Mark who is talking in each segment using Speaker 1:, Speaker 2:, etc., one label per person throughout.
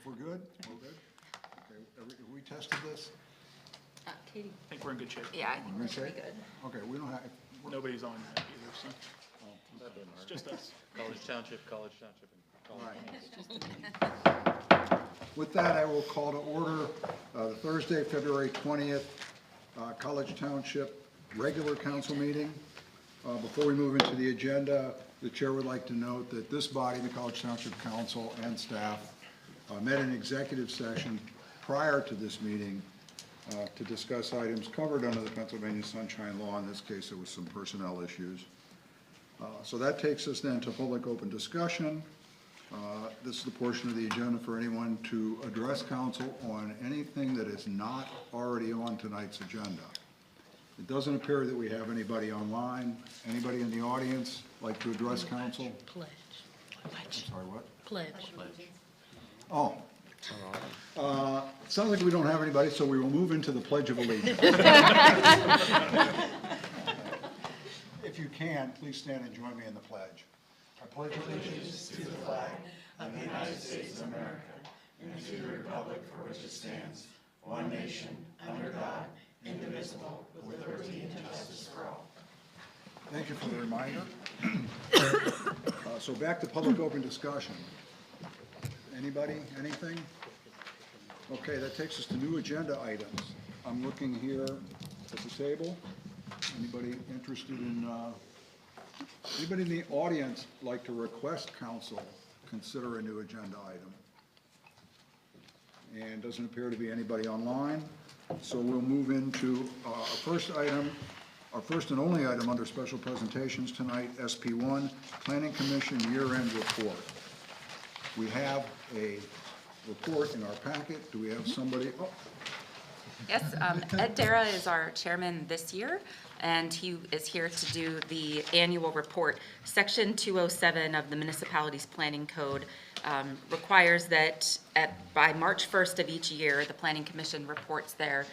Speaker 1: If we're good, we're good. Okay, have we tested this?
Speaker 2: Katie.
Speaker 3: I think we're in good shape.
Speaker 2: Yeah, I think
Speaker 1: We're
Speaker 2: we're
Speaker 1: in
Speaker 2: pretty
Speaker 1: shape?
Speaker 2: good.
Speaker 1: Okay, we don't have,
Speaker 3: Nobody's on that either, so it's just us.
Speaker 4: College Township, and
Speaker 1: with that, I will call to order the Thursday, February 20th, College Township regular council meeting. Before we move into the agenda, the chair would like to note that this body, the College Township Council and staff, met in executive session prior to this meeting to discuss items covered under the Pennsylvania Sunshine Law. In this case, it was some personnel issues. So that takes us then to public open discussion. This is the portion of the agenda for anyone to address council on anything that is not already on tonight's agenda. It doesn't appear that we have anybody online. Anybody in the audience like to address council?
Speaker 2: Pledge.
Speaker 1: I'm sorry, what?
Speaker 2: Pledge.
Speaker 1: Oh. It sounds like we don't have anybody, so we will move into the Pledge of Allegiance. If you can, please stand and join me in the pledge. I pledge allegiance to the flag of the United States of America and to the republic for which it stands, one nation, under God, indivisible, with liberty and justice for all. Thank you for the reminder. So back to public open discussion. Anybody, anything? Okay, that takes us to new agenda items. I'm looking here at the table. Anybody interested in, anybody in the audience like to request council consider a new agenda item? And doesn't appear to be anybody online. So we'll move into our first item, our first and only item under special presentations tonight, SP1, Planning Commission Year-End Report. We have a report in our packet. Do we have somebody? Oh.
Speaker 2: Yes, Ed Dara is our chairman this year, and he is here to do the annual report. Section 207 of the Municipalities Planning Code requires that by March 1st of each year, the Planning Commission reports their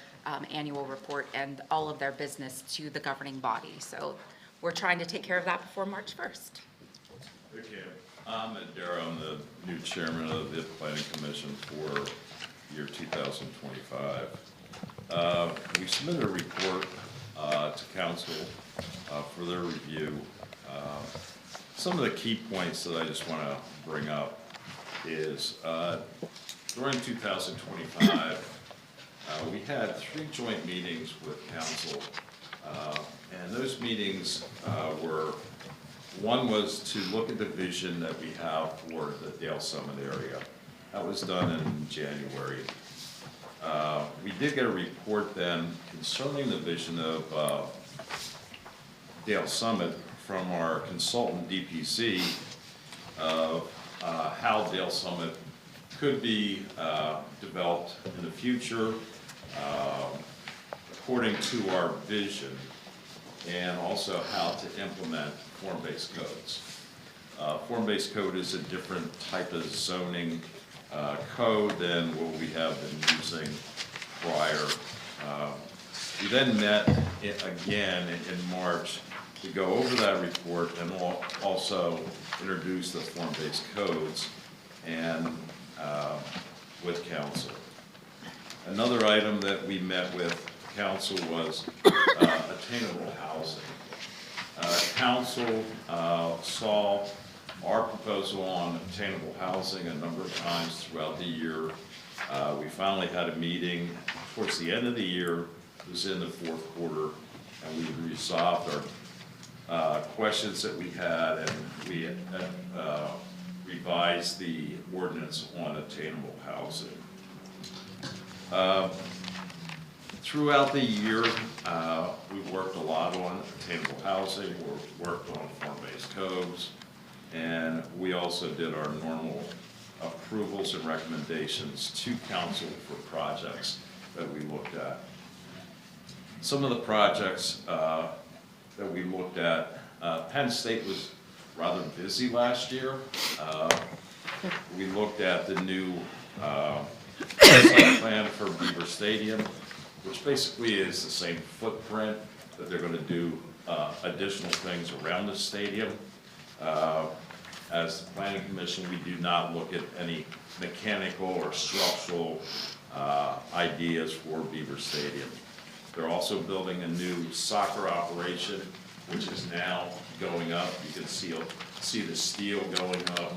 Speaker 2: annual report and all of their business to the governing body. So we're trying to take care of that before March 1st.
Speaker 5: Okay, I'm Ed Dara. I'm the new chairman of the Planning Commission for year 2025. We submitted a report to council for their review. Some of the key points that I just want to bring up is during 2025, we had 3 joint meetings with council, and those meetings were, one was to look at the vision that we have for the Dale Summit area. That was done in January. We did get a report then concerning the vision of Dale Summit from our consultant DPC of how Dale Summit could be developed in the future according to our vision, and also how to implement form-based codes. Form-based code is a different type of zoning code than what we have been using prior. We then met again in March to go over that report and also introduce the form-based codes and with council. Another item that we met with council was attainable housing. Council saw our proposal on attainable housing a number of times throughout the year. We finally had a meeting towards the end of the year. It was in the 4th quarter, and we resolved our questions that we had, and we revised the ordinance on attainable housing. Throughout the year, we've worked a lot on attainable housing, we've worked on form-based codes, and we also did our normal approvals and recommendations to council for projects that we looked at. Some of the projects that we looked at, Penn State was rather busy last year. We looked at the new site plan for Beaver Stadium, which basically is the same footprint, that they're going to do additional things around the stadium. as the planning commission, we do not look at any mechanical or structural ideas for Beaver Stadium. They're also building a new soccer operation, which is now going up. You can see the steel going up.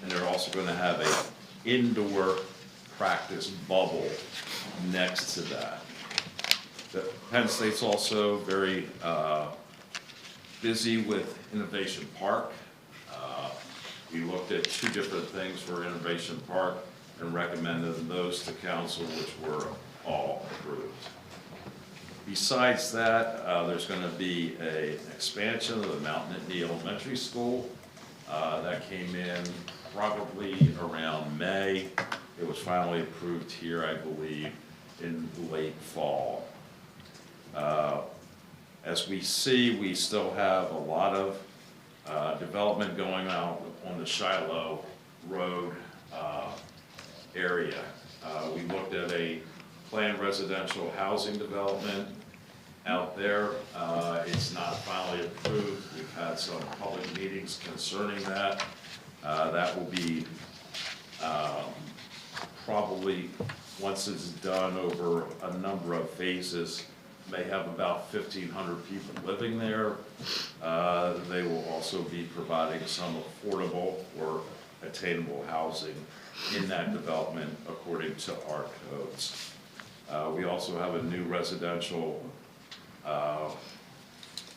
Speaker 5: And they're also going to have a indoor practice bubble next to that. Penn State's also very busy with Innovation Park. We looked at 2 different things for Innovation Park and recommended those to council, which were all approved. Besides that, there's going to be an expansion of the Mount Nittany Elementary School. That came in probably around May. It was finally approved here, I believe, in late fall. As we see, we still have a lot of development going on the Shiloh Road area. We looked at a planned residential housing development out there. It's not finally approved. We've had some public meetings concerning that. That will be probably, once it's done over a number of phases, may have about 1,500 people living there. They will also be providing some affordable or attainable housing in that development according to our codes. We also have a new residential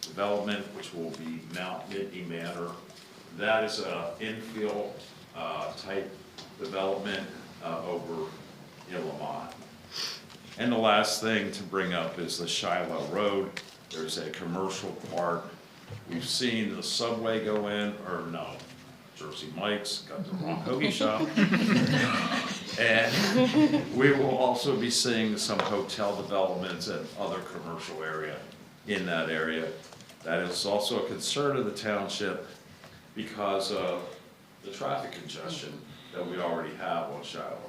Speaker 5: development, which will be Mount Nittany Manor. That is an infill type development over in Lamont. And the last thing to bring up is the Shiloh Road. There's a commercial park. We've seen the Subway go in, or no, Jersey Mike's, got the wrong hoagie shop. And we will also be seeing some hotel developments and other commercial area in that area. That is also a concern of the township because of the traffic congestion that we already have on Shiloh Road.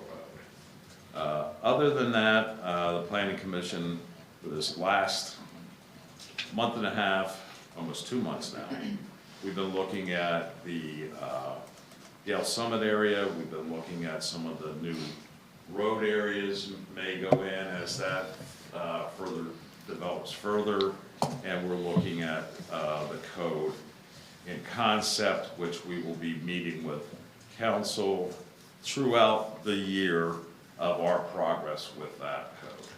Speaker 5: Other than that, the Planning Commission for this last month and a half, almost 2 months now, we've been looking at the Yale Summit area. We've been looking at some of the new road areas may go in as that further develops further. And we're looking at the code in concept, which we will be meeting with council throughout the year of our progress with that code.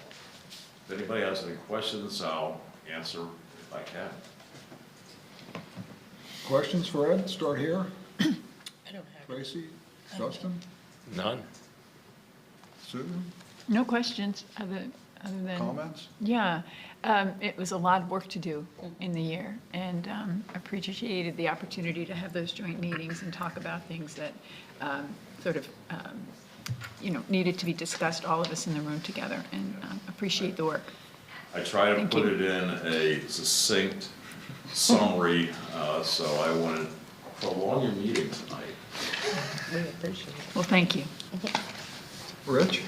Speaker 5: If anybody has any questions, I'll answer if I can.
Speaker 1: Questions for Ed? Start here.
Speaker 6: I don't have.
Speaker 1: Tracy, Justin,
Speaker 7: None.
Speaker 1: Susan,
Speaker 6: No questions other than.
Speaker 1: comments?
Speaker 6: Yeah, it was a lot of work to do in the year, and appreciated the opportunity to have those joint meetings and talk about things that sort of, needed to be discussed, all of us in the room together, and appreciate the work.
Speaker 5: I try to
Speaker 6: Thank
Speaker 5: put
Speaker 6: you.
Speaker 5: it in a succinct summary, so I want to prolong your meeting tonight.
Speaker 6: Well, thank you.
Speaker 1: Rich?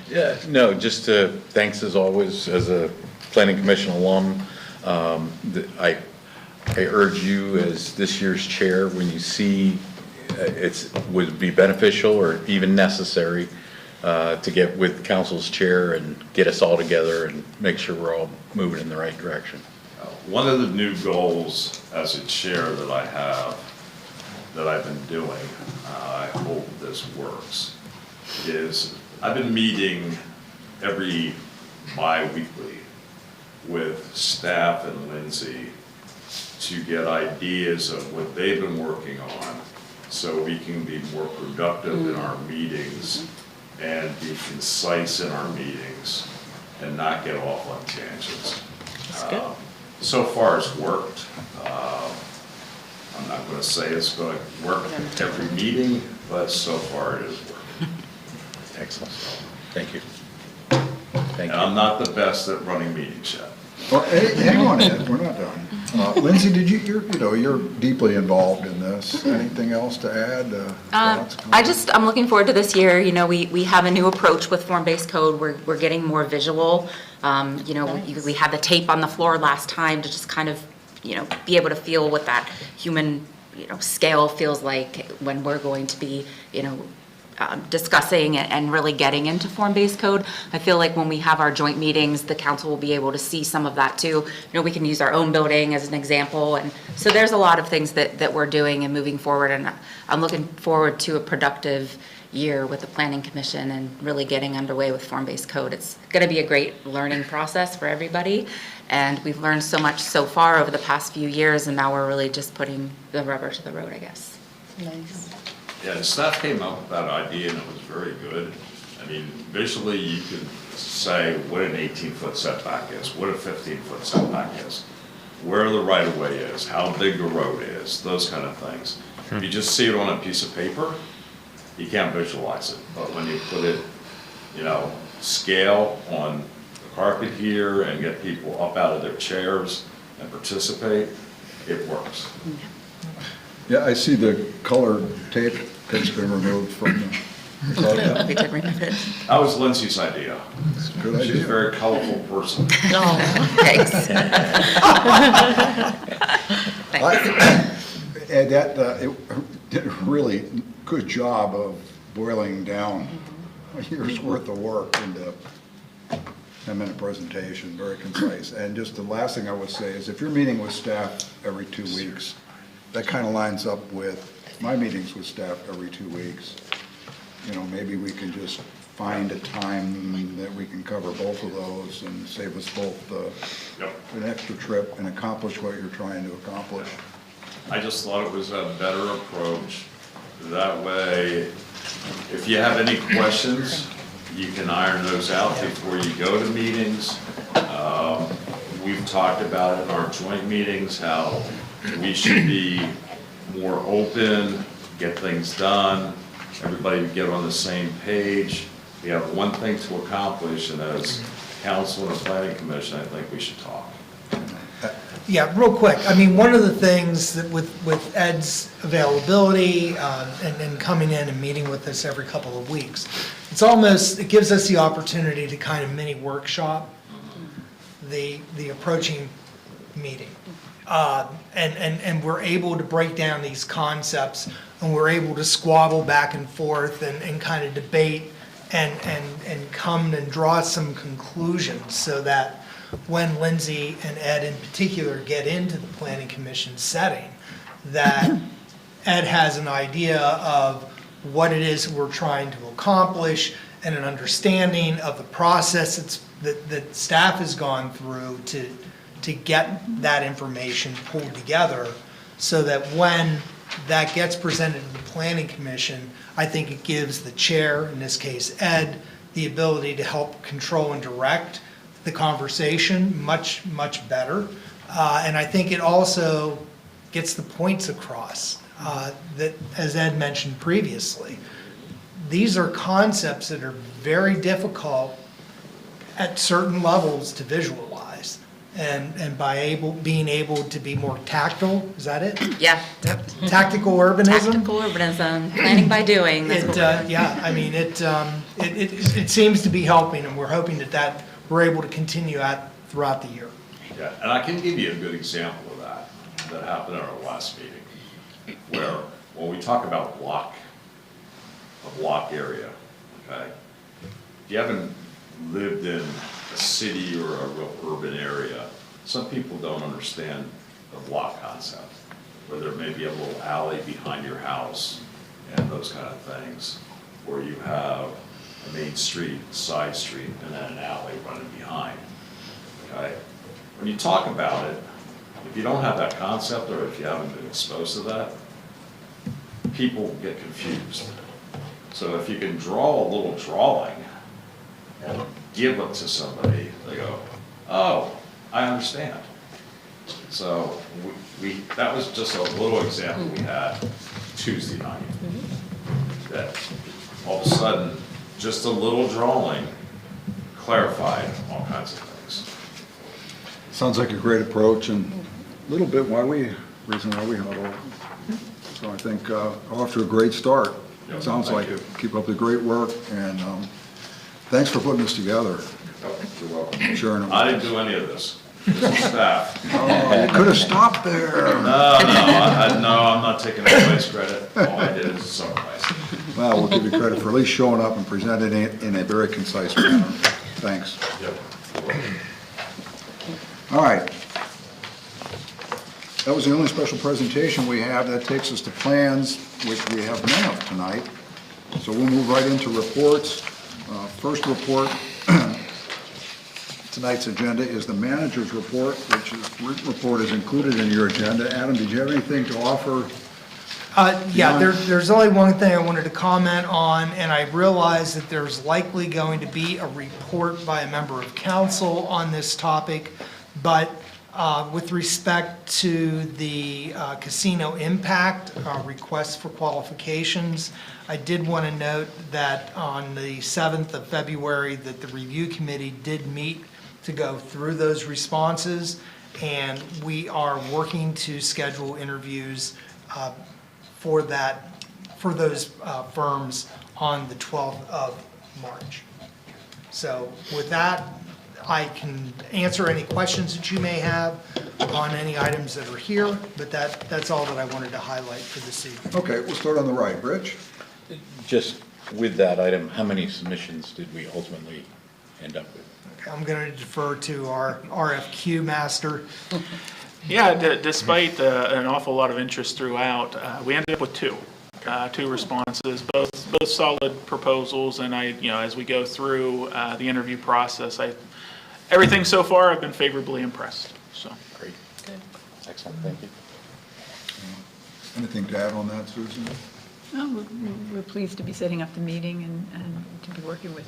Speaker 7: Yeah, no, just thanks as always, as a planning commission alum. I urge you as this year's chair, when you see would be beneficial or even necessary to get with council's chair and get us all together and make sure we're all moving in the right direction.
Speaker 5: One of the new goals as a chair that I have, that I've been doing, I hope this works, is I've been meeting every bi-weekly with staff and Lindsay to get ideas of what they've been working on so we can be more productive in our meetings and be concise in our meetings and not get off on tangents.
Speaker 6: That's good.
Speaker 5: So far it's worked. I'm not going to say it's going to work every meeting, but so far it is working.
Speaker 7: Excellent. Thank you. Thank
Speaker 5: And I'm
Speaker 7: you.
Speaker 5: not the best at running meetings yet.
Speaker 1: Well, hang on, Ed, we're not done. Lindsay, you're deeply involved in this. Anything else to add? Thoughts,
Speaker 2: I'm looking forward to this year. We have a new approach with form-based code. We're getting more visual. We had the tape on the floor last time to just kind of, be able to feel what that human scale feels like when we're going to be, discussing and really getting into form-based code. I feel like when we have our joint meetings, the council will be able to see some of that too. We can use our own building as an example. And so there's a lot of things that we're doing and moving forward. And I'm looking forward to a productive year with the Planning Commission and really getting underway with form-based code. It's going to be a great learning process for everybody. And we've learned so much so far over the past few years, and now we're really just putting the rubber to the road, I guess.
Speaker 8: Nice.
Speaker 5: Yeah, the staff came up with that idea and it was very good. I mean, visually you could say what an 18-foot setback is, what a 15-foot setback is, where the right-of-way is, how big the road is, those kind of things. If you just see it on a piece of paper, you can't visualize it. But when you put it, scale on the carpet here and get people up out of their chairs and participate, it works.
Speaker 1: Yeah, I see the color tape that's been removed from the code.
Speaker 2: We did remove it.
Speaker 5: That was Lindsay's idea.
Speaker 1: Good
Speaker 5: She's a
Speaker 1: idea.
Speaker 5: very colorful person.
Speaker 8: No.
Speaker 2: Thanks.
Speaker 1: And that, it did a really good job of boiling down a year's worth of work into a 10-minute presentation, very concise. And just the last thing I would say is if you're meeting with staff every 2 weeks, that kind of lines up with my meetings with staff every 2 weeks. Maybe we can just find a time that we can cover both of those and save us both an extra trip and accomplish what you're trying to accomplish.
Speaker 5: I just thought it was a better approach. That way, if you have any questions, you can iron those out before you go to meetings. We've talked about in our joint meetings how we should be more open, get things done, everybody get on the same page. We have one thing to accomplish, and as council and the planning commission, I think we should talk.
Speaker 9: Yeah, real quick, I mean, one of the things that with Ed's availability and coming in and meeting with us every couple of weeks, it gives us the opportunity to kind of mini workshop the approaching meeting. And we're able to break down these concepts, and we're able to squabble back and forth and kind of debate and come and draw some conclusions so that when Lindsay and Ed in particular get into the planning commission setting, that Ed has an idea of what it is we're trying to accomplish and an understanding of the process that staff has gone through to get that information pulled together, so that when that gets presented to the planning commission, I think it gives the chair, in this case Ed, the ability to help control and direct the conversation much, much better. And I think it also gets the points across that, as Ed mentioned previously, these are concepts that are very difficult at certain levels to visualize. And by being able to be more tactile, is that it?
Speaker 2: Yeah.
Speaker 9: Tactical urbanism?
Speaker 2: Tactical urbanism, planning by doing. That's what we're doing.
Speaker 9: Yeah, I mean, it seems to be helping, and we're hoping that we're able to continue throughout the year.
Speaker 5: Yeah, and I can give you a good example of that happened at our last meeting, where when we talk about a block area, okay? If you haven't lived in a city or a real urban area, some people don't understand the block concept, where there may be a little alley behind your house and those kind of things, where you have a main street, side street, and then an alley running behind, okay? When you talk about it, if you don't have that concept, or if you haven't been exposed to that, people get confused. So if you can draw a little drawing and give it to somebody, they go, oh, I understand. So that was just a little example we had Tuesday night. That all of a sudden, just a little drawing clarified all kinds of things.
Speaker 1: Sounds like a great approach and a little bit reason why we huddle. So I think off to a great start.
Speaker 5: Yep,
Speaker 1: Sounds
Speaker 5: thank
Speaker 1: like
Speaker 5: you.
Speaker 1: it. Keep up the great work, and thanks for putting this together.
Speaker 5: You're welcome.
Speaker 1: Sharon.
Speaker 5: I didn't do any of this. Staff.
Speaker 1: Oh, you could have stopped there.
Speaker 5: No, I'm not taking anybody's credit. All I did is summarize.
Speaker 1: Well, we'll give you credit for at least showing up and presenting it in a very concise manner. Thanks.
Speaker 5: Yep.
Speaker 1: All right. That was the only special presentation we have. That takes us to plans, which we have none of tonight. So we'll move right into reports. First report, tonight's agenda is the manager's report, which is, written report is included in your agenda. Adam, did you have anything to offer?
Speaker 9: Yeah, there's only one thing I wanted to comment on, and I realize that there's likely going to be a report by a member of council on this topic, but with respect to the casino impact requests for qualifications, I did want to note that on the 7th of February, that the review committee did meet to go through those responses, and we are working to schedule interviews for those firms on the 12th of March. So with that, I can answer any questions that you may have on any items that are here, but that's all that I wanted to highlight for this evening.
Speaker 1: Okay, we'll start on the right. Rich?
Speaker 7: Just with that item, how many submissions did we ultimately end up with?
Speaker 9: I'm going to defer to our RFQ master.
Speaker 3: Yeah, despite an awful lot of interest throughout, we ended up with two responses, both solid proposals. And as we go through the interview process, everything so far, I've been favorably impressed. So
Speaker 7: Great. Excellent, thank you.
Speaker 1: Anything to add on that, Susan?
Speaker 6: No, we're pleased to be setting up the meeting and to be working with,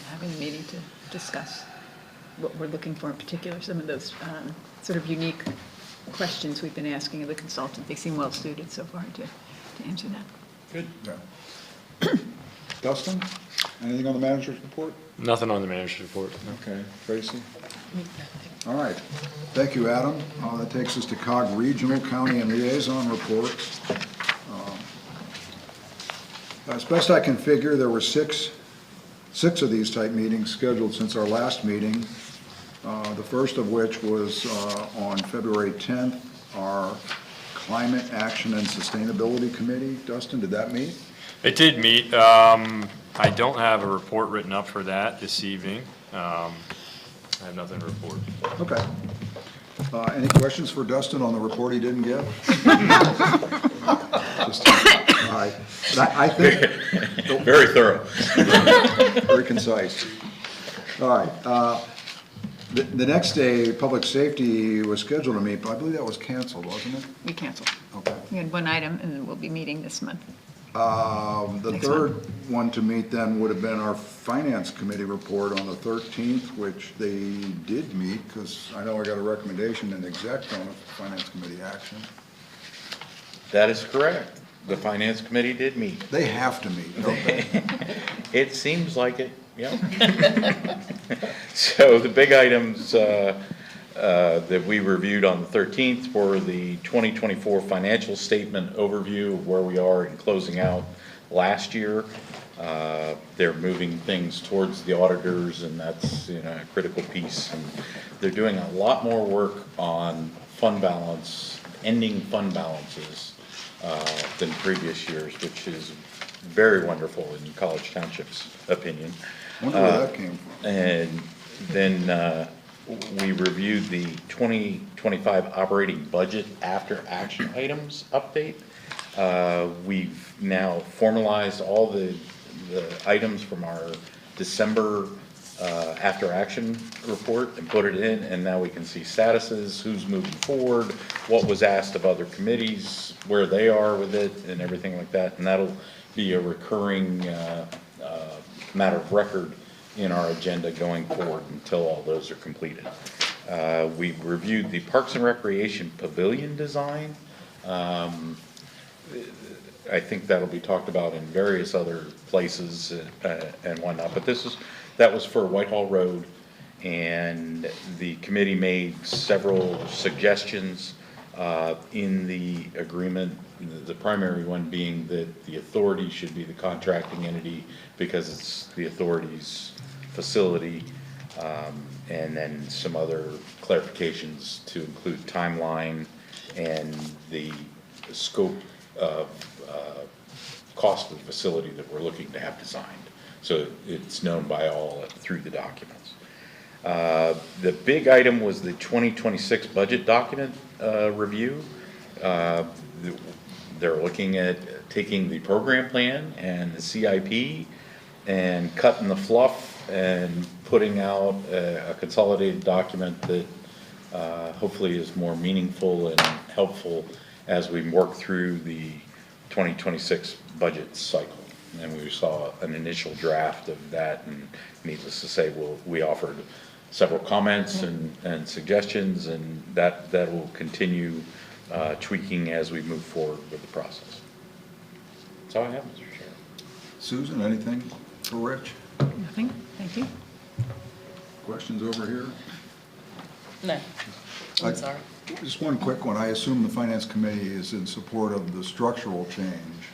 Speaker 6: having the meeting to discuss what we're looking for in particular, some of those sort of unique questions we've been asking of the consultant. They seem well suited so far to answer that.
Speaker 7: Good.
Speaker 1: Yeah. Dustin, anything on the manager's report?
Speaker 8: Nothing on the manager's report.
Speaker 1: Okay, Tracy? All right, thank you, Adam. That takes us to COG Regional, County, and Liaison reports. As best I can figure, there were six of these type meetings scheduled since our last meeting. The first of which was on February 10th, our Climate Action and Sustainability Committee. Dustin, did that meet?
Speaker 8: It did meet. I don't have a report written up for that this evening. I have nothing to report.
Speaker 1: Okay. Any questions for Dustin on the report he didn't give? Just, all right. I think.
Speaker 7: Very thorough.
Speaker 1: Very concise. All right. The next day, Public Safety was scheduled to meet, but I believe that was canceled, wasn't it?
Speaker 6: We canceled.
Speaker 1: Okay.
Speaker 6: We had one item, and we'll be meeting this month.
Speaker 1: The
Speaker 6: Next
Speaker 1: third one to meet then would have been our Finance Committee report on the 13th, which they did meet, because I know I got a recommendation in exec on a Finance Committee action.
Speaker 7: That is correct. The Finance Committee did meet.
Speaker 1: They have to meet, don't they?
Speaker 7: It seems like it, yeah. So the big items that we reviewed on the 13th were the 2024 financial statement overview of where we are in closing out last year. They're moving things towards the auditors, and that's a critical piece. And they're doing a lot more work on fund balance, ending fund balances than previous years, which is very wonderful in College Township's opinion.
Speaker 1: I wonder where that came from.
Speaker 7: And then we reviewed the 2025 operating budget after action items update. We've now formalized all the items from our December after action report and put it in, and now we can see statuses, who's moving forward, what was asked of other committees, where they are with it, and everything like that. And that'll be a recurring matter of record in our agenda going forward until all those are completed. We reviewed the Parks and Recreation Pavilion design. I think that'll be talked about in various other places and whatnot, but that was for Whitehall Road, and the committee made several suggestions in the agreement, the primary one being that the authority should be the contracting entity because it's the authority's facility, and then some other clarifications to include timeline and the scope of cost of the facility that we're looking to have designed. So it's known by all through the documents. The big item was the 2026 budget document review. They're looking at taking the program plan and the CIP and cutting the fluff and putting out a consolidated document that hopefully is more meaningful and helpful as we work through the 2026 budget cycle. And we saw an initial draft of that, and needless to say, we offered several comments and suggestions, and that will continue tweaking as we move forward with the process. That's all I have, Mr. Chair.
Speaker 1: Susan, anything for Rich?
Speaker 6: Nothing, thank you.
Speaker 1: Questions over here?
Speaker 10: No, I'm sorry.
Speaker 1: Just one quick one. I assume the Finance Committee is in support of the structural change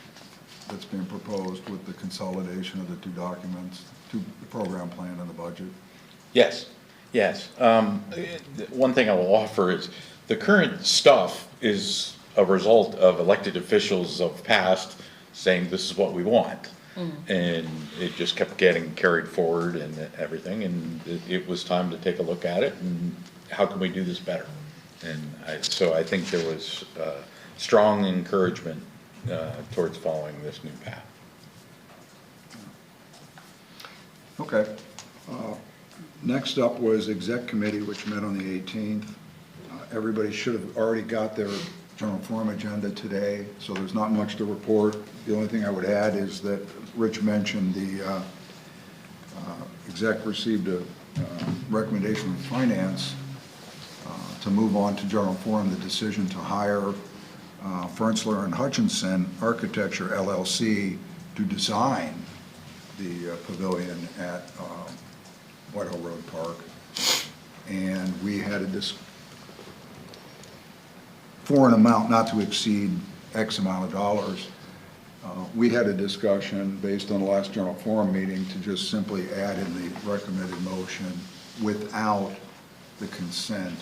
Speaker 1: that's been proposed with the consolidation of the two documents, the program plan and the budget.
Speaker 7: Yes, yes. One thing I will offer is the current stuff is a result of elected officials of past saying this is what we want. And it just kept getting carried forward and everything, and it was time to take a look at it and how can we do this better? And so I think there was strong encouragement towards following this new path.
Speaker 1: Okay. Next up was Exec Committee, which met on the 18th. Everybody should have already got their general forum agenda today, so there's not much to report. The only thing I would add is that Rich mentioned the exec received a recommendation from Finance to move on to general forum, the decision to hire Fernsler and Hutchinson Architecture LLC to design the pavilion at Whitehall Road Park. And we had for an amount not to exceed X amount of dollars. We had a discussion based on the last general forum meeting to just simply add in the recommended motion without the consent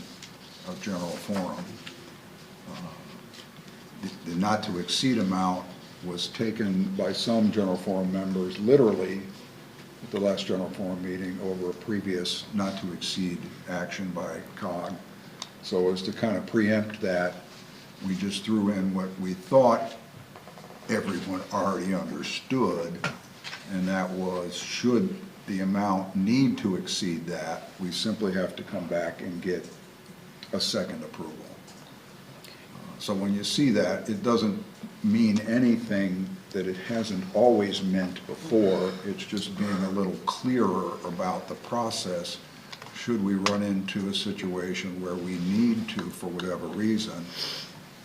Speaker 1: of general forum. The not to exceed amount was taken by some general forum members literally at the last general forum meeting over a previous not to exceed action by COG. So as to kind of preempt that, we just threw in what we thought everyone already understood, and that was, should the amount need to exceed that, we simply have to come back and get a second approval. So when you see that, it doesn't mean anything that it hasn't always meant before. It's just being a little clearer about the process should we run into a situation where we need to, for whatever reason,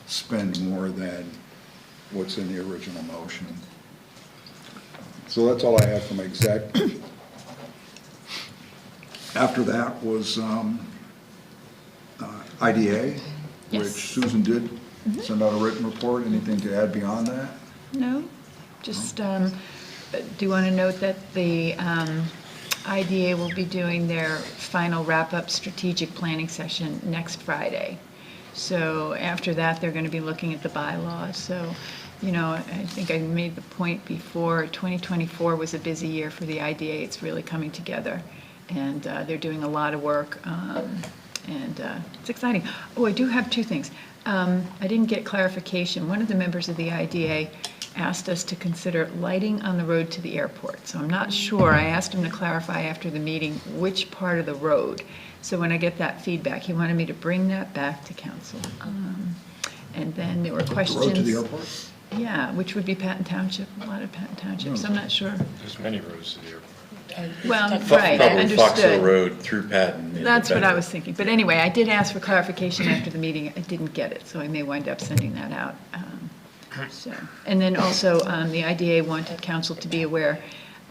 Speaker 1: spend more than what's in the original motion. So that's all I have from exec. After that was IDA, which
Speaker 6: Yes.
Speaker 1: Susan did send out a written report. Anything to add beyond that?
Speaker 6: No, just do want to note that the IDA will be doing their final wrap-up strategic planning session next Friday. So after that, they're going to be looking at the bylaws. So, you know, I think I made the point before, 2024 was a busy year for the IDA. It's really coming together, and they're doing a lot of work, and it's exciting. Oh, I do have two things. I didn't get clarification. One of the members of the IDA asked us to consider lighting on the road to the airport. So I'm not sure. I asked him to clarify after the meeting which part of the road. So when I get that feedback, he wanted me to bring that back to council. And then there were questions.
Speaker 1: The road to the airport?
Speaker 6: Yeah, which would be Patton Township, a lot of Patton Townships. I'm not sure.
Speaker 8: There's many roads to the airport.
Speaker 6: Well, right, I
Speaker 7: Probably Fox Hill
Speaker 6: understood.
Speaker 7: Road through Patton. is
Speaker 6: That's
Speaker 7: the
Speaker 6: what I
Speaker 7: better.
Speaker 6: was thinking. But anyway, I did ask for clarification after the meeting. I didn't get it, so I may wind up sending that out. So, and then also, the IDA wanted council to be aware,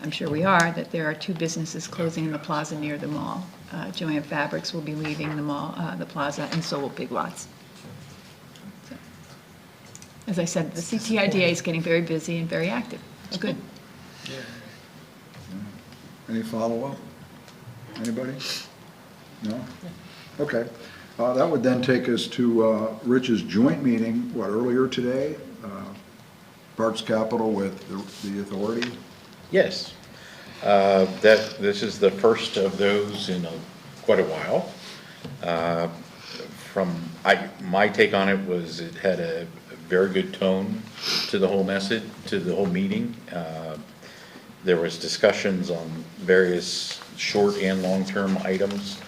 Speaker 6: I'm sure we are, that there are two businesses closing in the plaza near the mall. Joanne Fabrics will be leaving the mall, the plaza, and so will Big Lots. So, as I said, the CTIDA is getting very busy and very active. It's good.
Speaker 1: Any follow-up? Anybody? No? Okay. That would then take us to Rich's joint meeting, earlier today? Parks Capital with the authority?
Speaker 7: Yes. This is the first of those in quite a while. My take on it was it had a very good tone to the whole message, to the whole meeting. There was discussions on various short and long-term items.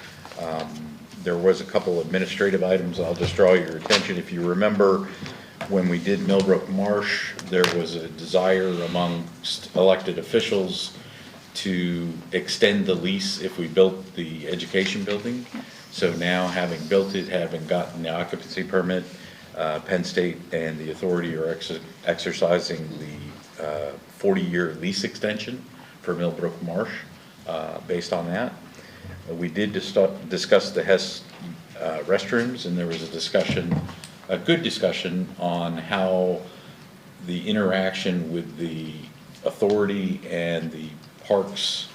Speaker 7: There was a couple administrative items. I'll just draw your attention. If you remember, when we did Millbrook Marsh, there was a desire amongst elected officials to extend the lease if we built the education building. So now, having built it, having gotten the occupancy permit, Penn State and the authority are exercising the 40-year lease extension for Millbrook Marsh based on that. We did discuss the Hess restrooms, and there was a good discussion on how the interaction with the authority and the Parks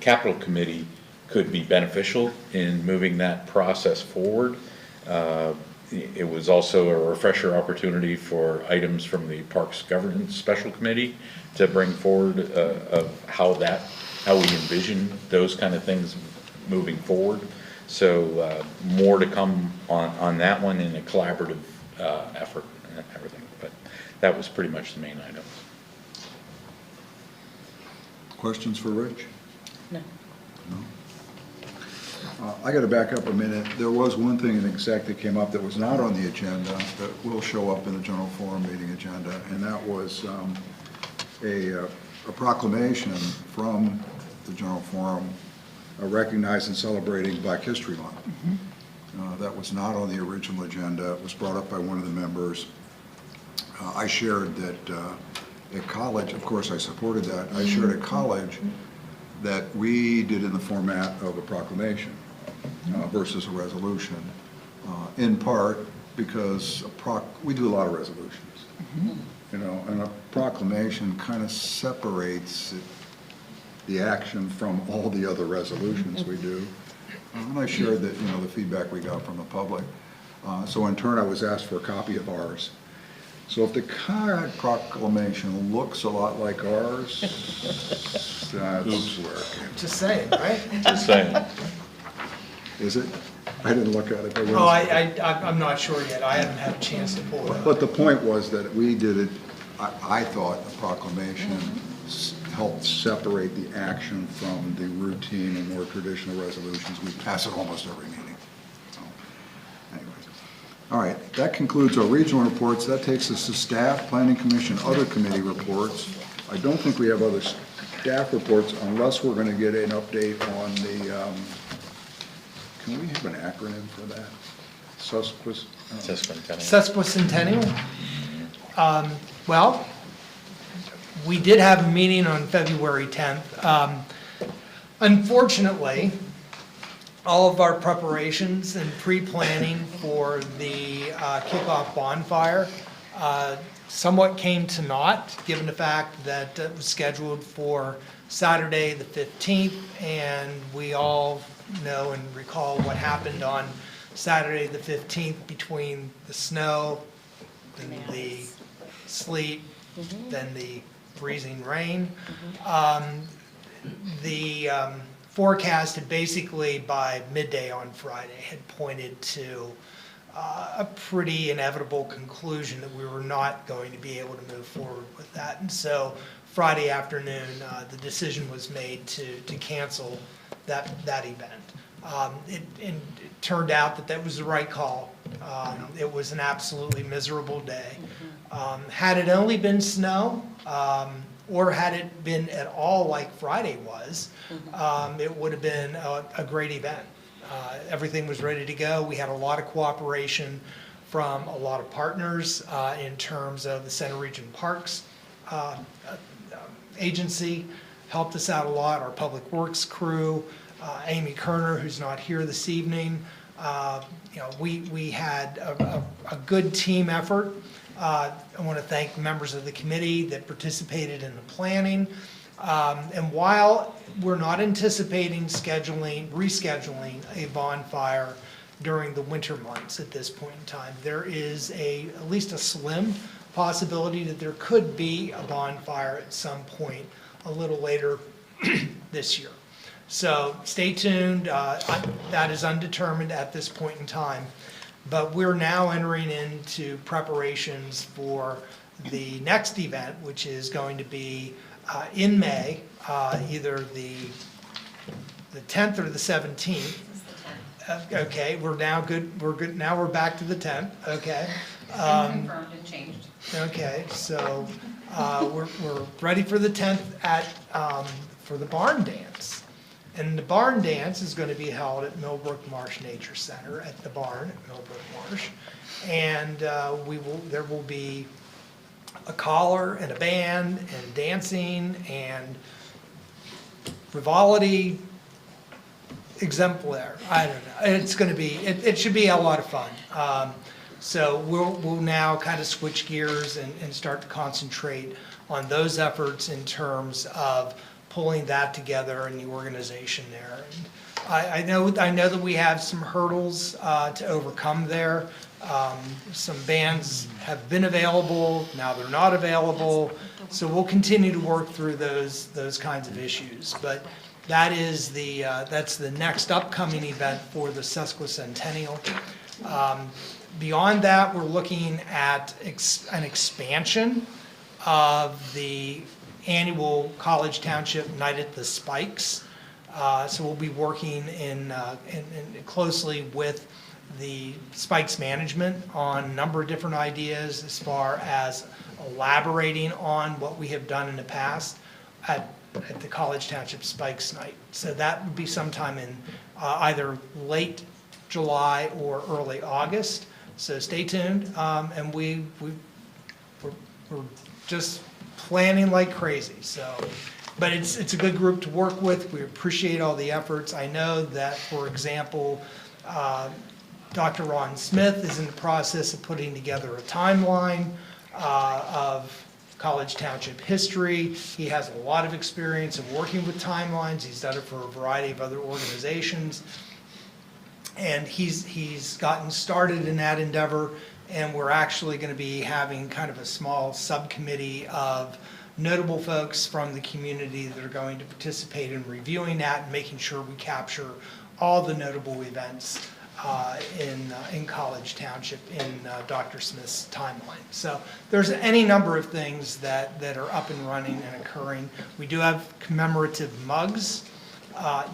Speaker 7: Capital Committee could be beneficial in moving that process forward. It was also a refresher opportunity for items from the Parks Governance Special Committee to bring forward of how we envision those kind of things moving forward. So more to come on that one in a collaborative effort and everything. But that was pretty much the main items.
Speaker 1: Questions for Rich?
Speaker 10: No.
Speaker 1: I got to back up a minute. There was one thing in exec that came up that was not on the agenda that will show up in the general forum meeting agenda, and that was a proclamation from the general forum recognizing and celebrating Black History Month. That was not on the original agenda. It was brought up by one of the members. I shared that at college, of course I supported that, I shared at college that we did in the format of a proclamation versus a resolution, in part because we do a lot of resolutions, and a proclamation kind of separates the action from all the other resolutions we do. And I shared that, the feedback we got from the public. So in turn, I was asked for a copy of ours. So if the current proclamation looks a lot like ours, that's where it came.
Speaker 9: Just saying, right?
Speaker 7: Just saying.
Speaker 1: Is it? I didn't look at it. But
Speaker 9: Oh, I'm not sure yet. I haven't had a chance to pull it up.
Speaker 1: But the point was that we did it, I thought the proclamation helped separate the action from the routine and more traditional resolutions. We pass it almost every meeting. So, anyways. All right, that concludes our regional reports. That takes us to staff, planning commission, other committee reports. I don't think we have other staff reports unless we're going to get an update on the, can we have an acronym for that?
Speaker 7: Sesquicentennial.
Speaker 9: Sesquicentennial? Well, we did have a meeting on February 10th. Unfortunately, all of our preparations and pre-planning for the kickoff bonfire somewhat came to naught, given the fact that it was scheduled for Saturday the 15th, and we all know and recall what happened on Saturday the 15th between the snow and the sleet, then the freezing rain. The forecast had basically by midday on Friday had pointed to a pretty inevitable conclusion that we were not going to be able to move forward with that. And so Friday afternoon, the decision was made to cancel that event. It turned out that that was the right call. It was an absolutely miserable day. Had it only been snow, or had it been at all like Friday was, it would have been a great event. Everything was ready to go. We had a lot of cooperation from a lot of partners in terms of the Center Region Parks Agency helped us out a lot, our Public Works crew, Amy Kerner, who's not here this evening. We had a good team effort. I want to thank members of the committee that participated in the planning, And while we're not anticipating rescheduling a bonfire during the winter months at this point in time, there is at least a slim possibility that there could be a bonfire at some point a little later this year. So stay tuned, that is undetermined at this point in time. But we're now entering into preparations for the next event, which is going to be in May, either the 10th or the 17th. Okay, we're good, now we're back to the 10th, okay?
Speaker 10: Confirmed and changed.
Speaker 9: Okay, so we're ready for the 10th for the barn dance. And the barn dance is going to be held at Millbrook Marsh Nature Center at the barn at Millbrook Marsh. And there will be a collar and a band and dancing and frivolity exemplar. I don't know. It's going to be, it should be a lot of fun. So we'll now kind of switch gears and start to concentrate on those efforts in terms of pulling that together and the organization there. And I know that we have some hurdles to overcome there. Some bands have been available, now they're not available. So we'll continue to work through those kinds of issues. But that's the next upcoming event for the sesquicentennial. Beyond that, we're looking at an expansion of the annual College Township Night at the Spikes. So we'll be working in closely with the Spikes management on a number of different ideas as far as elaborating on what we have done in the past at the College Township Spikes Night. So that would be sometime in either late July or early August. So stay tuned, and we're just planning like crazy. So, but it's a good group to work with. We appreciate all the efforts. I know that, for example, Dr. Ron Smith is in the process of putting together a timeline of College Township history. He has a lot of experience of working with timelines. He's done it for a variety of other organizations. And he's gotten started in that endeavor, and we're actually going to be having kind of a small subcommittee of notable folks from the community that are going to participate in reviewing that and making sure we capture all the notable events in College Township in Dr. Smith's timeline. So there's any number of things that are up and running and occurring. We do have commemorative mugs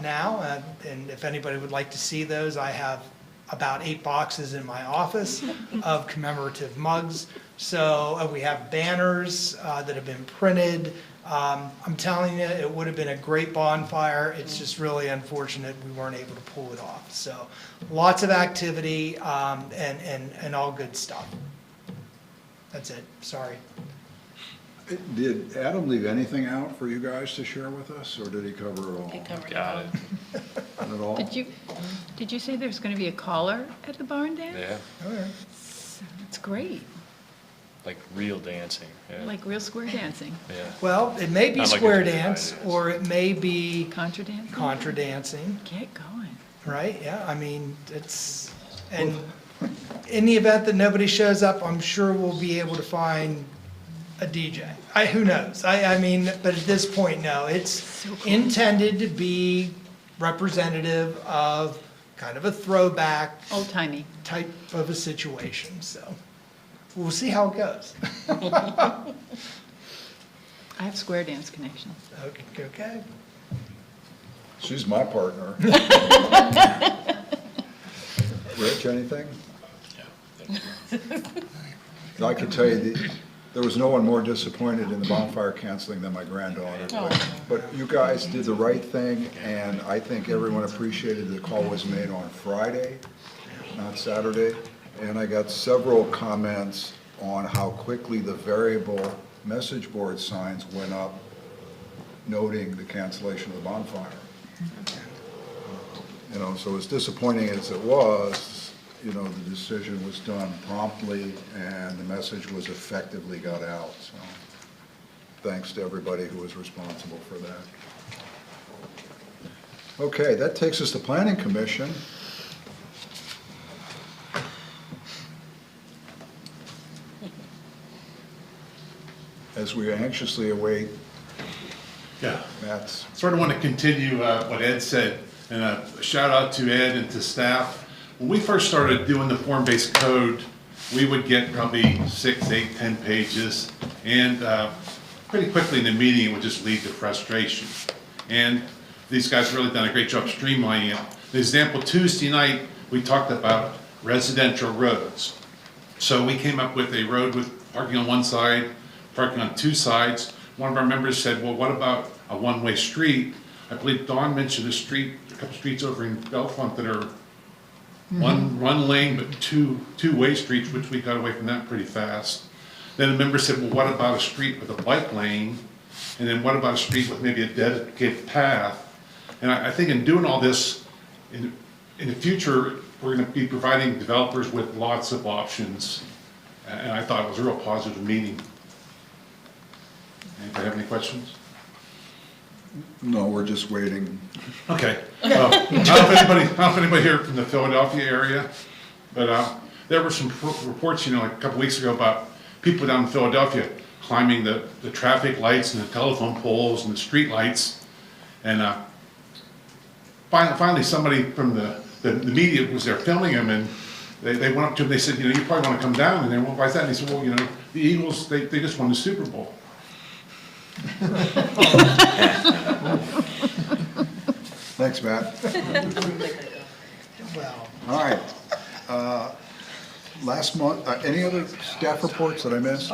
Speaker 9: now, and if anybody would like to see those, I have about 8 boxes in my office of commemorative mugs. So we have banners that have been printed. I'm telling you, it would have been a great bonfire. It's just really unfortunate we weren't able to pull it off. So lots of activity and all good stuff. That's it. Sorry.
Speaker 1: Did Adam leave anything out for you guys to share with us, or did he cover it all?
Speaker 10: He covered it
Speaker 8: Got
Speaker 10: all.
Speaker 8: it.
Speaker 1: Not at all?
Speaker 6: Did you say there's going to be a collar at the barn dance?
Speaker 8: Yeah,
Speaker 9: Okay.
Speaker 6: That's great,
Speaker 8: like real dancing, yeah.
Speaker 6: like real square dancing,
Speaker 8: Yeah.
Speaker 9: Well, it may be
Speaker 8: Not like
Speaker 9: square
Speaker 8: a good
Speaker 9: dance,
Speaker 8: idea.
Speaker 9: or it may be
Speaker 6: contra dancing.
Speaker 9: contra dancing,
Speaker 6: Get going.
Speaker 9: right? Yeah, I mean, and in the event that nobody shows up, I'm sure we'll be able to find a DJ. Who knows? I mean, but at this point, no. It's
Speaker 6: So cool.
Speaker 9: intended to be representative of kind of a throwback
Speaker 6: Old timey.
Speaker 9: type of a situation, so we'll see how it goes.
Speaker 6: I have square dance connections.
Speaker 9: Okay.
Speaker 1: She's my partner. Rich, anything? I can tell you, there was no one more disappointed in the bonfire canceling than my granddaughter. But you guys did the right thing, and I think everyone appreciated the call was made on Friday, not Saturday. And I got several comments on how quickly the variable message board signs went up noting the cancellation of the bonfire. You know, so as disappointing as it was, you know, the decision was done promptly and the message was effectively got out, so. thanks to everybody who was responsible for that. Okay, that takes us to Planning Commission. As we anxiously await
Speaker 11: Yeah,
Speaker 1: Matt's.
Speaker 11: sort of want to continue what Ed said, and a shout out to Ed and to staff. When we first started doing the form-based code, we would get probably 6, 8, 10 pages, and pretty quickly in the meeting, it would just lead to frustration. And these guys have really done a great job streamlining it. The example, Tuesday night, we talked about residential roads. So we came up with a road with parking on one side, parking on two sides. One of our members said, well, what about a one-way street? I believe Dawn mentioned a couple streets over in Bellefonte that are one lane, but two-way streets, which we got away from that pretty fast. Then a member said, well, what about a street with a bike lane? And then what about a street with maybe a dedicated path? And I think in doing all this, in the future, we're gonna be providing developers with lots of options. And I thought it was a real positive meeting. Anybody have any questions?
Speaker 1: No, we're just waiting.
Speaker 11: Okay. I don't know if anybody here from the Philadelphia area, but there were some reports, like a couple weeks ago about people down in Philadelphia climbing the traffic lights and the telephone poles and the street lights. And finally somebody from the media was there filming them, and they went up to him, they said, you probably want to come down. And they went, well, why is that? And he said, well, the Eagles, they just won the Super Bowl.
Speaker 1: Thanks, Matt.
Speaker 9: Well,
Speaker 1: All right. Last month, any other staff reports that I missed?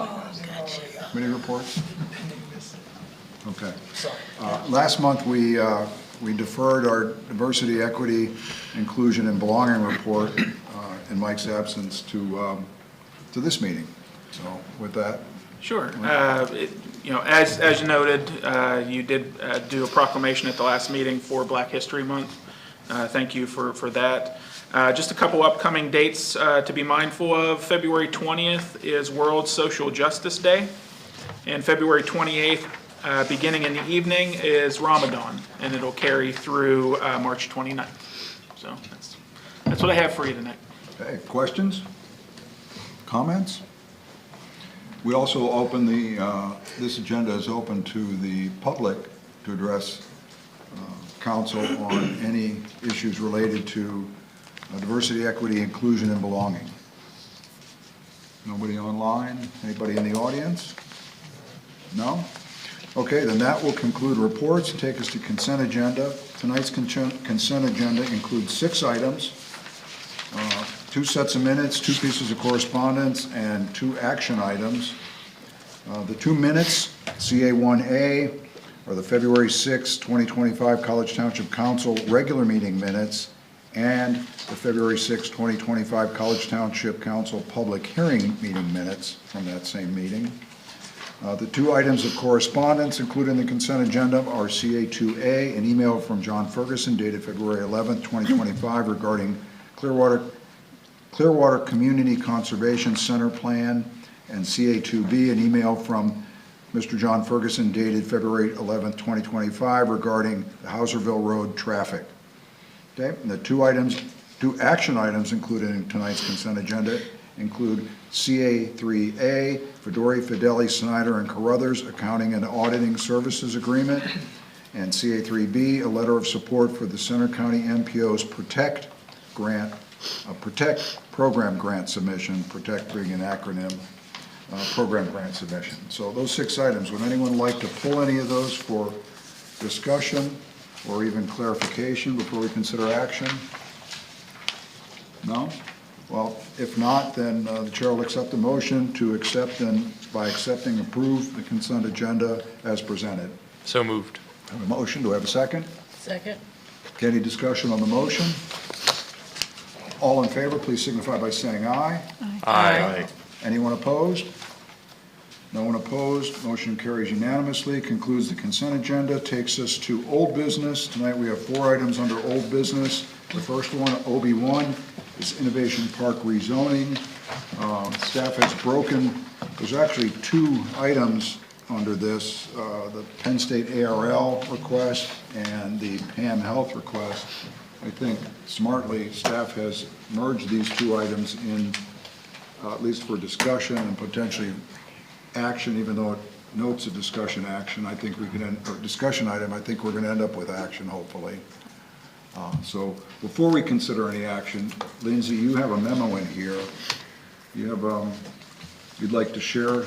Speaker 1: Committee reports? Okay. Last month, we deferred our diversity, equity, inclusion, and belonging report in Mike's absence to this meeting. So with that.
Speaker 3: Sure. As you noted, you did do a proclamation at the last meeting for Black History Month. Thank you for that. Just a couple upcoming dates to be mindful of. February 20th is World Social Justice Day, and February 28th, beginning in the evening, is Ramadan, and it'll carry through March 29th. So that's what I have for you tonight.
Speaker 1: Okay, questions? Comments? We also open this agenda is open to the public to address council on any issues related to diversity, equity, inclusion, and belonging. Nobody online? Anybody in the audience? No? Okay, then that will conclude reports and take us to consent agenda. Tonight's consent agenda includes 6 items, 2 sets of minutes, 2 pieces of correspondence, and 2 action items. The 2 minutes, CA1A, are the February 6, 2025 College Township Council regular meeting minutes, and the February 6, 2025 College Township Council public hearing meeting minutes from that same meeting. The 2 items of correspondence included in the consent agenda are CA2A, an email from John Ferguson dated February 11, 2025 regarding Clearwater Community Conservation Center plan, and CA2B, an email from Mr. John Ferguson dated February 11, 2025 regarding the Hauserville Road traffic. Okay, and the 2 action items included in tonight's consent agenda include CA3A, Fedori, Fideli, Snyder, and Carruthers Accounting and Auditing Services Agreement, and CA3B, a letter of support for the Center County MPO's Protect program grant submission, Protect being an acronym, program grant submission. So those 6 items, would anyone like to pull any of those for discussion or even clarification before we consider action? No? Well, if not, then the chair will accept the motion to accept and by accepting approve the consent agenda as presented.
Speaker 8: So moved.
Speaker 1: I have a motion, do I have a second?
Speaker 10: Second.
Speaker 1: Okay, any discussion on the motion? All in favor, please signify by saying aye.
Speaker 8: Aye.
Speaker 1: Anyone opposed? No one opposed. Motion carries unanimously. Concludes the consent agenda. Takes us to old business. Tonight we have 4 items under old business. The first one, OB1, is Innovation Park rezoning. Staff has broken, there's actually 2 items under this, the Penn State ARL request and the PAM Health request. I think smartly, staff has merged these two items in, at least for discussion and potentially action, even though it notes a discussion action. I think we can, or discussion item, I think we're going to end up with action, hopefully. So before we consider any action, Lindsay, you have a memo in here. You have, you'd like to share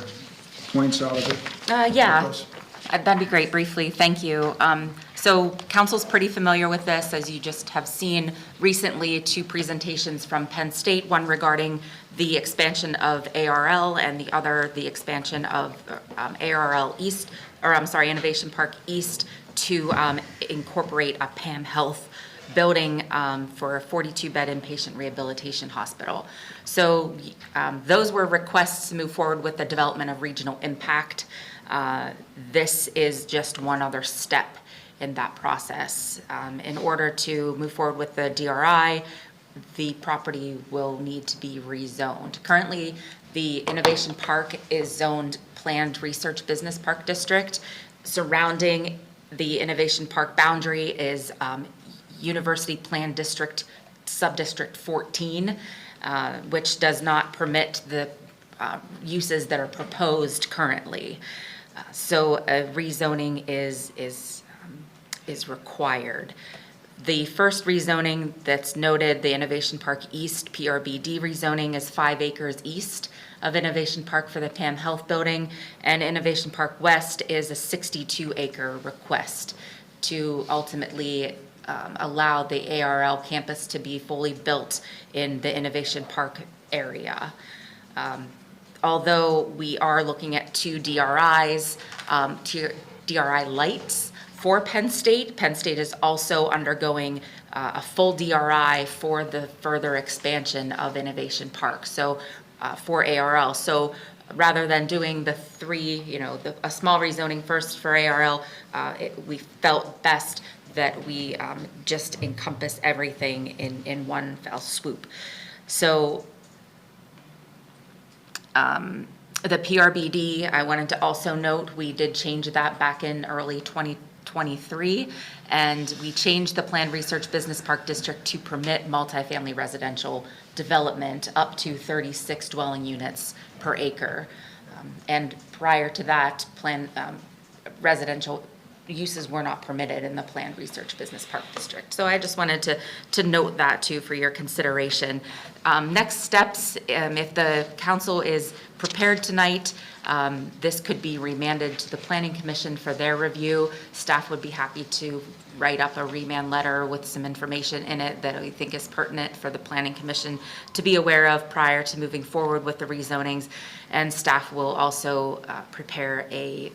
Speaker 1: points out of it?
Speaker 2: Yeah,
Speaker 1: with us?
Speaker 2: that'd be great, briefly, thank you. So council's pretty familiar with this, as you just have seen recently, two presentations from Penn State, one regarding the expansion of ARL and the other, the expansion of ARL East, or I'm sorry, Innovation Park East to incorporate a PAM Health building for a 42-bed inpatient rehabilitation hospital. So those were requests to move forward with the development of regional impact. This is just one other step in that process. In order to move forward with the DRI, the property will need to be rezoned. Currently, the Innovation Park is zoned Planned Research Business Park District. Surrounding the Innovation Park boundary is University Plan District, Subdistrict 14, which does not permit the uses that are proposed currently. So a rezoning is required. The first rezoning that's noted, the Innovation Park East PRBD rezoning, is 5 acres east of Innovation Park for the PAM Health Building, and Innovation Park West is a 62-acre request to ultimately allow the ARL campus to be fully built in the Innovation Park area. Although we are looking at 2 DRIs, DRI lights for Penn State. Penn State is also undergoing a full DRI for the further expansion of Innovation Park, so for ARL. So rather than doing the 3, a small rezoning first for ARL, we felt best that we just encompass everything in one fell swoop. So the PRBD, I wanted to also note, we did change that back in early 2023, and we changed the Planned Research Business Park District to permit multifamily residential development up to 36 dwelling units per acre. And prior to that, residential uses were not permitted in the Planned Research Business Park District. So I just wanted to note that too for your consideration. Next steps, if the council is prepared tonight, this could be remanded to the Planning Commission for their review. Staff would be happy to write up a remand letter with some information in it that we think is pertinent for the Planning Commission to be aware of prior to moving forward with the rezonings. And staff will also prepare a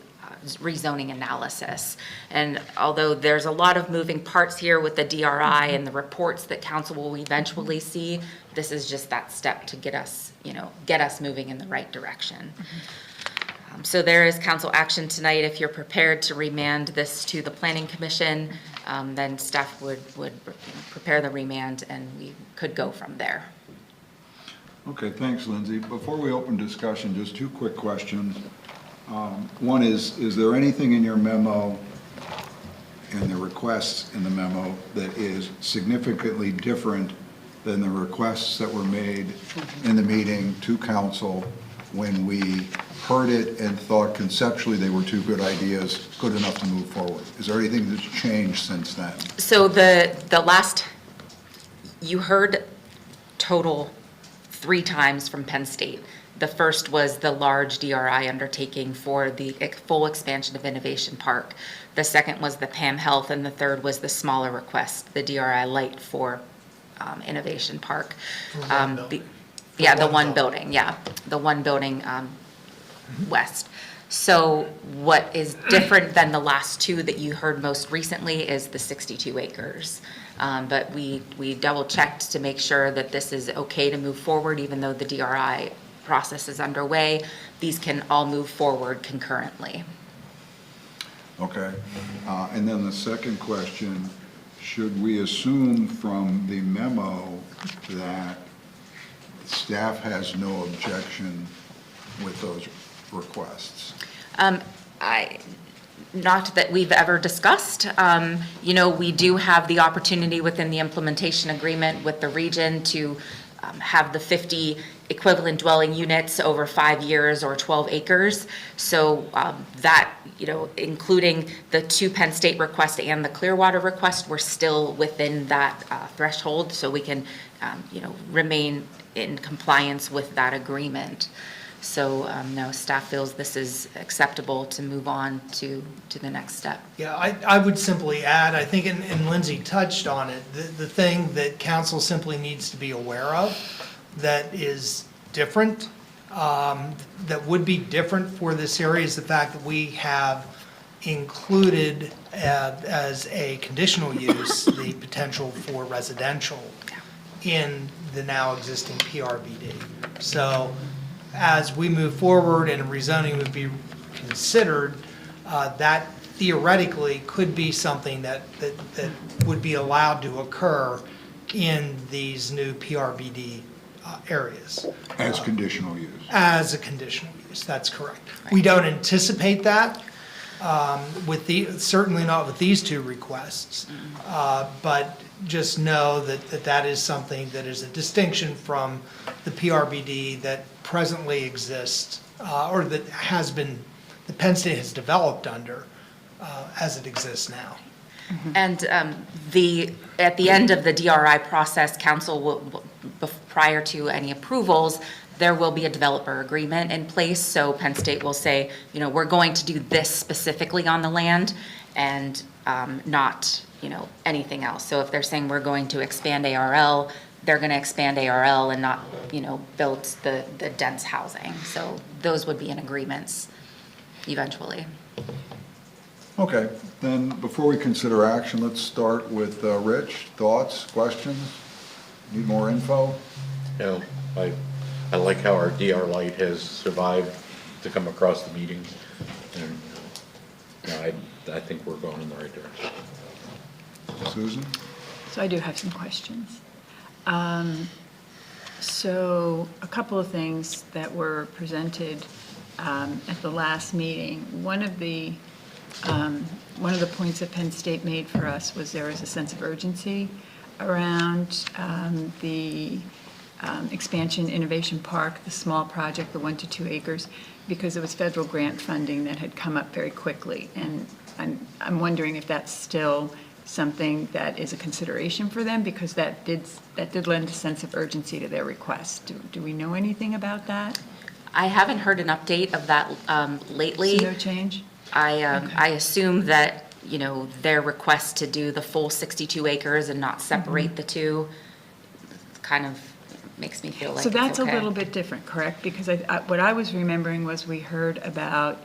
Speaker 2: rezoning analysis. And although there's a lot of moving parts here with the DRI and the reports that council will eventually see, this is just that step to get us moving in the right direction. So there is council action tonight. If you're prepared to remand this to the Planning Commission, then staff would prepare the remand and we could go from there.
Speaker 1: Okay, thanks, Lindsay. Before we open discussion, just 2 quick questions. One is there anything in your memo and the requests in the memo that is significantly different than the requests that were made in the meeting to council when we heard it and thought conceptually they were 2 good ideas, good enough to move forward? Is there anything that's changed since then?
Speaker 2: So the last, you heard total 3 times from Penn State. The first was the large DRI undertaking for the full expansion of Innovation Park. The second was the PAM Health, and the third was the smaller request, the DRI Light for Innovation Park. The one building west. So what is different than the last 2 that you heard most recently is the 62 acres. But we double checked to make sure that this is okay to move forward, even though the DRI process is underway. These can all move forward concurrently.
Speaker 1: Okay. And then the second question, should we assume from the memo that staff has no objection with those requests?
Speaker 2: not that we've ever discussed. We do have the opportunity within the implementation agreement with the region to have the 50 equivalent dwelling units over 5 years or 12 acres. So that, including the 2 Penn State requests and the Clearwater request, we're still within that threshold, so we can, remain in compliance with that agreement. So, no, staff feels this is acceptable to move on to the next step.
Speaker 9: Yeah, I would simply add, I think, and Lindsay touched on it, the thing that council simply needs to be aware of that is different, that would be different for this area is the fact that we have included as a conditional use the potential for residential in the now existing PRBD. So as we move forward and rezoning would be considered, that theoretically could be something that would be allowed to occur in these new PRBD areas.
Speaker 1: As conditional use.
Speaker 9: As a conditional use, that's correct. We don't anticipate that certainly not with these 2 requests, but just know that is something that is a distinction from the PRBD that presently exists, or that Penn State has developed under as it exists now.
Speaker 2: And at the end of the DRI process, council will, prior to any approvals, there will be a developer agreement in place. So Penn State will say, we're going to do this specifically on the land and not, anything else. So if they're saying we're going to expand ARL, they're going to expand ARL and not, build the dense housing. So those would be in agreements eventually.
Speaker 1: Okay, then before we consider action, let's start with Rich. Thoughts, questions? Need more info?
Speaker 7: I like how our DR light has survived to come across the meeting. And I think we're going in the right direction.
Speaker 1: Susan?
Speaker 6: So I do have some questions. So a couple of things that were presented at the last meeting. One of the points that Penn State made for us was there was a sense of urgency around the expansion innovation park, the small project, the 1 to 2 acres, because it was federal grant funding that had come up very quickly. And I'm wondering if that's still something that is a consideration for them, because that did lend a sense of urgency to their request. Do we know anything about that?
Speaker 2: I haven't heard an update of that lately.
Speaker 6: So no change?
Speaker 2: I assume that, their request to do the full 62 acres and not separate the 2 kind of makes me feel like
Speaker 6: So
Speaker 2: it's
Speaker 6: that's a
Speaker 2: okay.
Speaker 6: little bit different, correct? Because what I was remembering was we heard about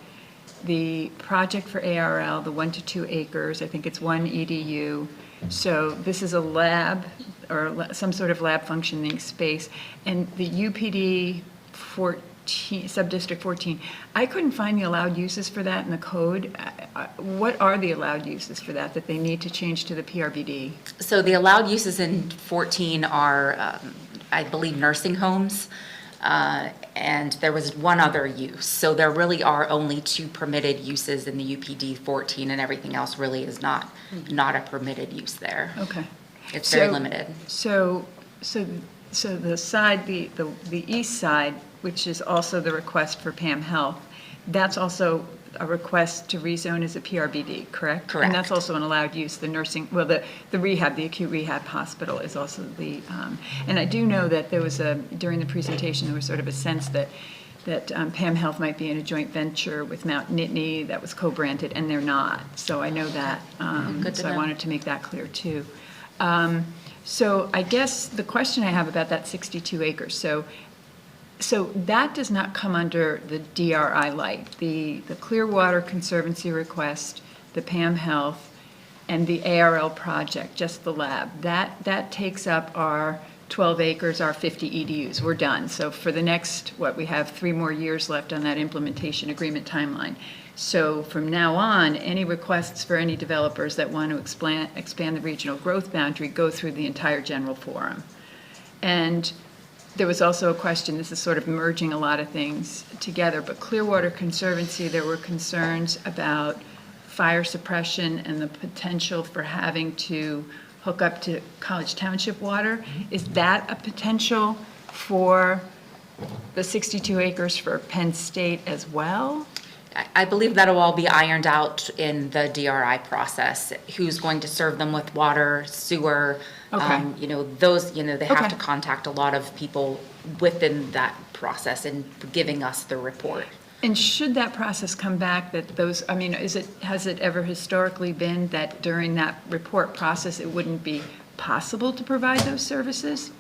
Speaker 6: the project for ARL, the 1 to 2 acres, I think it's 1 EDU. So this is a lab or some sort of lab functioning space. And the UPD 14, Subdistrict 14, I couldn't find the allowed uses for that in the code. What are the allowed uses for that they need to change to the PRBD?
Speaker 2: So the allowed uses in 14 are, I believe, nursing homes. And there was one other use. So there really are only 2 permitted uses in the UPD 14, and everything else really is not a permitted use there.
Speaker 6: Okay.
Speaker 2: It's very limited.
Speaker 6: So the side, the east side, which is also the request for Pam Health, that's also a request to rezone as a PRBD, correct?
Speaker 2: Correct.
Speaker 6: And that's also an allowed use, the nursing, well, the rehab, the acute rehab hospital is also the, and I do know that there was during the presentation, there was sort of a sense that Pam Health might be in a joint venture with Mount Nittany that was co-branded, and they're not. So I know that.
Speaker 2: Good to
Speaker 6: so I
Speaker 2: know.
Speaker 6: wanted to make that clear too. So I guess the question I have about that 62 acres, so that does not come under the DRI light, the Clearwater Conservancy request, the Pam Health, and the ARL project, just the lab. That takes up our 12 acres, our 50 EDUs. We're done. So for the next, we have 3 more years left on that implementation agreement timeline. So from now on, any requests for any developers that want to expand the regional growth boundary go through the entire general forum. And There was also a question, this is sort of merging a lot of things together, but Clearwater Conservancy, there were concerns about fire suppression and the potential for having to hook up to College Township water. Is that a potential for the 62 acres for Penn State as well?
Speaker 2: I believe that'll all be ironed out in the DRI process. Who's going to serve them with water, sewer?
Speaker 6: Okay.
Speaker 2: They have
Speaker 6: Okay.
Speaker 2: to contact a lot of people within that process and giving us the report.
Speaker 6: And should that process come back, that those, I mean, has it ever historically been that during that report process, it wouldn't be possible to provide those services?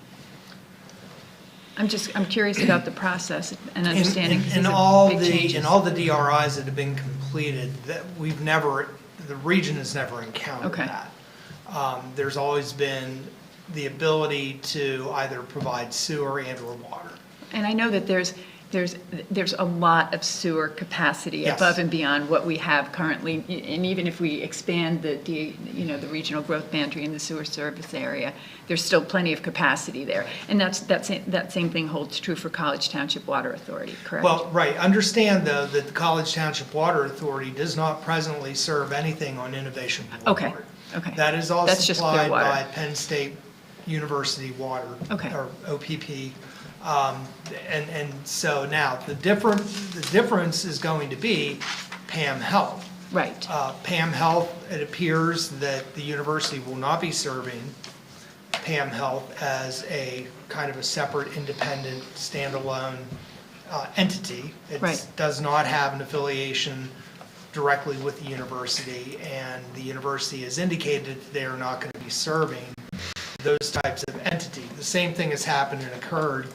Speaker 6: I'm curious about the process and understanding. 'cause
Speaker 9: In
Speaker 6: these are
Speaker 9: all
Speaker 6: big
Speaker 9: the,
Speaker 6: changes.
Speaker 9: in all the DRIs that have been completed, that we've never, the region has never encountered
Speaker 6: Okay.
Speaker 9: that. There's always been the ability to either provide sewer and or water.
Speaker 6: And I know that there's a lot of sewer capacity
Speaker 9: Yes.
Speaker 6: above and beyond what we have currently. And even if we expand the regional growth boundary in the sewer service area, there's still plenty of capacity there. And that same thing holds true for College Township Water Authority, correct?
Speaker 9: Well, right, understand though that the College Township Water Authority does not presently serve anything on Innovation
Speaker 6: Okay,
Speaker 9: Boulevard.
Speaker 6: okay.
Speaker 9: That is all
Speaker 6: That's just
Speaker 9: supplied
Speaker 6: Clearwater.
Speaker 9: by Penn State University Water.
Speaker 6: Okay.
Speaker 9: Or OPP. And so now, the difference is going to be PAM Health.
Speaker 6: Right.
Speaker 9: PAM Health, it appears that the university will not be serving PAM Health as a kind of a separate, independent, standalone entity.
Speaker 6: Right.
Speaker 9: It does not have an affiliation directly with the university, and the university has indicated that they are not going to be serving those types of entities. The same thing has happened and occurred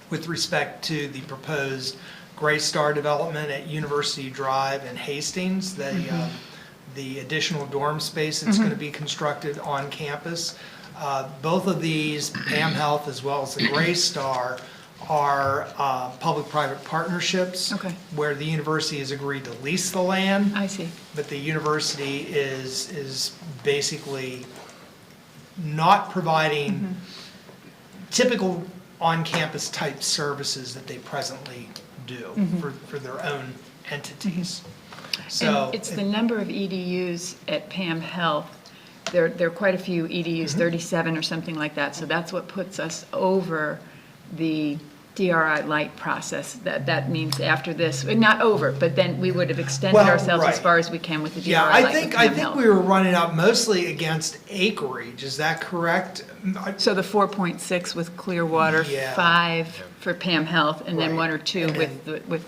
Speaker 9: with respect to the proposed Gray Star development at University Drive in Hastings, the additional dorm space that's going to be constructed on campus. Both of these, PAM Health as well as the Gray Star, are public-private partnerships.
Speaker 6: Okay.
Speaker 9: Where the university has agreed to lease the land.
Speaker 6: I see.
Speaker 9: But the university is basically not providing typical on-campus type services that they presently do for their own entities. So
Speaker 6: And it's the number of EDUs at PAM Health. There are quite a few EDUs, 37 or something like that. So that's what puts us over the DRI light process. That means after this, not over, but then we would have extended
Speaker 9: Well,
Speaker 6: ourselves as
Speaker 9: right.
Speaker 6: far as we can with the DRI
Speaker 9: Yeah,
Speaker 6: light
Speaker 9: I
Speaker 6: with
Speaker 9: think
Speaker 6: PAM
Speaker 9: we
Speaker 6: Health.
Speaker 9: were running up mostly against acreage, is that correct?
Speaker 6: So the 4.6 with Clearwater,
Speaker 9: Yeah.
Speaker 6: 5 for PAM Health, and then
Speaker 9: Right.
Speaker 6: 1 or 2
Speaker 9: And
Speaker 6: with,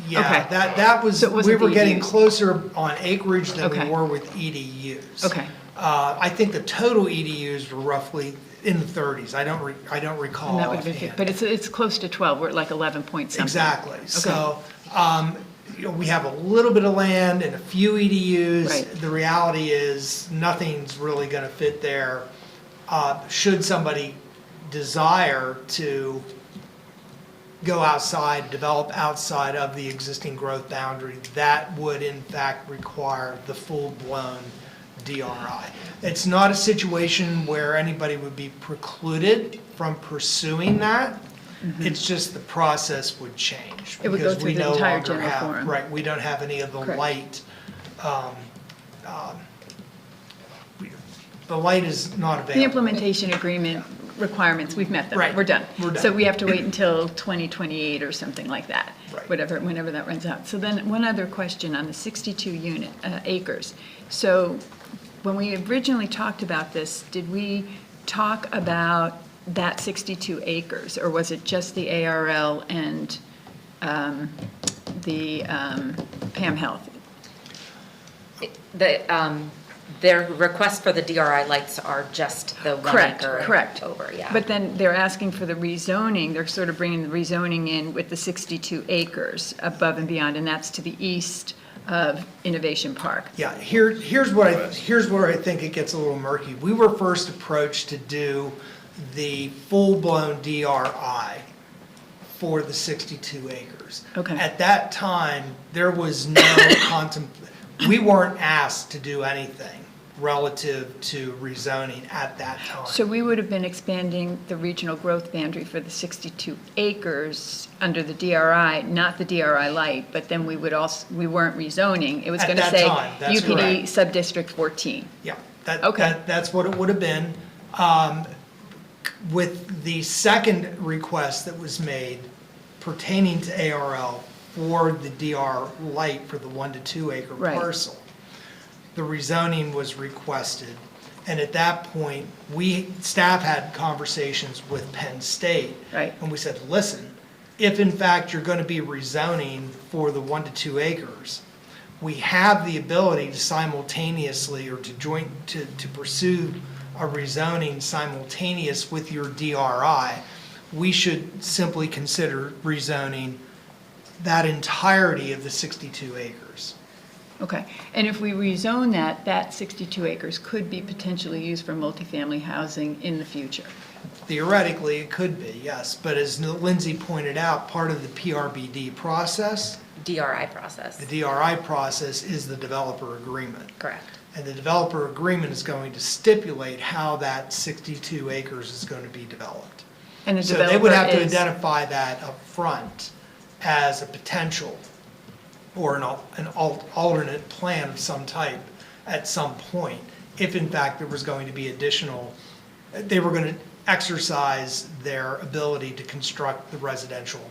Speaker 9: Yeah,
Speaker 6: okay.
Speaker 9: that was,
Speaker 6: So it
Speaker 9: we
Speaker 6: wasn't
Speaker 9: were
Speaker 6: the
Speaker 9: getting
Speaker 6: EDUs.
Speaker 9: closer on acreage than we
Speaker 6: Okay.
Speaker 9: were with EDUs.
Speaker 6: Okay.
Speaker 9: I think the total EDUs were roughly in the 30s. I don't recall
Speaker 6: And that would have been,
Speaker 9: offhand.
Speaker 6: but it's close to 12, we're at like 11 point something.
Speaker 9: Exactly. So, we have a little bit of land and a few EDUs.
Speaker 6: Right.
Speaker 9: The reality is, nothing's really gonna fit there. Should somebody desire to go outside, develop outside of the existing growth boundary, that would in fact require the full-blown DRI. It's not a situation where anybody would be precluded from pursuing that. It's just the process would change.
Speaker 6: It would go
Speaker 9: because we
Speaker 6: through the
Speaker 9: no
Speaker 6: entire
Speaker 9: longer
Speaker 6: general
Speaker 9: have-
Speaker 6: forum.
Speaker 9: Right, we don't have any of the
Speaker 6: Correct.
Speaker 9: light. The light is not available.
Speaker 6: The implementation agreement requirements, we've met them.
Speaker 9: Right.
Speaker 6: We're done.
Speaker 9: We're done.
Speaker 6: So we have to wait until 2028 or something like that.
Speaker 9: Right.
Speaker 6: Whenever that runs out. So then, one other question on the 62 acres. So when we originally talked about this, did we talk about that 62 acres? Or was it just the ARL and the PAM Health?
Speaker 2: Their requests for the DRI lights are just the 1
Speaker 6: Correct,
Speaker 2: acre
Speaker 6: correct.
Speaker 2: over, yeah.
Speaker 6: But then they're asking for the rezoning, they're sort of bringing the rezoning in with the 62 acres above and beyond, and that's to the east of Innovation Park.
Speaker 9: Yeah, here's where I think it gets a little murky. We were first approached to do the full-blown DRI for the 62 acres.
Speaker 6: Okay.
Speaker 9: At that time, there was no we weren't asked to do anything relative to rezoning at that time.
Speaker 6: So we would have been expanding the regional growth boundary for the 62 acres under the DRI, not the DRI light, but then we weren't rezoning. It was
Speaker 9: At
Speaker 6: going to
Speaker 9: that
Speaker 6: say
Speaker 9: time, that's
Speaker 6: UPD
Speaker 9: correct.
Speaker 6: Sub-District 14.
Speaker 9: Yeah,
Speaker 6: Okay.
Speaker 9: that's what it would have been. With the second request that was made pertaining to ARL for the DR light for the 1 to 2 acre
Speaker 6: Right.
Speaker 9: parcel, the rezoning was requested. And at that point, staff had conversations with Penn State.
Speaker 6: Right.
Speaker 9: And we said, listen, if in fact you're going to be rezoning for the 1 to 2 acres, we have the ability to simultaneously or to pursue a rezoning simultaneous with your DRI. We should simply consider rezoning that entirety of the 62 acres.
Speaker 6: Okay, and if we rezone that 62 acres could be potentially used for multifamily housing in the future?
Speaker 9: Theoretically, it could be, yes, but as Lindsay pointed out, part of the PRBD process,
Speaker 2: DRI process.
Speaker 9: the DRI process is the developer agreement.
Speaker 2: Correct.
Speaker 9: And the developer agreement is going to stipulate how that 62 acres is going to be developed.
Speaker 6: And the
Speaker 9: So they would have to
Speaker 6: developer is-
Speaker 9: identify that up front as a potential or an alternate plan of some type at some point, if in fact there was going to be additional, they were going to exercise their ability to construct the residential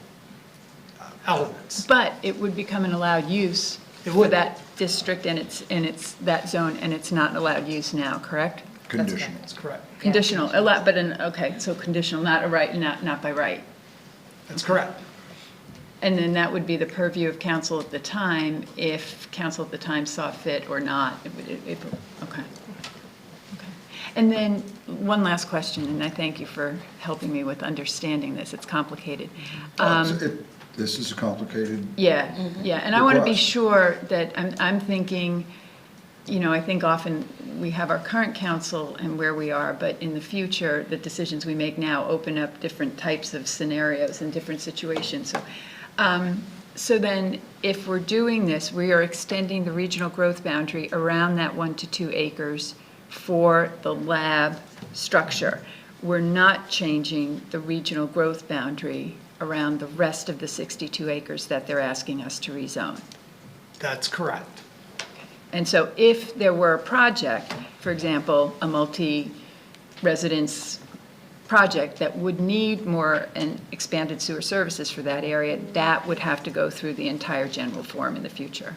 Speaker 9: elements.
Speaker 6: But it would become an allowed use
Speaker 9: It
Speaker 6: for
Speaker 9: would.
Speaker 6: that district and it's that zone, and it's not allowed use now, correct?
Speaker 1: Conditional.
Speaker 9: That's correct.
Speaker 6: Conditional, okay, so conditional, not a right, not by right.
Speaker 9: That's correct.
Speaker 6: And then that would be the purview of council at the time, if council at the time saw fit or not. Okay. Okay. And then, one last question, and I thank you for helping me with understanding this, it's complicated.
Speaker 1: This is a complicated,
Speaker 6: Yeah, yeah, and I want to be
Speaker 1: request.
Speaker 6: sure that, I'm thinking, I think often we have our current council and where we are, but in the future, the decisions we make now open up different types of scenarios and different situations. So then, if we're doing this, we are extending the regional growth boundary around that 1 to 2 acres for the lab structure. We're not changing the regional growth boundary around the rest of the 62 acres that they're asking us to rezone.
Speaker 9: That's correct.
Speaker 6: And so if there were a project, for example, a multi-residence project that would need more and expanded sewer services for that area, that would have to go through the entire general forum in the future.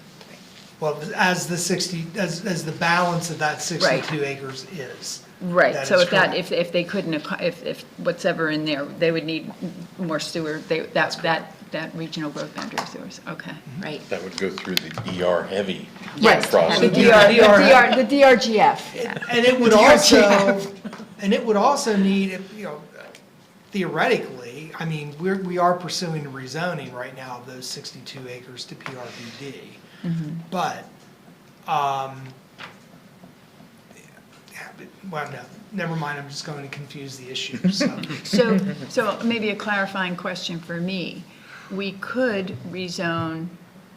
Speaker 9: Well, as the balance of that 62 acres is.
Speaker 6: Right,
Speaker 9: That
Speaker 6: so
Speaker 9: is
Speaker 6: if that,
Speaker 9: correct.
Speaker 6: if they couldn't, if whatever in there, they would need more sewer, that regional growth boundary of sewers, okay.
Speaker 2: Right.
Speaker 7: That would go through the DR heavy
Speaker 2: Yes,
Speaker 7: process.
Speaker 6: The DRGF.
Speaker 9: And it would also need, theoretically, I mean, we are pursuing rezoning right now of those 62 acres to PRBD. But, well, no, never mind, I'm just going to confuse the issue, so.
Speaker 6: So maybe a clarifying question for me. We could rezone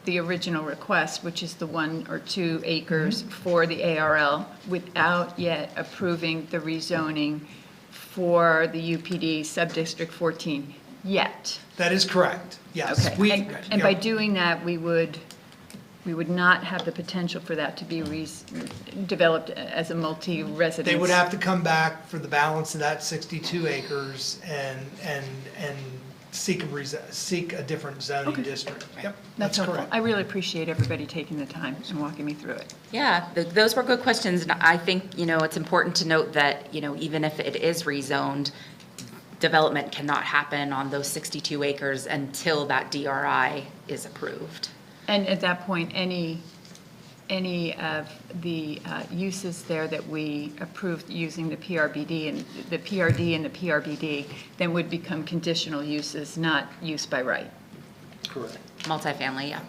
Speaker 6: the original request, which is the 1 or 2 acres for the ARL, without yet approving the rezoning for the UPD Sub-District 14 yet.
Speaker 9: That is correct, yes.
Speaker 6: Okay, and by doing that, we would not have the potential for that to be developed as a multi-residence.
Speaker 9: They would have to come back for the balance of that 62 acres and seek a different zoning district. Yep,
Speaker 6: That's
Speaker 9: that's
Speaker 6: helpful.
Speaker 9: correct.
Speaker 6: I really appreciate everybody taking the time and walking me through it.
Speaker 2: Yeah, those were good questions, and I think, it's important to note that, even if it is rezoned, development cannot happen on those 62 acres until that DRI is approved.
Speaker 6: And at that point, any of the uses there that we approved using the PRBD and the PRD and the PRBD, then would become conditional uses, not use by right.
Speaker 9: Correct.
Speaker 2: Multifamily, yeah.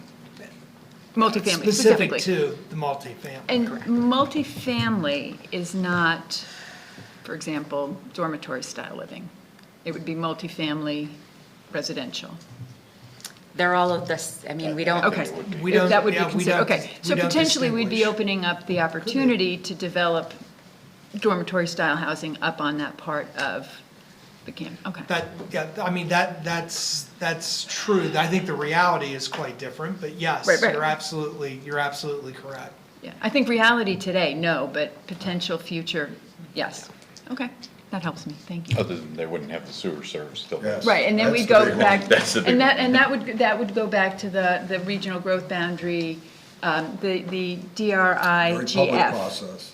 Speaker 6: Multifamily
Speaker 9: Specific
Speaker 6: specifically.
Speaker 9: to the multifamily.
Speaker 6: And multifamily is not, for example, dormitory style living. It would be multifamily residential.
Speaker 2: They're all of this, I mean, we don't.
Speaker 6: Okay,
Speaker 9: We don't-
Speaker 6: that would be
Speaker 9: yeah, we
Speaker 6: considered,
Speaker 9: don't-
Speaker 6: okay. So
Speaker 9: we don't
Speaker 6: potentially, we'd be
Speaker 9: distinguish.
Speaker 6: opening up the opportunity to develop dormitory-style housing up on that part of the camp, okay.
Speaker 9: That, yeah, I mean, that's true. I think the reality is quite different, but yes,
Speaker 6: Right, right.
Speaker 9: you're absolutely correct.
Speaker 6: Yeah, I think reality today, no, but potential future, yes. Okay, that helps me, thank you.
Speaker 7: Other than they wouldn't have the sewer service still.
Speaker 1: Yes.
Speaker 6: Right, and then
Speaker 1: That's
Speaker 6: we'd
Speaker 1: the
Speaker 6: go
Speaker 1: big
Speaker 6: back,
Speaker 1: one.
Speaker 7: That's the big
Speaker 6: and that would go back to the regional growth boundary, the
Speaker 1: Very public
Speaker 6: DRIGF.
Speaker 1: process.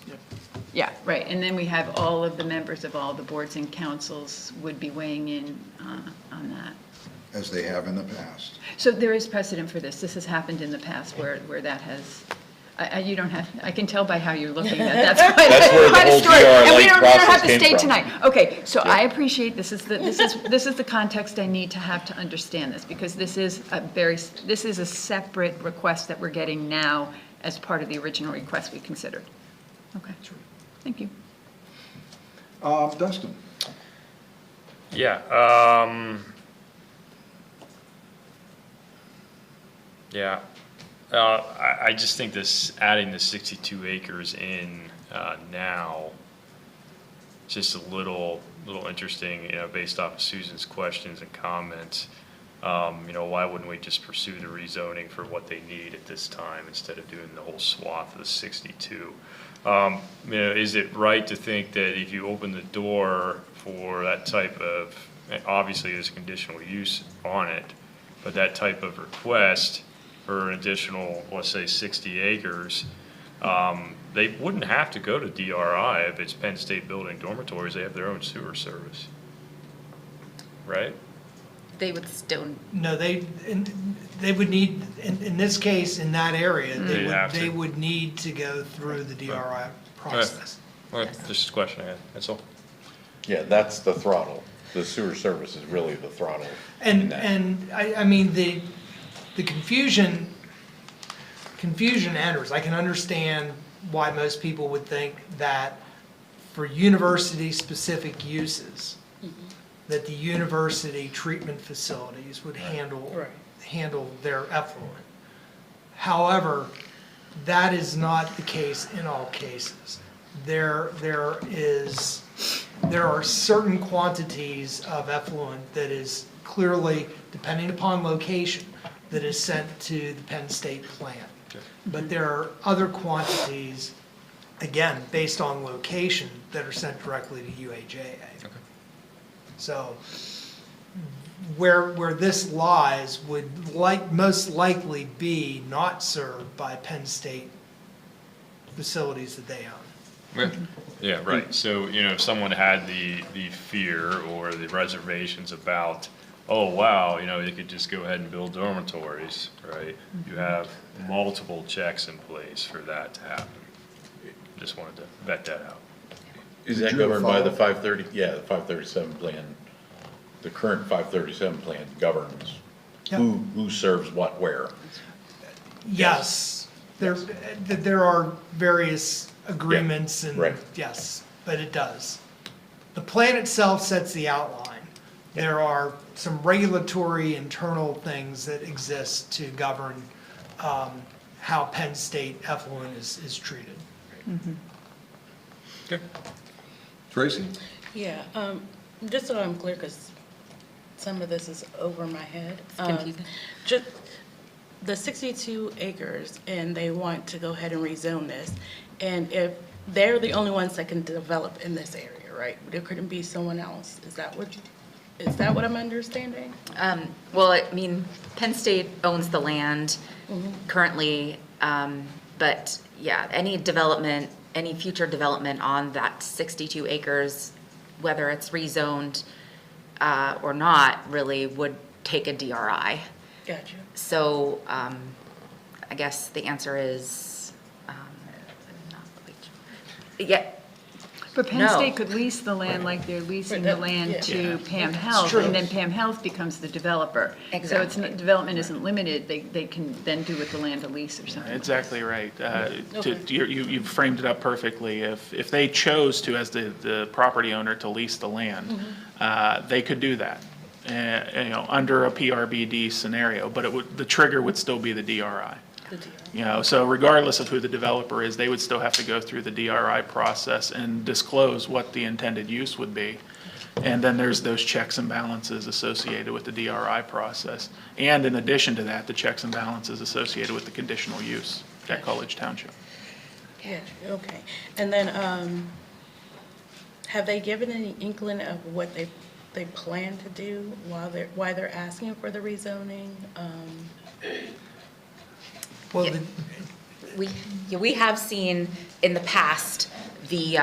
Speaker 6: Yeah, right, and then we have all of the members of all the boards and councils would be weighing in on that.
Speaker 1: As they have in the past.
Speaker 6: So there is precedent for this. This has happened in the past where that has, you don't have, I can tell by how you're looking at that.
Speaker 7: That's where the
Speaker 6: quite a
Speaker 7: whole
Speaker 6: story.
Speaker 7: DR
Speaker 6: And we
Speaker 7: light
Speaker 6: don't have
Speaker 7: process
Speaker 6: to
Speaker 7: came
Speaker 6: stay
Speaker 7: from.
Speaker 6: tonight. Okay, so I appreciate this is the context I need to have to understand this, because this is a separate request that we're getting now as part of the original request we considered. Okay, thank you.
Speaker 1: Dustin?
Speaker 8: Yeah, yeah. I just think this, adding the 62 acres in now, just a little interesting, you know, based off of Susan's questions and comments. You know, why wouldn't we just pursue the rezoning for what they need at this time instead of doing the whole swath of the 62? You know, is it right to think that if you open the door for that type of, obviously there's conditional use on it, but that type of request for an additional, let's say 60 acres, they wouldn't have to go to DRI if it's Penn State building dormitories, they have their own sewer service, right?
Speaker 2: They would still,
Speaker 9: No, they would need, in this case, in that area,
Speaker 8: They'd have to.
Speaker 9: they would need to go through the DRI process.
Speaker 8: All right, just a question I had, that's all.
Speaker 7: Yeah, that's the throttle. The sewer service is really the throttle. in that.
Speaker 9: And I mean, the confusion enters. I can understand why most people would think that for university-specific uses, that the university treatment facilities would handle their effluent. However, that is not the case in all cases. There are certain quantities of effluent that is clearly, depending upon location, that is sent to the Penn State plant. But there are other quantities, again, based on location, that are sent directly to UAJA. So where this lies would most likely be not served by Penn State facilities that they own.
Speaker 8: Yeah, right, so, you know, if someone had the fear or the reservations about, oh, wow, you know, you could just go ahead and build dormitories, right? You have multiple checks in place for that to happen. Just wanted to vet that out.
Speaker 7: Is
Speaker 1: Did
Speaker 7: that
Speaker 1: you
Speaker 7: governed by the
Speaker 1: follow?
Speaker 7: 530, yeah, the 537 plan? The current 537 plan governs who serves what where.
Speaker 9: Yes, there are various agreements and,
Speaker 7: right.
Speaker 9: yes, but it does. The plan itself sets the outline. There are some regulatory internal things that exist to govern how Penn State effluent is treated.
Speaker 8: Okay.
Speaker 1: Tracy?
Speaker 10: Yeah, just so I'm clear, because some of this is over my head.
Speaker 2: confusing.
Speaker 10: Just the 62 acres, and they want to go ahead and rezone this, and if they're the only ones that can develop in this area, right? There couldn't be someone else. Is that what I'm understanding?
Speaker 2: well, I mean, Penn State owns the land currently, but yeah, any development, any future development on that 62 acres, whether it's rezoned or not, really would take a DRI.
Speaker 10: Gotcha.
Speaker 2: So I guess the answer is, not quite sure. Yeah,
Speaker 6: But Penn
Speaker 2: No.
Speaker 6: State could lease the land like they're leasing the land to Pam Health,
Speaker 9: true.
Speaker 6: and then Pam Health becomes the developer. So it's
Speaker 2: Exactly.
Speaker 6: not, development isn't limited, they can then do with the land a lease or something.
Speaker 3: Exactly right.
Speaker 10: Okay.
Speaker 3: You framed it up perfectly. If they chose to, as the property owner, to lease the land, they could do that. under a PRBD scenario, but the trigger would still be the DRI.
Speaker 10: The deal.
Speaker 3: So regardless of who the developer is, they would still have to go through the DRI process and disclose what the intended use would be. And then there's those checks and balances associated with the DRI process. And in addition to that, the checks and balances associated with the conditional use at College Township.
Speaker 10: Yeah, okay. And then, have they given any inkling of what they plan to do why they're asking for the rezoning?
Speaker 9: Well,
Speaker 2: Yeah. We have seen in the past the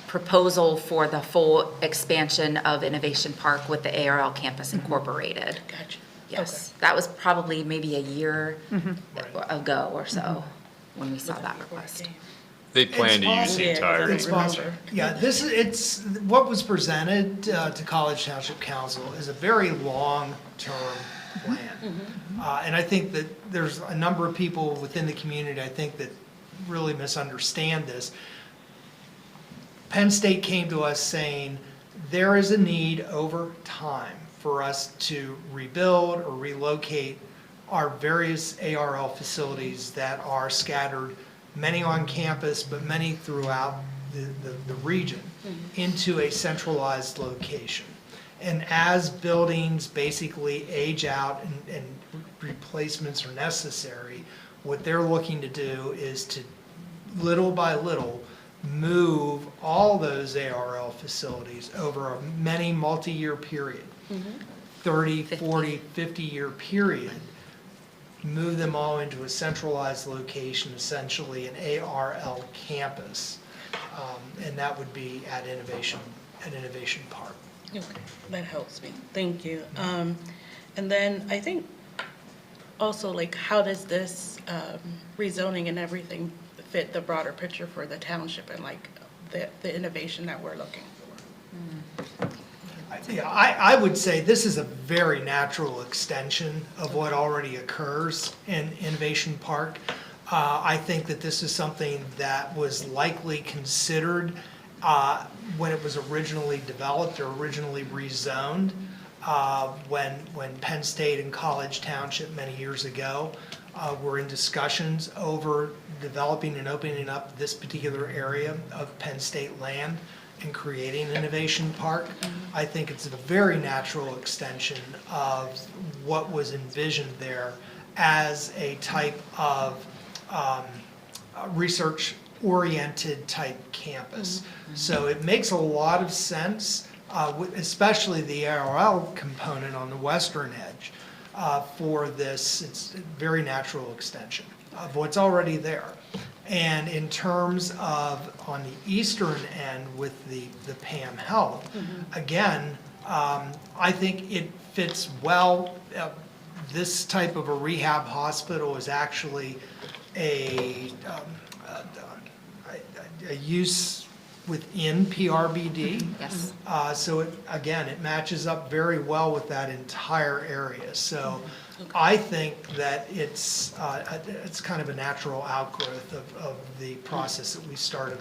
Speaker 2: proposal for the full expansion of Innovation Park with the ARL Campus Incorporated.
Speaker 10: Gotcha.
Speaker 2: Yes, that was probably maybe a year ago or so when we saw that request.
Speaker 8: They plan to use the
Speaker 10: Yeah,
Speaker 8: entire.
Speaker 9: It's possible. Yeah, it's, what was presented to College Township Council is a very long-term plan. And I think that there's a number of people within the community, I think, that really misunderstand this. Penn State came to us saying, there is a need over time for us to rebuild or relocate our various ARL facilities that are scattered, many on campus, but many throughout the region, into a centralized location. And as buildings basically age out and replacements are necessary, what they're looking to do is to, little by little, move all those ARL facilities over a many multi-year period, 30, 40, 50-year period, move them all into a centralized location, essentially an ARL campus. And that would be at Innovation Park.
Speaker 10: Okay, that helps me. Thank you. And then I think also, like, how does this rezoning and everything fit the broader picture for the township and like the innovation that we're looking for?
Speaker 9: I would say this is a very natural extension of what already occurs in Innovation Park. I think that this is something that was likely considered when it was originally developed or originally rezoned, when Penn State and College Township many years ago were in discussions over developing and opening up this particular area of Penn State land and creating Innovation Park. I think it's a very natural extension of what was envisioned there as a type of research-oriented type campus. So it makes a lot of sense, especially the ARL component on the western edge for this. It's a very natural extension of what's already there. And in terms of on the eastern end with the PAM Health, again, I think it fits well. This type of a rehab hospital is actually a use within PRBD.
Speaker 2: Yes.
Speaker 9: So it matches up very well with that entire area. So I think that it's kind of a natural outgrowth of the process that we started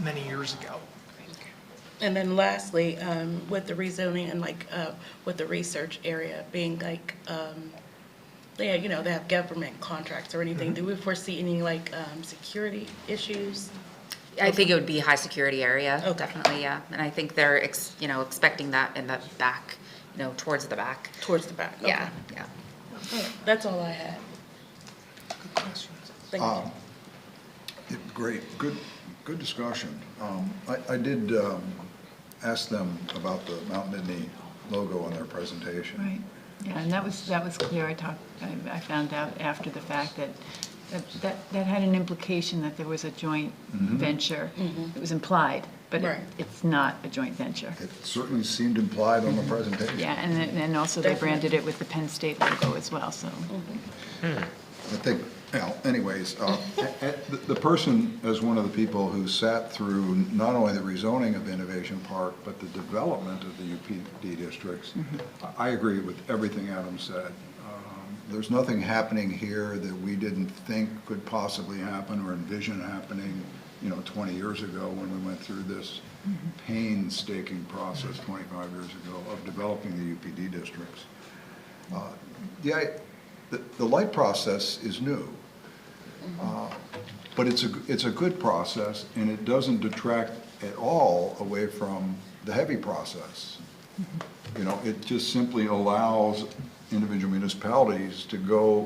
Speaker 9: many years ago.
Speaker 10: And then lastly, with the rezoning and like with the research area being like, they have government contracts or anything, do we foresee any like security issues?
Speaker 2: I think it would be a high security area,
Speaker 10: Okay.
Speaker 2: definitely, yeah. And I think they're, expecting that in the back, towards the back.
Speaker 10: Towards the back? Okay.
Speaker 2: Yeah, yeah.
Speaker 10: All right, that's all I had.
Speaker 9: Good questions.
Speaker 10: Thank you.
Speaker 1: Great, good discussion. I did ask them about the Mount Nittany logo on their presentation.
Speaker 6: Right, yeah, and that was clear. I found out after the fact that had an implication that there was a joint venture. It was implied, but
Speaker 10: Right.
Speaker 6: it's not a joint venture.
Speaker 1: It certainly seemed implied on the presentation.
Speaker 6: Yeah, and then also they branded it with the Penn State logo as well, so.
Speaker 1: I think, anyways, the person, as one of the people who sat through not only the rezoning of Innovation Park, but the development of the UPD districts, I agree with everything Adam said. There's nothing happening here that we didn't think could possibly happen or envision happening 20 years ago when we went through this painstaking process 25 years ago of developing the UPD districts. The light process is new, but it's a good process, and it doesn't detract at all away from the heavy process. It just simply allows individual municipalities to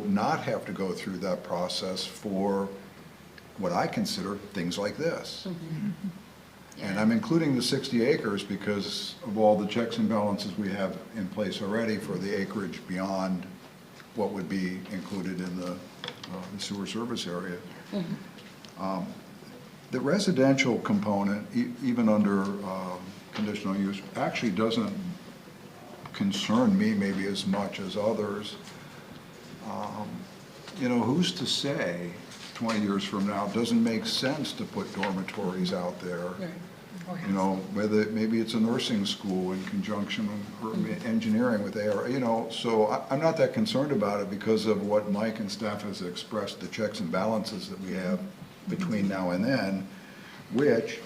Speaker 1: not have to go through that process for what I consider things like this. And I'm including the 60 acres because of all the checks and balances we have in place already for the acreage beyond what would be included in the sewer service area. The residential component, even under conditional use, actually doesn't concern me maybe as much as others. Who's to say 20 years from now, it doesn't make sense to put dormitories out there? Whether maybe it's a nursing school in conjunction with engineering with AR, so I'm not that concerned about it because of what Mike and staff has expressed, the checks and balances that we have between now and then, which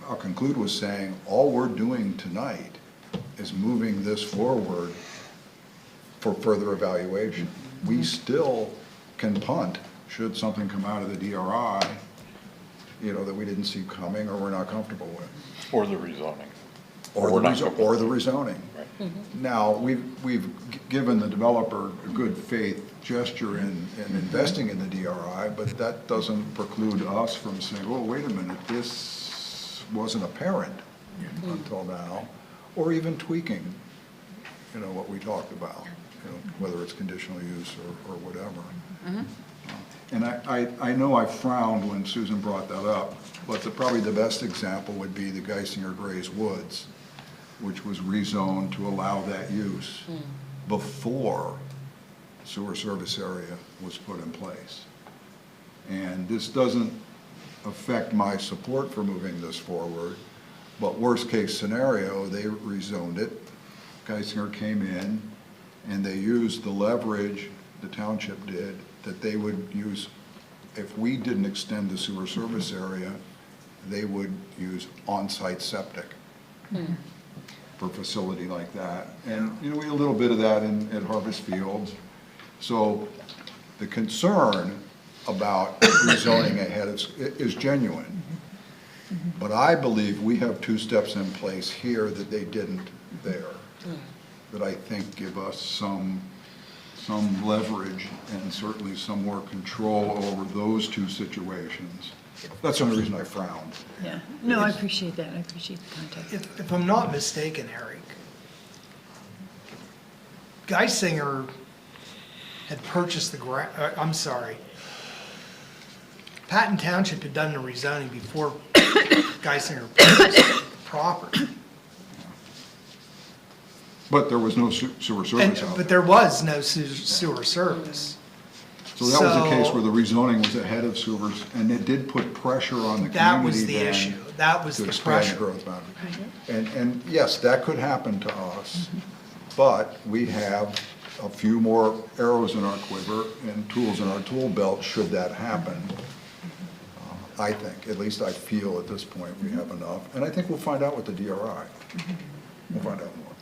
Speaker 1: I'll conclude with saying all we're doing tonight is moving this forward for further evaluation. We still can punt should something come out of the DRI, that we didn't see coming or we're not comfortable with.
Speaker 7: Or the rezoning.
Speaker 1: Or the rezoning.
Speaker 7: Right.
Speaker 1: Now, we've given the developer a good faith gesture in investing in the DRI, but that doesn't preclude us from saying, well, wait a minute, this wasn't apparent until now, or even tweaking, what we talked about, whether it's conditional use or whatever. And I know I frowned when Susan brought that up, but probably the best example would be the Geisinger Grays Woods, which was rezoned to allow that use before sewer service area was put in place. And this doesn't affect my support for moving this forward, but worst case scenario, they rezoned it. Geisinger came in and they used the leverage, the township did, that they would use, if we didn't extend the sewer service area, they would use on-site septic for a facility like that. And, we had a little bit of that at Harvest Fields. So the concern about rezoning ahead is genuine. But I believe we have two steps in place here that they didn't there, that I think give us some leverage and certainly some more control over those two situations. That's the only reason I frowned.
Speaker 6: Yeah, no, I appreciate that, I appreciate the context.
Speaker 9: If I'm not mistaken, Eric, Geisinger had purchased Patton Township had done the rezoning before Geisinger purchased the property.
Speaker 1: But there was no sewer service out
Speaker 9: But
Speaker 1: there.
Speaker 9: there was no sewer service.
Speaker 1: So that was the case where the rezoning was ahead of sewers, and it did put pressure on the community
Speaker 9: That was the
Speaker 1: then
Speaker 9: issue. That was
Speaker 1: to
Speaker 9: the
Speaker 1: expand the
Speaker 9: pressure.
Speaker 1: growth boundary. And yes, that could happen to us, but we have a few more arrows in our quiver and tools in our tool belt should that happen. I think, at least I feel at this point, we have enough. And I think we'll find out with the DRI. We'll find out more.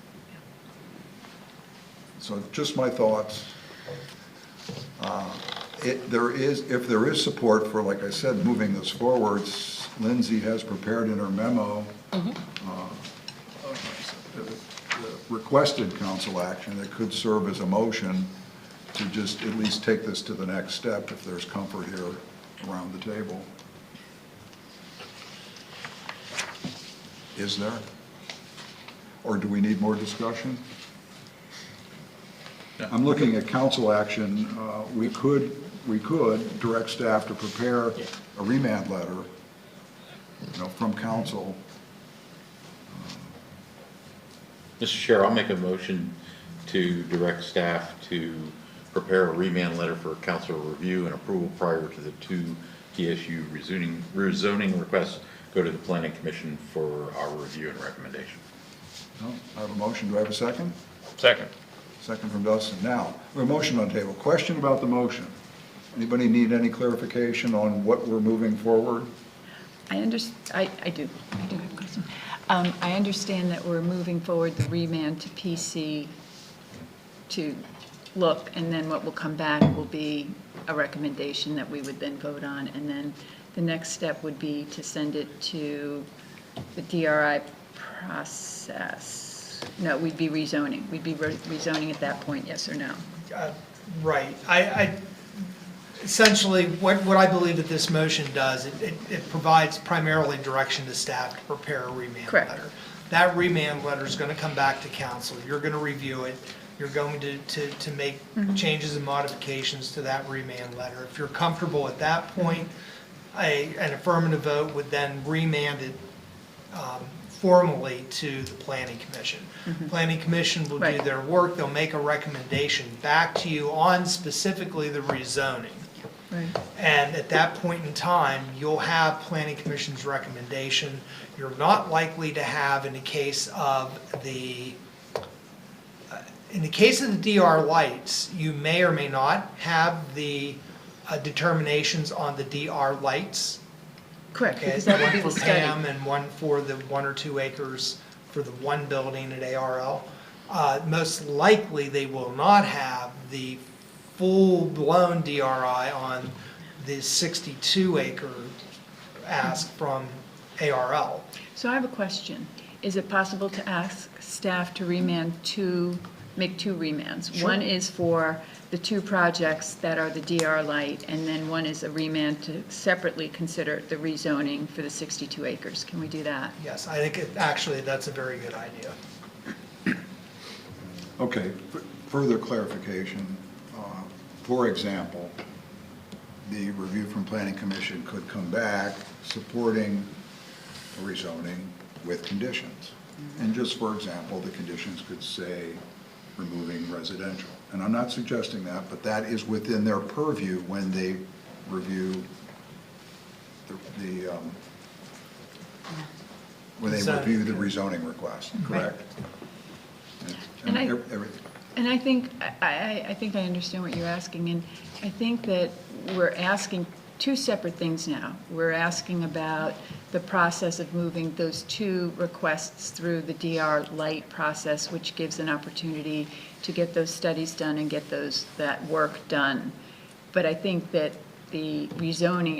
Speaker 1: So just my thoughts. If there is support for, like I said, moving this forwards, Lindsay has prepared in her memo the requested council action that could serve as a motion to just at least take this to the next step if there's comfort here around the table. Is there? Or do we need more discussion? I'm looking at council action. We could direct staff to prepare a remand letter, from council.
Speaker 7: Mr. Chair, I'll make a motion to direct staff to prepare a remand letter for council review and approval prior to the two TSU rezoning requests go to the planning commission for our review and recommendation.
Speaker 1: I have a motion. Do I have a second?
Speaker 8: Second.
Speaker 1: Second from Dustin. Now, we have a motion on the table. Question about the motion. Anybody need any clarification on what we're moving forward?
Speaker 6: I do have a question. I understand that we're moving forward the remand to PC to look, and then what will come back will be a recommendation that we would then vote on, and then the next step would be to send it to the DRI process. No, we'd be rezoning. We'd be rezoning at that point, yes or no?
Speaker 9: Right. Essentially, what I believe that this motion does, it provides primarily direction to staff to prepare a remand
Speaker 6: Correct.
Speaker 9: letter. That remand letter is going to come back to council. You're going to review it. You're going to make changes and modifications to that remand letter. If you're comfortable at that point, an affirmative vote would then remand it formally to the planning commission. Planning commission will do
Speaker 6: Right.
Speaker 9: their work. They'll make a recommendation back to you on specifically the rezoning.
Speaker 6: Right.
Speaker 9: And at that point in time, you'll have planning commission's recommendation. You're not likely to have, in the case of the DR lights, you may or may not have the determinations on the DR lights.
Speaker 6: Correct,
Speaker 9: Okay,
Speaker 6: because that would be
Speaker 9: one
Speaker 6: the
Speaker 9: for
Speaker 6: study.
Speaker 9: Pam and one for the 1 or 2 acres for the one building at ARL. Most likely, they will not have the full-blown DRI on the 62-acre ask from ARL.
Speaker 6: So I have a question. Is it possible to ask staff to make two remands?
Speaker 9: Sure.
Speaker 6: One is for the 2 projects that are the DR light, and then one is a remand to separately consider the rezoning for the 62 acres. Can we do that?
Speaker 9: Yes, I think actually that's a very good idea.
Speaker 1: Okay, further clarification. For example, the review from Planning Commission could come back supporting rezoning with conditions. And just for example, the conditions could say removing residential. And I'm not suggesting that, but that is within their purview when they review when they review the rezoning request, correct?
Speaker 6: And I-
Speaker 1: everything.
Speaker 6: And I think I understand what you're asking, and I think that we're asking 2 separate things now. We're asking about the process of moving those 2 requests through the DR light process, which gives an opportunity to get those studies done and get that work done. But I think that the rezoning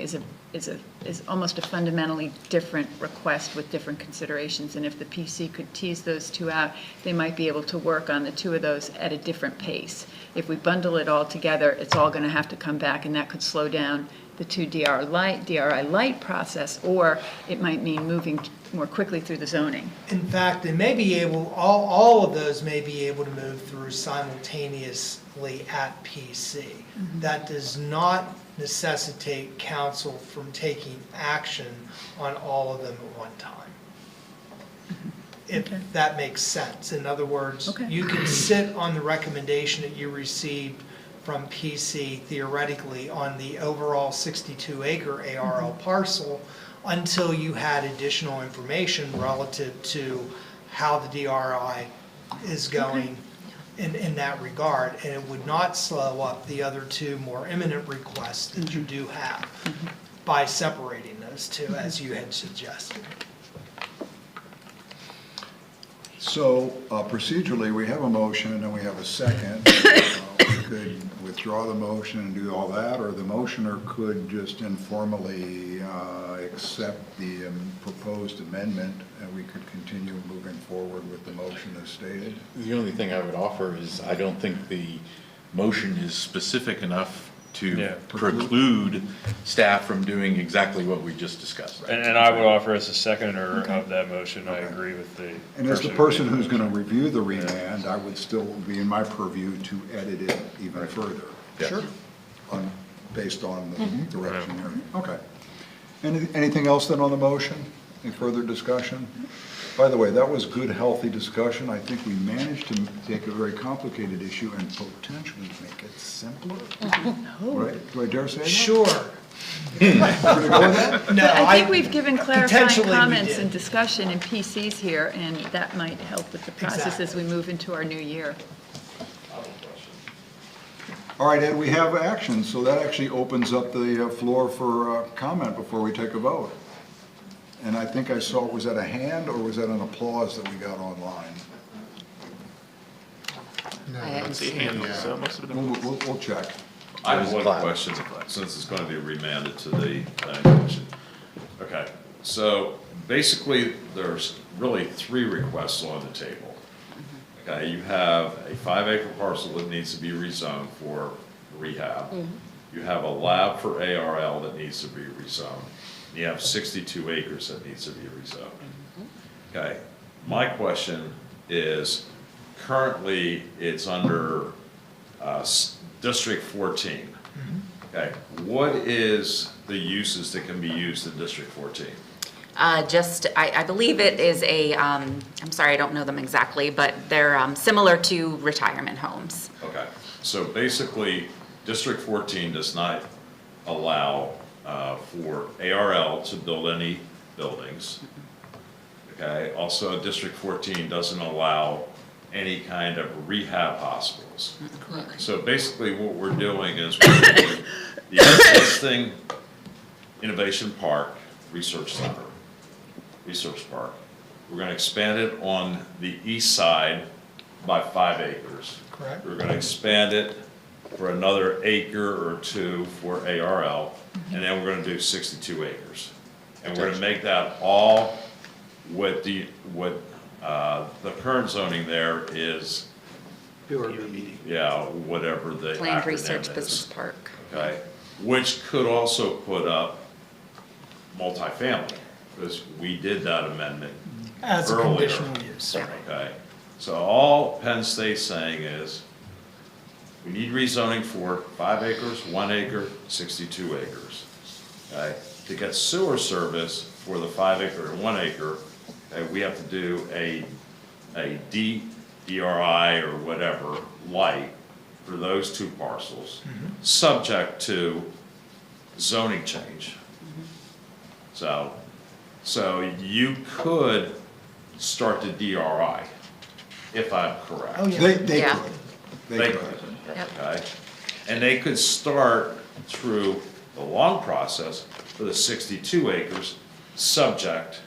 Speaker 6: is almost a fundamentally different request with different considerations, and if the PC could tease those 2 out, they might be able to work on the 2 of those at a different pace. If we bundle it all together, it's all going to have to come back, and that could slow down the 2 DRI light process, or it might mean moving more quickly through the zoning.
Speaker 9: In fact, they may be able, all of those may be able to move through simultaneously at PC. That does not necessitate council from taking action on all of them at one time. If
Speaker 6: Okay.
Speaker 9: that makes sense. In other words,
Speaker 6: Okay.
Speaker 9: you can sit on the recommendation that you received from PC theoretically on the overall 62-acre ARL parcel until you had additional information relative to how the DRI is going in that regard, and it would not slow up the other 2 more imminent requests that you do have by separating those 2, as you had suggested.
Speaker 1: So procedurally, we have a motion and we have a second. We could withdraw the motion and do all that, or the motioner could just informally accept the proposed amendment, and we could continue moving forward with the motion as stated.
Speaker 7: The only thing I would offer is I don't think the motion is specific enough to
Speaker 8: Yeah.
Speaker 7: preclude staff from doing exactly what we just discussed.
Speaker 8: And I would offer as a seconder of that motion, I agree with the.
Speaker 1: And as the person who's going to review the remand, I would still be in my purview to edit it even further.
Speaker 7: Yes.
Speaker 9: Sure.
Speaker 1: Based on the direction here. Okay. Anything else then on the motion? Any further discussion? By the way, that was good, healthy discussion. I think we managed to take a very complicated issue and potentially make it simpler. Right? Do I dare say that?
Speaker 9: Sure.
Speaker 1: We're gonna go with that?
Speaker 9: No,
Speaker 6: I think we've given clarifying
Speaker 9: potentially we
Speaker 6: comments
Speaker 9: did.
Speaker 6: and discussion in PCs here, and that might help with the process as we move into our new year.
Speaker 1: All right, Ed, we have action, so that actually opens up the floor for comment before we take a vote. And I think I saw, was that a hand or was that an applause that we got online?
Speaker 2: I didn't
Speaker 3: See
Speaker 2: see
Speaker 3: hands, so it must have been.
Speaker 1: We'll check.
Speaker 5: I have one question, since it's going to be remanded to the planning commission. Okay, so basically, there's really 3 requests on the table. Okay, you have a 5-acre parcel that needs to be rezoned for rehab. You have a lab for ARL that needs to be rezoned. You have 62 acres that needs to be rezoned. Okay, my question is, currently, it's under District 14. Okay, what is the uses that can be used in District 14?
Speaker 2: I believe it is I'm sorry, I don't know them exactly, but they're similar to retirement homes.
Speaker 5: Okay, so basically, District 14 does not allow for ARL to build any buildings. Okay, also, District 14 doesn't allow any kind of rehab hospitals.
Speaker 2: Correct.
Speaker 5: So basically, what we're doing is we're taking the existing Innovation Park Research Center, Research Park. We're gonna expand it on the east side by 5 acres.
Speaker 9: Correct.
Speaker 5: We're gonna expand it for another acre or 2 for ARL, and then we're gonna do 62 acres. And we're gonna make that all what the current zoning there is, yeah, whatever the
Speaker 2: Planned
Speaker 5: acronym
Speaker 2: Research
Speaker 5: is.
Speaker 2: Business Park.
Speaker 5: Okay, which could also put up multifamily, because we did that amendment
Speaker 9: As a
Speaker 5: earlier.
Speaker 9: conditional use.
Speaker 5: Okay, so all Penn State's saying is, we need rezoning for 5 acres, 1 acre, 62 acres. Okay, to get sewer service for the 5 acre and 1 acre, okay, we have to do a DRI or whatever, light, for those 2 parcels, subject to zoning change. So you could start the DRI, if I'm correct.
Speaker 9: Oh, yeah.
Speaker 1: They
Speaker 2: Yeah.
Speaker 1: could.
Speaker 5: They could,
Speaker 2: Yep.
Speaker 5: okay? And they could start through the long process for the 62 acres, subject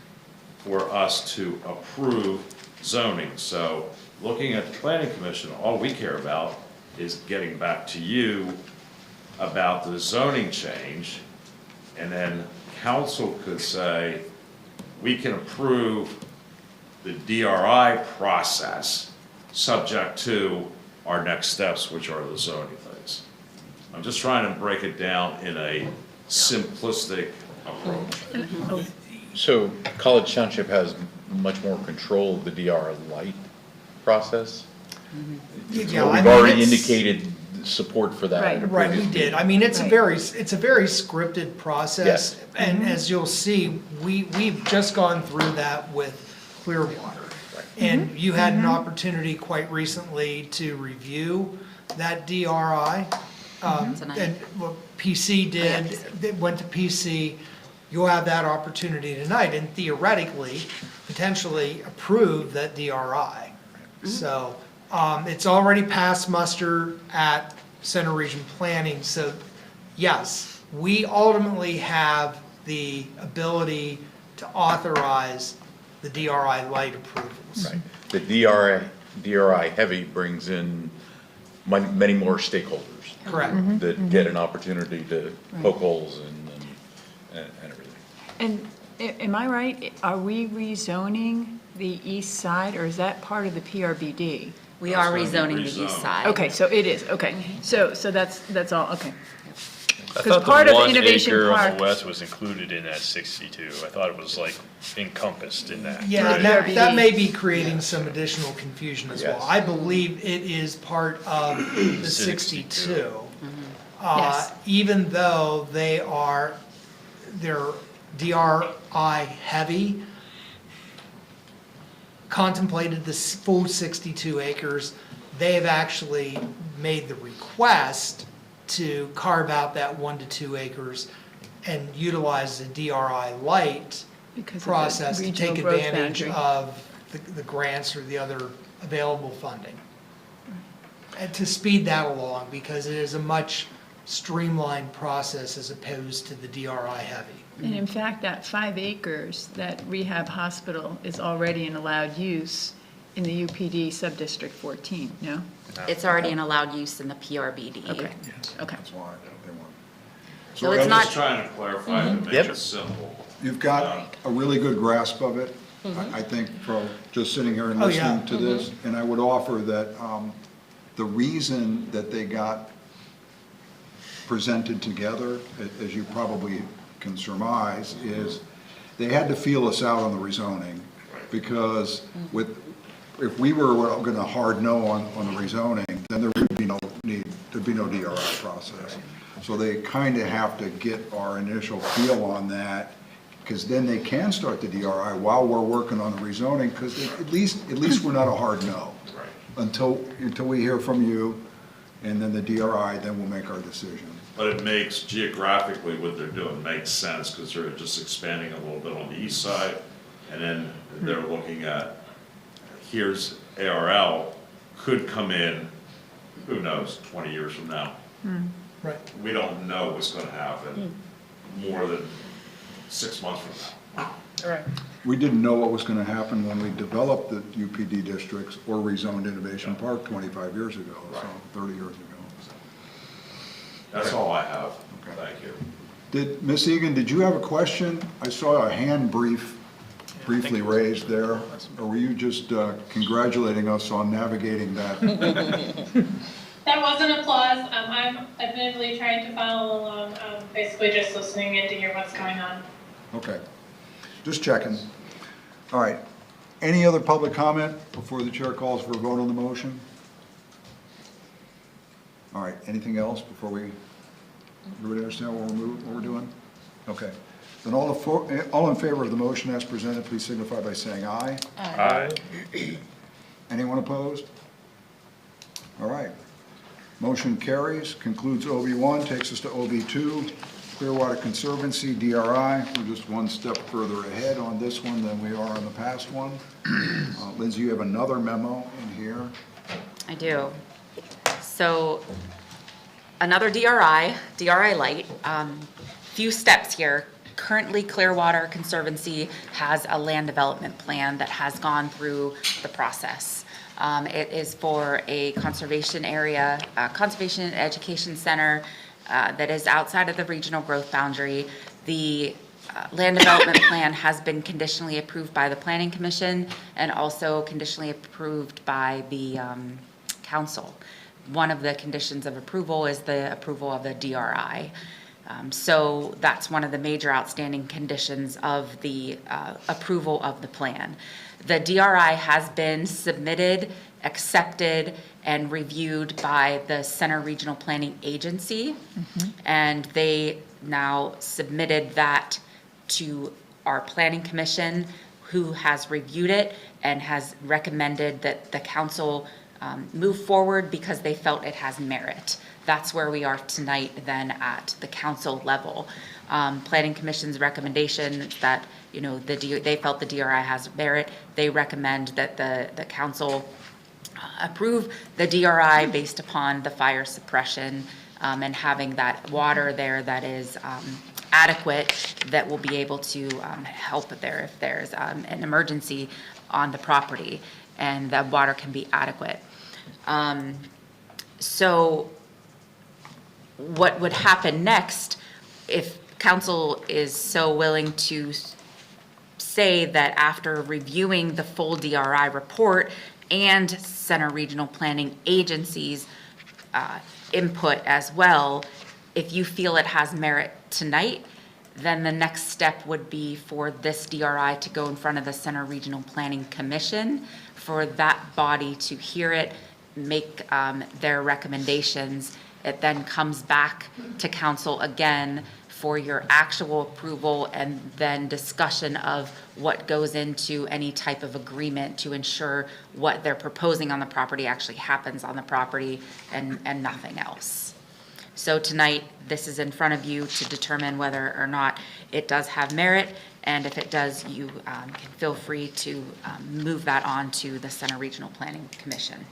Speaker 5: for us to approve zoning. So looking at the planning commission, all we care about is getting back to you about the zoning change. And then council could say, we can approve the DRI process, subject to our next steps, which are the zoning things. I'm just trying to break it down in a simplistic approach.
Speaker 7: So College Township has much more control of the DR light process?
Speaker 9: Yeah,
Speaker 7: Well,
Speaker 9: I
Speaker 7: we've
Speaker 9: mean,
Speaker 7: already
Speaker 9: it's-
Speaker 7: indicated support for that. in the
Speaker 9: Right, we
Speaker 7: previous
Speaker 9: did.
Speaker 7: meeting.
Speaker 9: I mean, it's a
Speaker 6: Right.
Speaker 9: very scripted process.
Speaker 7: Yes.
Speaker 9: And as you'll see, we've just gone through that with Clearwater. And you had an opportunity quite recently to review that DRI.
Speaker 2: Tonight.
Speaker 9: And what PC did, it went to PC. You'll have that opportunity tonight and theoretically, potentially approve that DRI. So, it's already passed muster at Center Region Planning, so yes, we ultimately have the ability to authorize the DRI light approvals.
Speaker 7: Right. The DRI heavy brings in many more stakeholders
Speaker 9: Correct.
Speaker 7: that get an opportunity to poke holes and everything.
Speaker 6: And am I right? Are we rezoning the east side, or is that part of the PRBD?
Speaker 2: We are
Speaker 5: That's gonna
Speaker 2: rezoning
Speaker 5: be
Speaker 2: the east
Speaker 5: rezoned.
Speaker 2: side.
Speaker 6: Okay, so it is, okay. So that's all, okay.
Speaker 8: I
Speaker 6: 'Cause
Speaker 8: thought
Speaker 6: part
Speaker 8: the
Speaker 6: of
Speaker 8: 1
Speaker 6: Innovation
Speaker 8: acre on
Speaker 6: Park-
Speaker 8: the west was included in that 62. I thought it was like encompassed in that.
Speaker 9: Yeah,
Speaker 6: Right.
Speaker 9: and that
Speaker 6: PRBD.
Speaker 9: may be creating some additional confusion as well.
Speaker 7: Yes.
Speaker 9: I believe it is part of the 62.
Speaker 6: Yes.
Speaker 9: Even though they're DRI heavy, contemplated the full 62 acres, they have actually made the request to carve out that 1 to 2 acres and utilize the DRI light
Speaker 6: Because of the
Speaker 9: process to
Speaker 6: regional
Speaker 9: take
Speaker 6: growth
Speaker 9: advantage
Speaker 6: boundary.
Speaker 9: of the grants or the other available funding. to speed that along, because it is a much streamlined process as opposed to the DRI heavy.
Speaker 6: And in fact, that 5 acres, that rehab hospital is already in allowed use in the UPD Subdistrict 14, no?
Speaker 2: It's already an allowed use in the PRBD.
Speaker 6: Okay, okay.
Speaker 1: That's why they want.
Speaker 2: So it's not,
Speaker 5: I'm just trying to clarify to make it simple.
Speaker 1: You've got a really good grasp of it, I think, from just sitting here and
Speaker 9: Oh, yeah.
Speaker 1: listening to this. And I would offer that the reason that they got presented together, as you probably can surmise, is they had to feel us out on the rezoning. Because if we were going to hard no on the rezoning, then there would be no need, there'd be no DRI process. So they kind of have to get our initial feel on that, because then they can start the DRI while we're working on the rezoning, because at least we're not a hard no.
Speaker 5: Right.
Speaker 1: Until we hear from you, and then the DRI, then we'll make our decision.
Speaker 5: But it makes, geographically, what they're doing makes sense, because they're just expanding a little bit on the east side, and then they're looking at, here's ARL, could come in, who knows, 20 years from now.
Speaker 9: Right.
Speaker 5: We don't know what's gonna happen more than 6 months from now.
Speaker 1: We didn't know what was going to happen when we developed the UPD districts or rezoned Innovation Park 25 years ago, so 30 years ago.
Speaker 5: That's all I have.
Speaker 1: Okay.
Speaker 5: Thank you.
Speaker 1: Did, Ms. Egan, did you have a question? I saw a hand briefly raised there. Or were you just congratulating us on navigating that?
Speaker 12: That wasn't applause. I'm admittedly trying to follow along, basically just listening in to hear what's going on.
Speaker 1: Okay, just checking. All right, any other public comment before the chair calls for a vote on the motion? All right, anything else before everybody understand what we're doing? Okay, then all in favor of the motion as presented, please signify by saying aye.
Speaker 8: Aye.
Speaker 1: Anyone opposed? All right, motion carries, concludes OB1, takes us to OB2. Clearwater Conservancy, DRI, we're just one step further ahead on this one than we are on the past one. Lindsay, you have another memo in here.
Speaker 2: I do. So another DRI light, few steps here. Currently, Clearwater Conservancy has a land development plan that has gone through the process. It is for a conservation area, conservation and education center that is outside of the regional growth boundary. The land development plan has been conditionally approved by the Planning Commission and also conditionally approved by the council. One of the conditions of approval is the approval of the DRI. So that's one of the major outstanding conditions of the approval of the plan. The DRI has been submitted, accepted, and reviewed by the Center Regional Planning Agency. And they now submitted that to our Planning Commission, who has reviewed it and has recommended that the council move forward because they felt it has merit. That's where we are tonight then at the council level. Planning Commission's recommendation that, you know, they felt the DRI has merit. They recommend that the council approve the DRI based upon the fire suppression and having that water there that is adequate, that will be able to help there if there's an emergency on the property, and that water can be adequate. So what would happen next if council is so willing to say that after reviewing the full DRI report and Center Regional Planning Agency's input as well, if you feel it has merit tonight, then the next step would be for this DRI to go in front of the Center Regional Planning Commission, for that body to hear it, make their recommendations. It then comes back to council again for your actual approval and then discussion of what goes into any type of agreement to ensure what they're proposing on the property actually happens on the property and nothing else. So tonight, this is in front of you to determine whether or not it does have merit, and if it does, you can feel free to move that on to the Center Regional Planning Commission.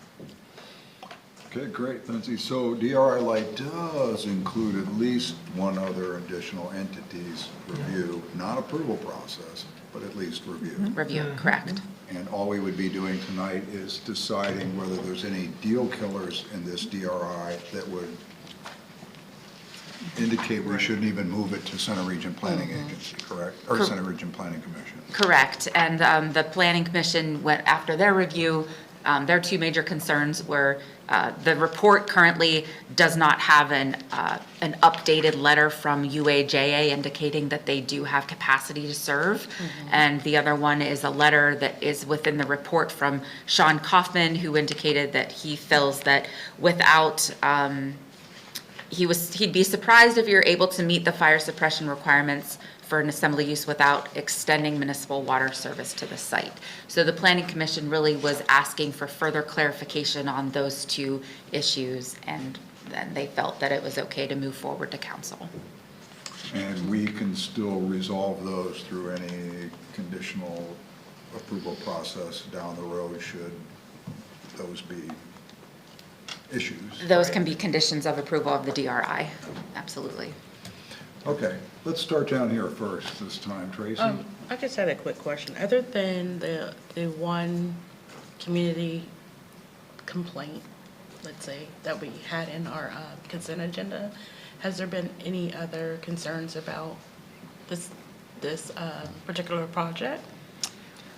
Speaker 1: Okay, great, Lindsay. So DRI Light does include at least one other additional entity's review, not approval process, but at least review.
Speaker 2: Review, correct.
Speaker 1: And all we would be doing tonight is deciding whether there's any deal killers in this DRI that would indicate we shouldn't even move it to Center Region Planning Agency, correct? Or Center Region Planning Commission.
Speaker 2: Correct, and the Planning Commission went after their review. Their two major concerns were the report currently does not have an updated letter from UAJA indicating that they do have capacity to serve. And the other one is a letter that is within the report from Sean Kaufman, who indicated that he feels that without, he'd be surprised if you're able to meet the fire suppression requirements for an assembly use without extending municipal water service to the site. So the Planning Commission really was asking for further clarification on those two issues, and then they felt that it was okay to move forward to council.
Speaker 1: And we can still resolve those through any conditional approval process down the road should those be issues.
Speaker 2: Those can be conditions of approval of the DRI, absolutely.
Speaker 1: Okay, let's start down here first this time, Tracy.
Speaker 10: I just had a quick question. Other than the one community complaint, let's say, that we had in our consent agenda, has there been any other concerns about this particular project?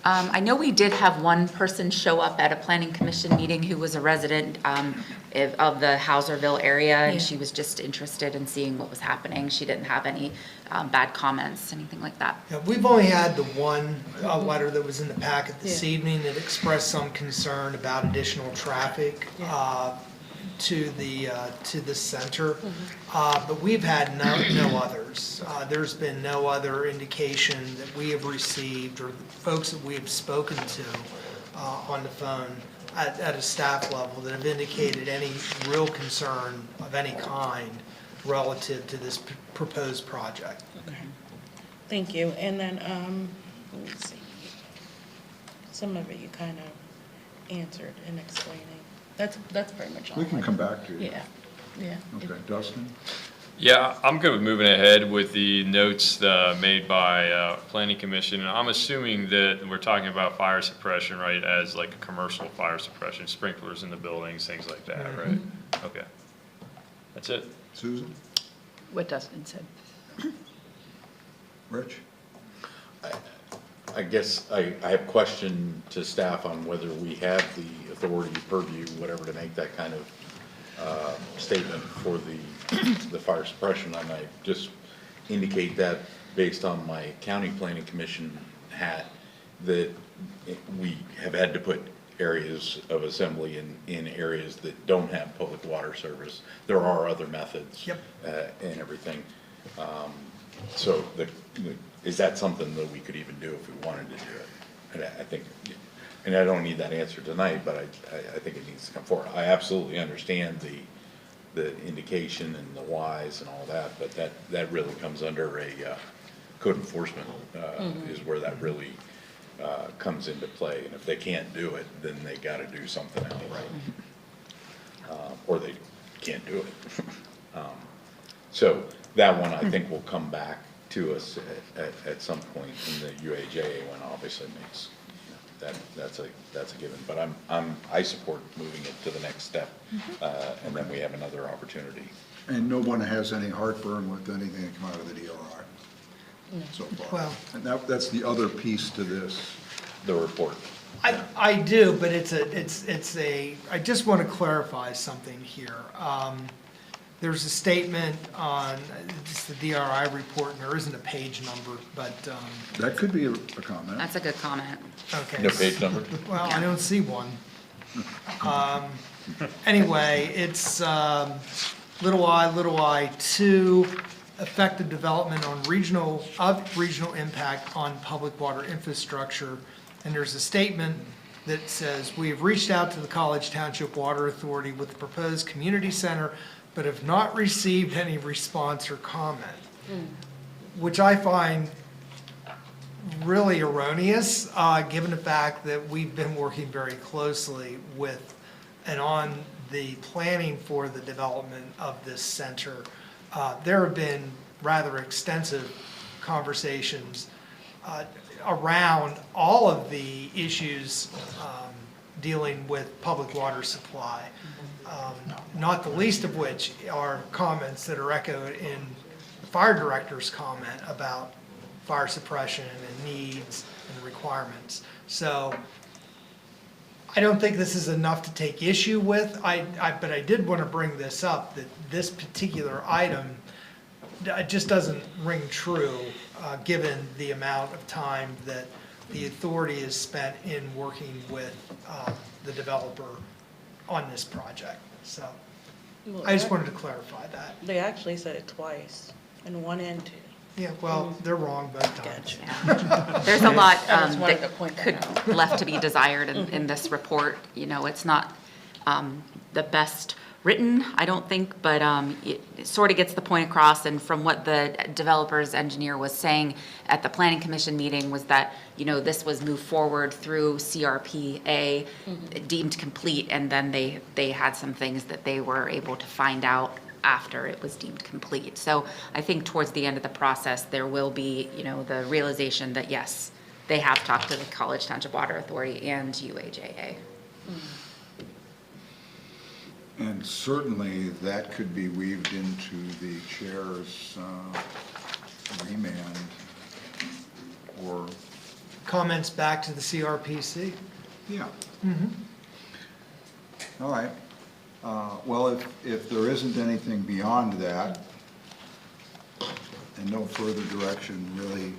Speaker 2: I know we did have one person show up at a planning commission meeting who was a resident of the Hauserville area, and she was just interested in seeing what was happening. She didn't have any bad comments, anything like that.
Speaker 9: Yeah, we've only had the one letter that was in the packet this evening that expressed some concern about additional traffic to the center, but we've had no others. There's been no other indication that we have received or folks that we have spoken to on the phone at a staff level that have indicated any real concern of any kind relative to this proposed project.
Speaker 10: Okay. Thank you. And then, let me see. Some of it you kind of answered in explaining. That's pretty much all.
Speaker 1: We can come back to you.
Speaker 10: Yeah.
Speaker 1: Okay, Dustin?
Speaker 8: Yeah, I'm good with moving ahead with the notes made by Planning Commission. And I'm assuming that we're talking about fire suppression, right, as like a commercial fire suppression, sprinklers in the buildings, things like that, right? Okay. That's it.
Speaker 1: Susan?
Speaker 6: What Dustin said.
Speaker 1: Rich?
Speaker 7: I guess I have a question to staff on whether we have the authority, purview, whatever, to make that kind of statement for the fire suppression. And I just indicate that based on my county planning commission hat, that we have had to put areas of assembly in areas that don't have public water service. There are other methods and everything. So is that something that we could even do if we wanted to do it? And I think, and I don't need that answer tonight, but I think it needs to come forward. I absolutely understand the indication and the whys and all that, but that really comes under a code enforcement is where that really comes into play. And if they can't do it, then they got to do something else, or they can't do it. So that one I think will come back to us at some point, and the UAJA one obviously makes, that's a given. But I support moving it to the next step, and then we have another opportunity.
Speaker 1: And no one has any heartburn with anything that come out of the DRI so far?
Speaker 9: Well,
Speaker 1: And that's the other piece to this.
Speaker 7: The report.
Speaker 9: I do, but I just want to clarify something here. There's a statement on just the DRI report, and there isn't a page number, but,
Speaker 1: That could be a comment.
Speaker 2: That's a good comment.
Speaker 9: okay.
Speaker 7: No page number?
Speaker 9: Well, I don't see one. Anyway, it's little I 2, effective development on regional impact on public water infrastructure. And there's a statement that says, we have reached out to the College Township Water Authority with the proposed community center, but have not received any response or comment, which I find really erroneous, given the fact that we've been working very closely with and on the planning for the development of this center, there have been rather extensive conversations around all of the issues dealing with public water supply, not the least of which are comments that are echoed in the fire director's comment about fire suppression and needs and requirements. So I don't think this is enough to take issue with. But I did want to bring this up, that this particular item just doesn't ring true, given the amount of time that the authority has spent in working with the developer on this project. So I just wanted to clarify that.
Speaker 10: They actually said it twice, in 1 and 2.
Speaker 9: Yeah, well, they're wrong both times.
Speaker 10: Gotcha.
Speaker 2: There's a lot
Speaker 10: I just wanted to
Speaker 2: that
Speaker 10: point that
Speaker 2: could
Speaker 10: out.
Speaker 2: left to be desired in this report. You know, it's not the best written, I don't think, but it sort of gets the point across. And from what the developer's engineer was saying at the planning commission meeting was that, you know, this was moved forward through CRPA, deemed complete, and then they had some things that they were able to find out after it was deemed complete. So I think towards the end of the process, there will be, you know, the realization that yes, they have talked to the College Township Water Authority and UAJA.
Speaker 1: And certainly that could be weaved into the chair's remand or,
Speaker 9: Comments back to the CRPC?
Speaker 1: yeah. All right. Well, if there isn't anything beyond that, and no further direction really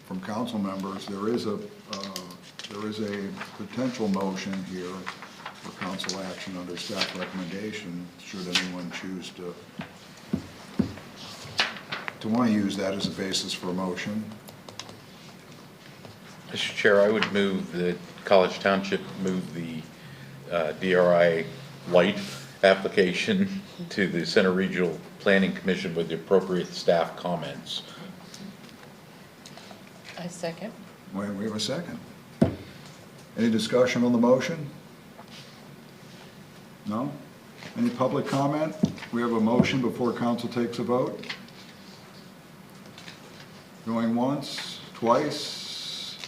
Speaker 1: from council members, there is a potential motion here for council action under staff recommendation, should anyone choose to want to use that as a basis for a motion.
Speaker 7: Mr. Chair, I would move that College Township move the DRI Light application to the Center Regional Planning Commission with the appropriate staff comments.
Speaker 10: I second.
Speaker 1: Wait, we have a second. Any discussion on the motion? No? Any public comment? We have a motion before council takes a vote. Going once, twice.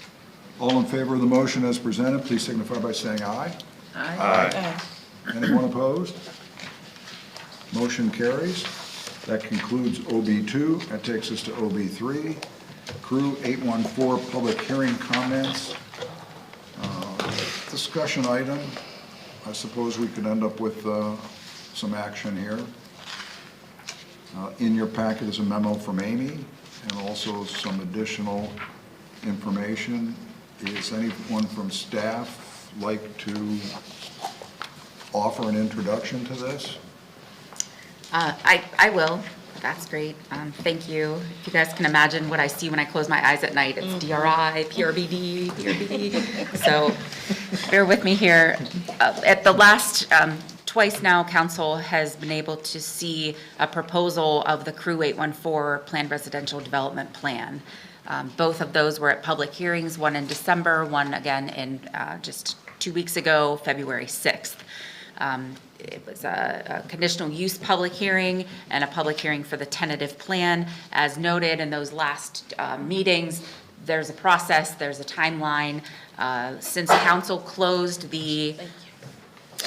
Speaker 1: All in favor of the motion as presented, please signify by saying aye.
Speaker 10: Aye.
Speaker 1: Anyone opposed? Motion carries. That concludes OB2. That takes us to OB3. Crew 814, public hearing comments. Discussion item. I suppose we could end up with some action here. In your packet is a memo from Amy and also some additional information. Is anyone from staff like to offer an introduction to this?
Speaker 2: I will. That's great. Thank you. If you guys can imagine what I see when I close my eyes at night, it's DRI, PRBD, PRBD. So bear with me here. At the last, twice now, council has been able to see a proposal of the Crew 814 Planned Residential Development Plan. Both of those were at public hearings, one in December, one again in just 2 weeks ago, February 6th. It was a conditional use public hearing and a public hearing for the tentative plan. As noted in those last meetings, there's a process, there's a timeline. Since council closed the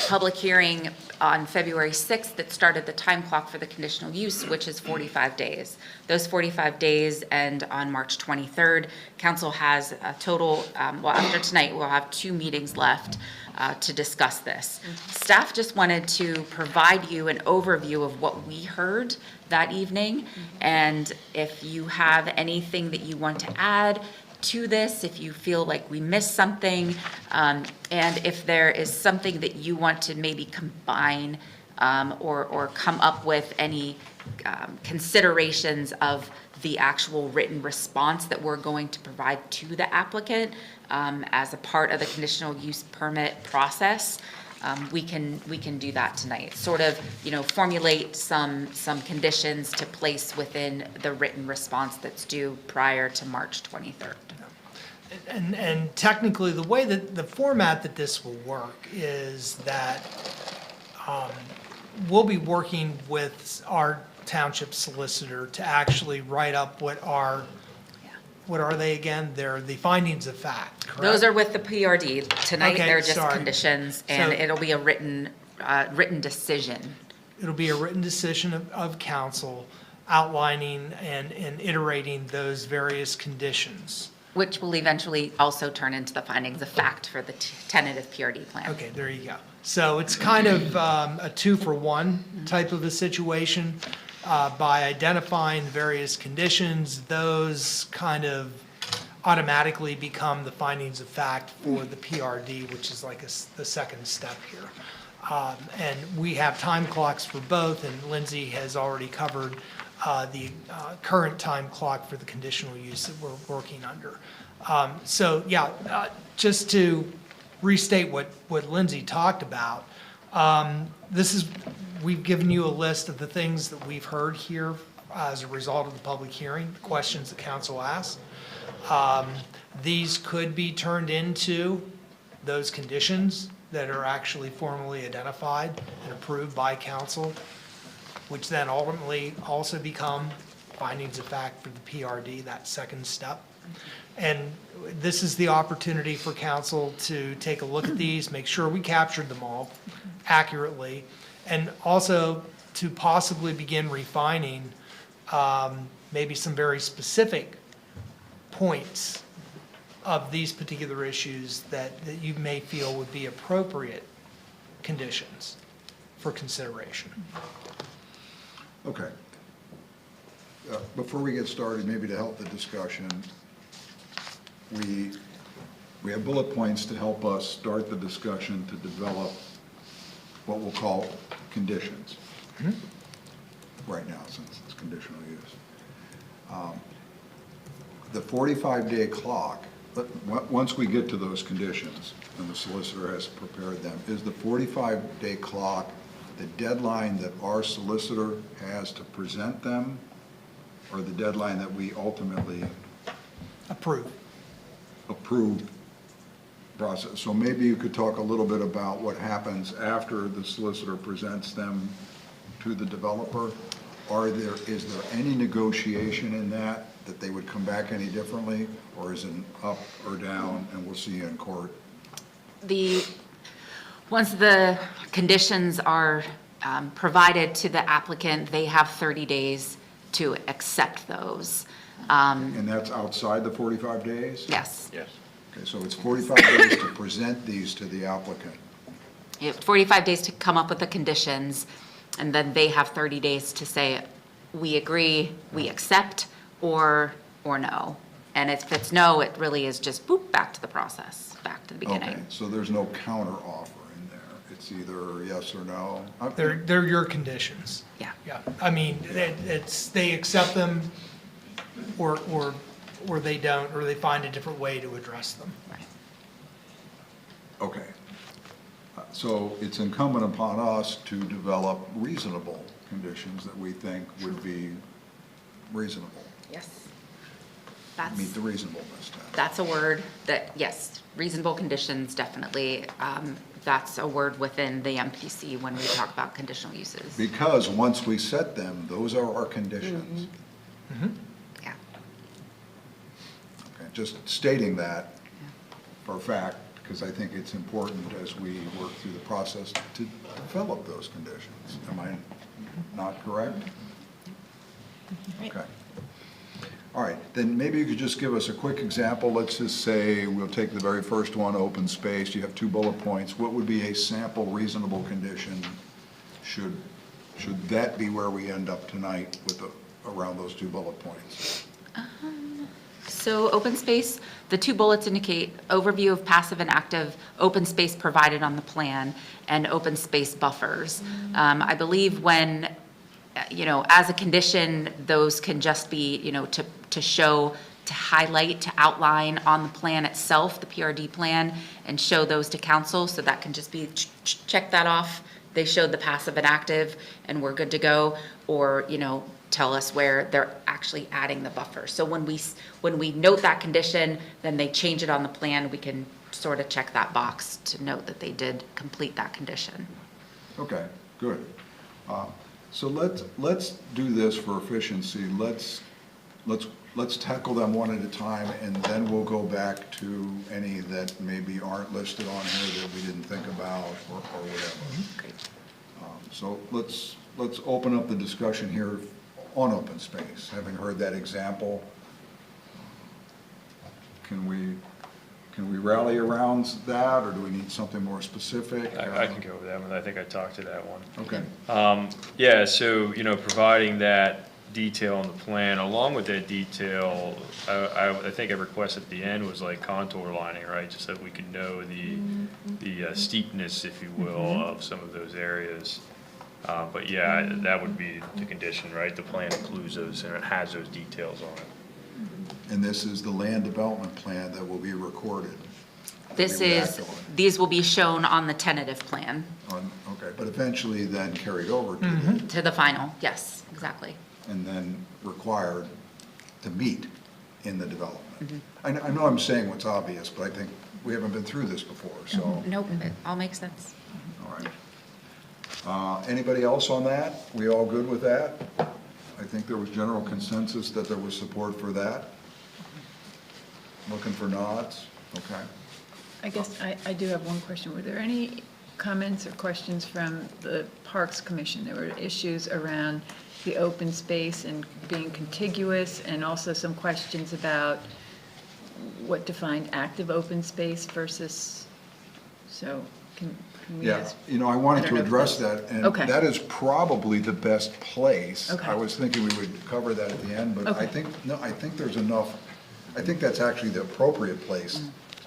Speaker 2: public hearing on February 6th, that started the time clock for the conditional use, which is 45 days. Those 45 days end on March 23rd. Council has a total, well, after tonight, we'll have 2 meetings left to discuss this. Staff just wanted to provide you an overview of what we heard that evening. And if you have anything that you want to add to this, if you feel like we missed something, and if there is something that you want to maybe combine or come up with any considerations of the actual written response that we're going to provide to the applicant as a part of the conditional use permit process, we can do that tonight. Sort of, you know, formulate some conditions to place within the written response that's due prior to March 23rd.
Speaker 9: and technically, the way that, the format that this will work is that we'll be working with our township solicitor to actually write up what are they again? They're the findings of fact, correct?
Speaker 2: Those are with the PRD. Tonight,
Speaker 9: Okay,
Speaker 2: they're just
Speaker 9: sorry.
Speaker 2: conditions, and
Speaker 9: So-
Speaker 2: it'll be a written decision.
Speaker 9: It'll be a written decision of council outlining and iterating those various conditions.
Speaker 2: Which will eventually also turn into the findings of fact for the tentative PRD plan.
Speaker 9: Okay, there you go. So it's kind of a 2-for-1 type of a situation. By identifying various conditions, those kind of automatically become the findings of fact for the PRD, which is like the second step here. And we have time clocks for both, and Lindsay has already covered the current time clock for the conditional use that we're working under. So, yeah, just to restate what Lindsay talked about, we've given you a list of the things that we've heard here as a result of the public hearing, the questions the council asked. These could be turned into those conditions that are actually formally identified and approved by council, which then ultimately also become findings of fact for the PRD, that second step. And this is the opportunity for council to take a look at these, make sure we captured them all accurately, and also to possibly begin refining maybe some very specific points of these particular issues that you may feel would be appropriate conditions for consideration.
Speaker 1: Okay. Before we get started, maybe to help the discussion, we have bullet points to help us start the discussion to develop what we'll call conditions right now, since it's conditional use. The 45-day clock, but once we get to those conditions and the solicitor has prepared them, is the 45-day clock the deadline that our solicitor has to present them, or the deadline that we ultimately
Speaker 9: Approve.
Speaker 1: approve process? So maybe you could talk a little bit about what happens after the solicitor presents them to the developer. Is there any negotiation in that they would come back any differently, or is it up or down, and we'll see you in court?
Speaker 2: Once the conditions are provided to the applicant, they have 30 days to accept those.
Speaker 1: And that's outside the 45 days?
Speaker 2: Yes.
Speaker 8: Yes.
Speaker 1: Okay, so it's 45 days to present these to the applicant.
Speaker 2: You have 45 days to come up with the conditions, and then they have 30 days to say, we agree, we accept, or no. And if it's no, it really is just boop, back to the process, back to the beginning.
Speaker 1: Okay, so there's no counter offer in there. It's either yes or no.
Speaker 9: They're your conditions.
Speaker 2: Yeah.
Speaker 9: Yeah, I mean, they accept them, or they don't, or they find a different way to address them.
Speaker 2: Right.
Speaker 1: Okay. So it's incumbent upon us to develop reasonable conditions that we think would be reasonable,
Speaker 2: Yes.
Speaker 1: meet the reasonableness test.
Speaker 2: That's a word that, yes, reasonable conditions, definitely. That's a word within the MPC when we talk about conditional uses.
Speaker 1: Because once we set them, those are our conditions.
Speaker 2: Yeah.
Speaker 1: Okay, just stating that for a fact, because I think it's important as we work through the process to develop those conditions. Am I not correct? Okay. All right, then maybe you could just give us a quick example. Let's just say, we'll take the very first one, open space. You have 2 bullet points. What would be a sample reasonable condition? Should that be where we end up tonight with around those 2 bullet points?
Speaker 2: So open space, the 2 bullets indicate overview of passive and active open space provided on the plan and open space buffers. I believe when, as a condition, those can just be, to show, to highlight, to outline on the plan itself, the PRD plan, and show those to council. So that can just be, check that off, they showed the passive and active and we're good to go, or, tell us where they're actually adding the buffer. So when we note that condition, then they change it on the plan, we can sort of check that box to note that they did complete that condition.
Speaker 1: Okay, good. So let's do this for efficiency. Let's tackle them one at a time, and then we'll go back to any that maybe aren't listed on here that we didn't think about or whatever.
Speaker 2: Great.
Speaker 1: So let's open up the discussion here on open space. Having heard that example, can we rally around that, or do we need something more specific?
Speaker 8: I can go over that one. I think I talked to that one.
Speaker 1: Okay.
Speaker 8: Yeah, so, providing that detail on the plan, along with that detail, I think I requested at the end was like contour lining, right? Just so we could know the steepness, if you will, of some of those areas. But yeah, that would be the condition, right? The plan includes those and it has those details on it.
Speaker 1: And this is the land development plan that will be recorded.
Speaker 2: These will be shown on the tentative plan.
Speaker 1: Okay, but eventually then carried over
Speaker 2: To the final, yes, exactly.
Speaker 1: and then required to meet in the development. I know I'm saying what's obvious, but I think we haven't been through this before, so.
Speaker 2: Nope, it all makes sense.
Speaker 1: All right. Anybody else on that? We all good with that? I think there was general consensus that there was support for that. Looking for nods? Okay.
Speaker 6: I guess I do have one question. Were there any comments or questions from the Parks Commission? There were issues around the open space and being contiguous, and also some questions about what defined active open space versus, so can we
Speaker 1: Yeah,
Speaker 6: ask?
Speaker 1: I wanted
Speaker 6: I don't
Speaker 1: to
Speaker 6: know if
Speaker 1: address
Speaker 6: that's-
Speaker 1: that, and
Speaker 6: Okay.
Speaker 1: that is probably the best place.
Speaker 6: Okay.
Speaker 1: I was thinking we would cover that at the end, but I
Speaker 6: Okay.
Speaker 1: think there's enough, I think that's actually the appropriate place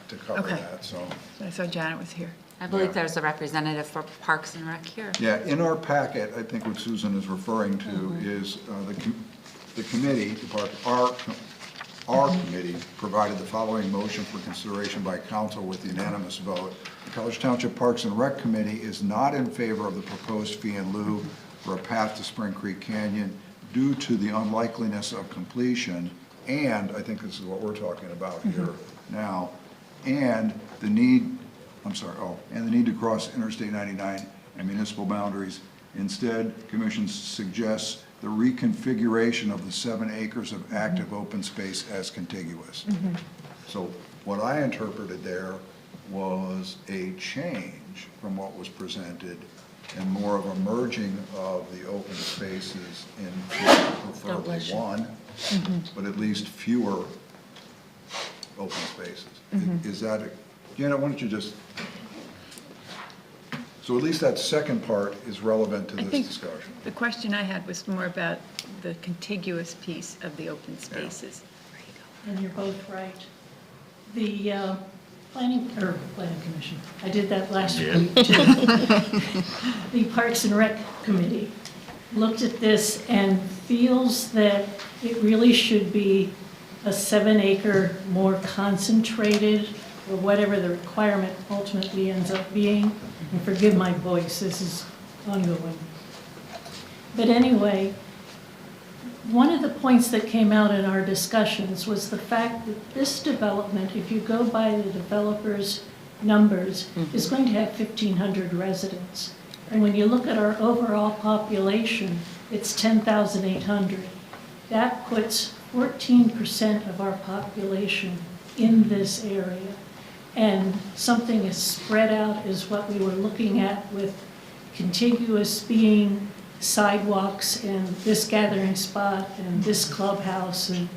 Speaker 1: to cover
Speaker 6: Okay.
Speaker 1: that, so.
Speaker 6: I saw Janet was here.
Speaker 2: I believe
Speaker 1: Yeah.
Speaker 2: there's a representative for Parks and Rec here.
Speaker 1: Yeah, in our packet, I think what Susan is referring to is the committee, our committee provided the following motion for consideration by council with unanimous vote. The College Township Parks and Rec Committee is not in favor of the proposed fee in lieu for a path to Spring Creek Canyon due to the unlikeliness of completion, and I think this is what we're talking about here now, and the need to cross Interstate 99 and municipal boundaries. Instead, Commission suggests the reconfiguration of the 7 acres of active open space as contiguous. So what I interpreted there was a change from what was presented and more of a merging of the open spaces into preferably one, but at least fewer open spaces. Is that, Janet, why don't you just, so at least that second part is relevant to
Speaker 6: I
Speaker 1: this
Speaker 6: think
Speaker 1: discussion.
Speaker 6: the question I had was more about the contiguous piece of the open spaces.
Speaker 13: And you're both right. The planning commission, I did that last week too. The Parks and Rec Committee looked at this and feels that it really should be a 7-acre more concentrated, or whatever the requirement ultimately ends up being. And forgive my voice, this is ongoing. But anyway, one of the points that came out in our discussions was the fact that this development, if you go by the developer's numbers, is going to have 1,500 residents. And when you look at our overall population, it's 10,800. That puts 14% of our population in this area. And something as spread out as what we were looking at, with contiguous being sidewalks and this gathering spot and this clubhouse, and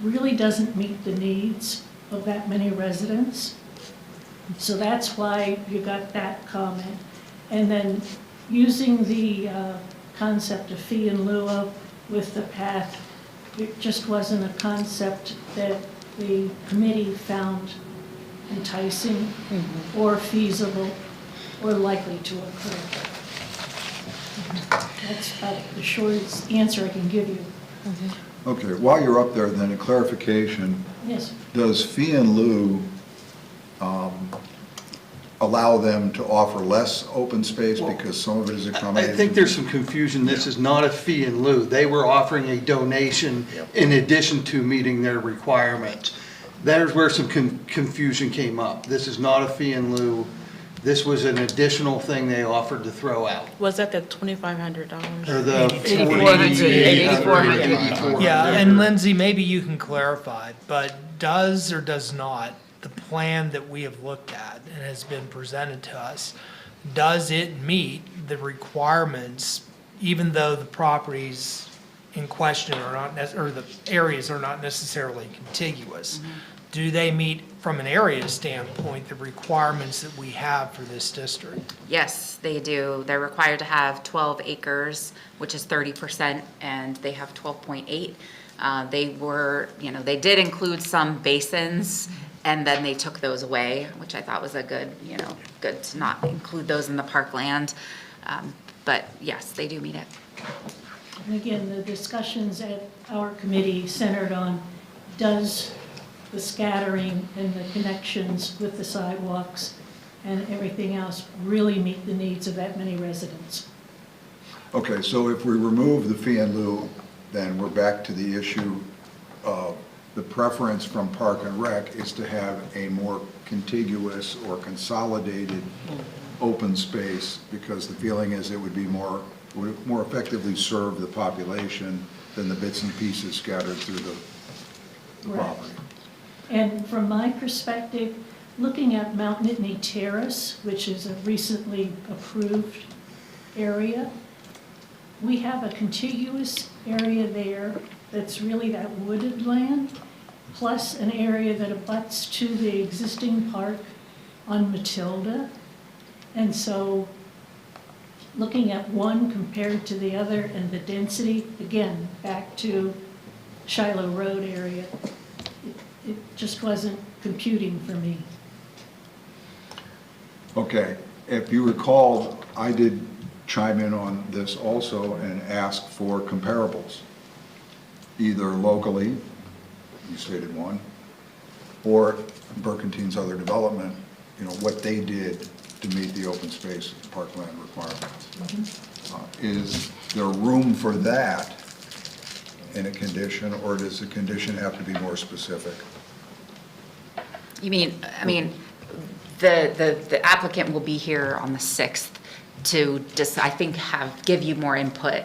Speaker 13: really doesn't meet the needs of that many residents. So that's why you got that comment. And then using the concept of fee in lieu of with the path, it just wasn't a concept that the committee found enticing or feasible or likely to occur. That's about the shortest answer I can give you.
Speaker 1: Okay, while you're up there, then a clarification.
Speaker 13: Yes.
Speaker 1: Does fee in lieu allow them to offer less open space because some of it is
Speaker 14: I
Speaker 1: accommodated?
Speaker 14: think there's some confusion. This is not a fee in lieu. They were offering a donation in addition to meeting their requirements. There's where some confusion came up. This is not a fee in lieu. This was an additional thing they offered to throw out.
Speaker 10: Was that the $2,500?
Speaker 14: Or the
Speaker 6: $8,400.
Speaker 9: Yeah, and Lindsay, maybe you can clarify, but does or does not, the plan that we have looked at and has been presented to us, does it meet the requirements, even though the properties in question are not, or the areas are not necessarily contiguous? Do they meet, from an area standpoint, the requirements that we have for this district?
Speaker 2: Yes, they do. They're required to have 12 acres, which is 30%, and they have 12.8. They were, they did include some basins, and then they took those away, which I thought was a good, good to not include those in the parkland. But yes, they do meet it.
Speaker 13: And again, the discussions at our committee centered on, does the scattering and the connections with the sidewalks and everything else really meet the needs of that many residents?
Speaker 1: Okay, so if we remove the fee in lieu, then we're back to the issue of the preference from Park and Rec is to have a more contiguous or consolidated open space, because the feeling is it would be would more effectively serve the population than the bits and pieces scattered through the property.
Speaker 13: And from my perspective, looking at Mount Nittany Terrace, which is a recently approved area, we have a contiguous area there that's really that wooded land, plus an area that abuts to the existing park on Matilda. And so looking at one compared to the other and the density, again, back to Shiloh Road area, it just wasn't computing for me.
Speaker 1: Okay, if you recall, I did chime in on this also and ask for comparables, either locally, you stated one, or Burkentines' other development, what they did to meet the open space parkland requirements. Is there room for that in a condition, or does the condition have to be more specific?
Speaker 2: You mean, the applicant will be here on the 6th to just, I think, give you more input,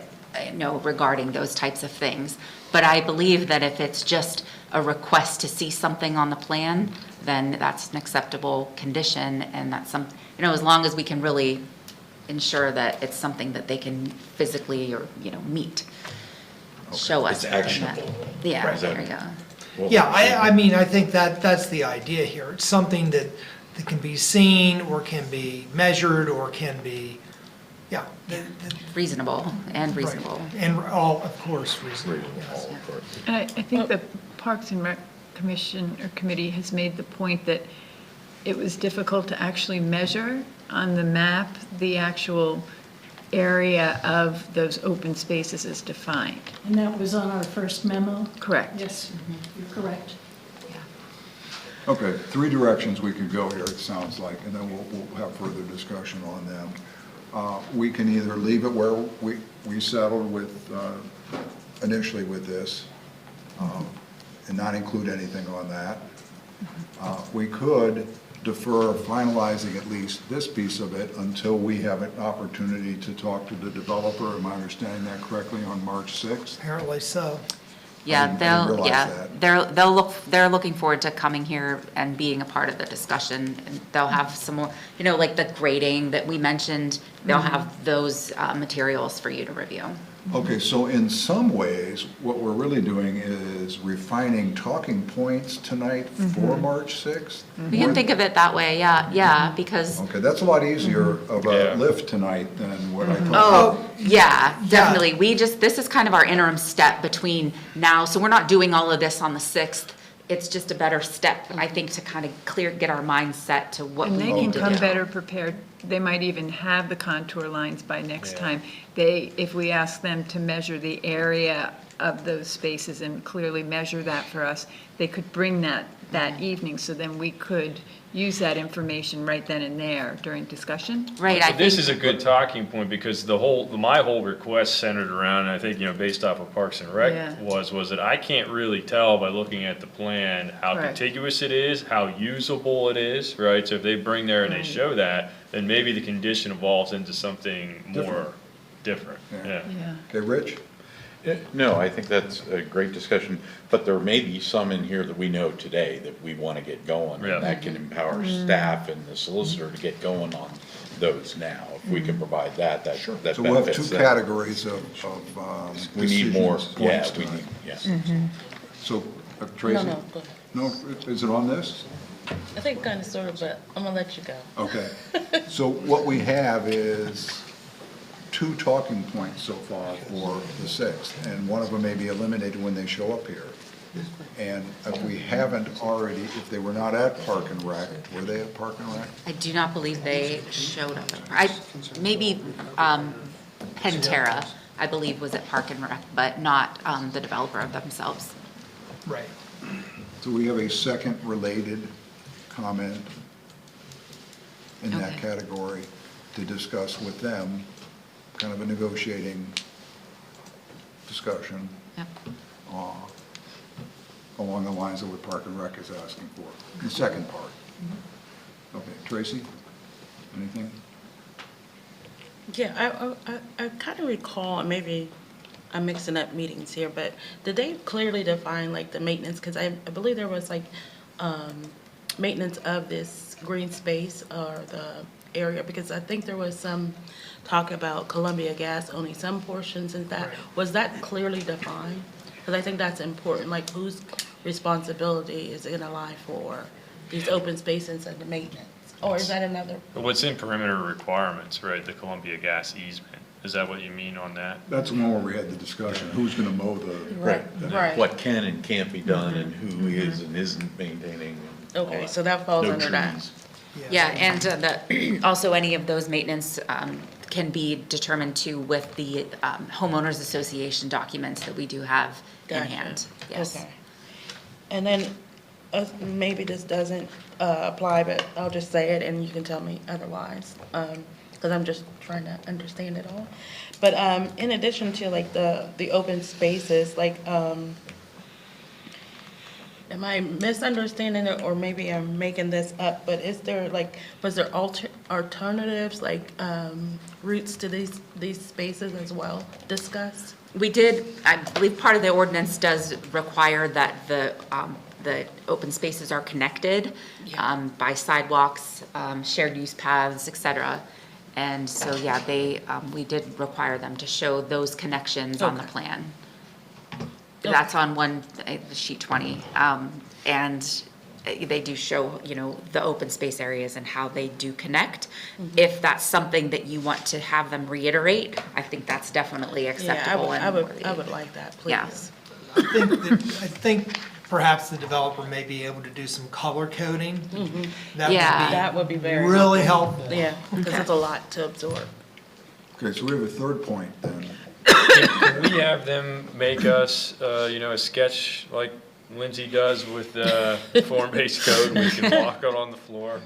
Speaker 2: regarding those types of things. But I believe that if it's just a request to see something on the plan, then that's an acceptable condition, and that's as long as we can really ensure that it's something that they can physically or, meet, show us.
Speaker 7: It's actionable.
Speaker 2: Yeah, there you go.
Speaker 7: Well,
Speaker 9: Yeah, I think that's the idea here. It's something that can be seen or can be measured or can be, yeah.
Speaker 2: Reasonable and
Speaker 9: Right.
Speaker 2: reasonable.
Speaker 9: And all, of course, reasonable, yes.
Speaker 6: And I think the Parks and Rec Commission or committee has made the point that it was difficult to actually measure on the map the actual area of those open spaces as defined.
Speaker 13: And that was on our first memo?
Speaker 6: Correct.
Speaker 13: Yes, you're correct.
Speaker 1: Okay, 3 directions we could go here, it sounds like, and then we'll have further discussion on them. We can either leave it where we settled with, initially with this, and not include anything on that. We could defer finalizing at least this piece of it until we have an opportunity to talk to the developer. Am I understanding that correctly, on March 6th?
Speaker 9: Apparently so.
Speaker 2: Yeah,
Speaker 1: I didn't realize that.
Speaker 2: they're looking forward to coming here and being a part of the discussion. And they'll have some more, like the grading that we mentioned, they'll have those materials for you to review.
Speaker 1: Okay, so in some ways, what we're really doing is refining talking points tonight for March 6th?
Speaker 2: We can think of it that way, yeah, because,
Speaker 1: Okay, that's a lot easier of a lift tonight than what I thought.
Speaker 2: oh, yeah, definitely. This is kind of our interim step between now, so we're not doing all of this on the 6th. It's just a better step, I think, to kind of get our minds set to what we
Speaker 6: And they
Speaker 2: need
Speaker 6: can
Speaker 2: to
Speaker 6: come
Speaker 2: do.
Speaker 6: better prepared. They might even have the contour lines by next time. If we ask them to measure the area of those spaces and clearly measure that for us, they could bring that that evening, so then we could use that information right then and there during discussion.
Speaker 2: Right, I
Speaker 8: But this
Speaker 2: think,
Speaker 8: is a good talking point, because my whole request centered around, and I think, based off of Parks and
Speaker 6: Yeah.
Speaker 8: Rec, was that I can't really tell by looking at the plan how
Speaker 6: Correct.
Speaker 8: contiguous it is, how usable it is, right? So if they bring there and they
Speaker 6: Right.
Speaker 8: show that, then maybe the condition evolves into something more different, yeah.
Speaker 6: Yeah.
Speaker 1: Okay, Rich?
Speaker 7: No, I think that's a great discussion, but there may be some in here that we know today that we want to get going.
Speaker 8: Yeah.
Speaker 7: And that can empower staff and the solicitor to get going on those now. If we can provide that that
Speaker 1: So we'll have
Speaker 7: benefits
Speaker 1: two
Speaker 7: them.
Speaker 1: categories of
Speaker 7: We need more,
Speaker 1: decisions,
Speaker 7: yeah,
Speaker 1: points
Speaker 7: we
Speaker 1: tonight.
Speaker 7: need, yes.
Speaker 1: So, Tracy?
Speaker 10: No, go ahead.
Speaker 1: No, is it on this?
Speaker 10: I think kind of sort of, but I'm gonna let you go.
Speaker 1: Okay. So what we have is 2 talking points so far for the 6th, and one of them may be eliminated when they show up here. And if we haven't already, if they were not at Park and Rec, were they at Park and Rec?
Speaker 2: I do not believe they showed up. Maybe Pantera, I believe, was at Park and Rec, but not the developer themselves.
Speaker 9: Right.
Speaker 1: So we have a second related comment in that
Speaker 2: Okay.
Speaker 1: category to discuss with them, kind of a negotiating discussion
Speaker 2: Yep.
Speaker 1: along the lines of what Park and Rec is asking for, the second part. Okay, Tracy, anything?
Speaker 10: Yeah, I kind of recall, and maybe I'm mixing up meetings here, but did they clearly define like the maintenance? Because I believe there was like maintenance of this green space or the area, because I think there was some talk about Columbia Gas owning some portions and that. Was that clearly defined? Because I think that's important, like whose responsibility is it gonna lie for these open spaces and the maintenance? Or is that another?
Speaker 8: What's in perimeter requirements, right, the Columbia Gas easement, is that what you mean on that?
Speaker 1: That's the one where we had the discussion, who's gonna mow the.
Speaker 10: Right.
Speaker 7: What can and can't be done and who is and isn't maintaining. and all
Speaker 10: Okay, so that falls
Speaker 7: No
Speaker 10: under that.
Speaker 7: trees.
Speaker 2: Yeah, and also any of those maintenance can be determined too with the homeowners association documents that we do have in
Speaker 10: Gotcha.
Speaker 2: hand. Yes.
Speaker 10: Okay. And then, maybe this doesn't apply, but I'll just say it and you can tell me otherwise, because I'm just trying to understand it all. But in addition to like the open spaces, like, am I misunderstanding it, or maybe I'm making this up, but is there like, was there alternatives, like routes to these spaces as well discussed?
Speaker 2: We did, I believe part of the ordinance does require that the open spaces are connected by sidewalks, shared use paths, et cetera. And so, yeah, we did require them to show those connections on the
Speaker 10: Okay.
Speaker 2: plan. That's on sheet 20. And they do show, the open space areas and how they do connect. If that's something that you want to have them reiterate, I think that's definitely acceptable.
Speaker 10: Yeah,
Speaker 2: and
Speaker 10: I would like that,
Speaker 2: Yeah.
Speaker 10: please.
Speaker 9: I think perhaps the developer may be able to do some color coding. That
Speaker 2: Yeah.
Speaker 10: That would be very
Speaker 9: really helpful.
Speaker 10: Yeah, because it's a lot to absorb.
Speaker 1: Okay, so we have a third point then.
Speaker 8: Can we have them make us, a sketch like Lindsay does with the form-based code? We can walk it on the floor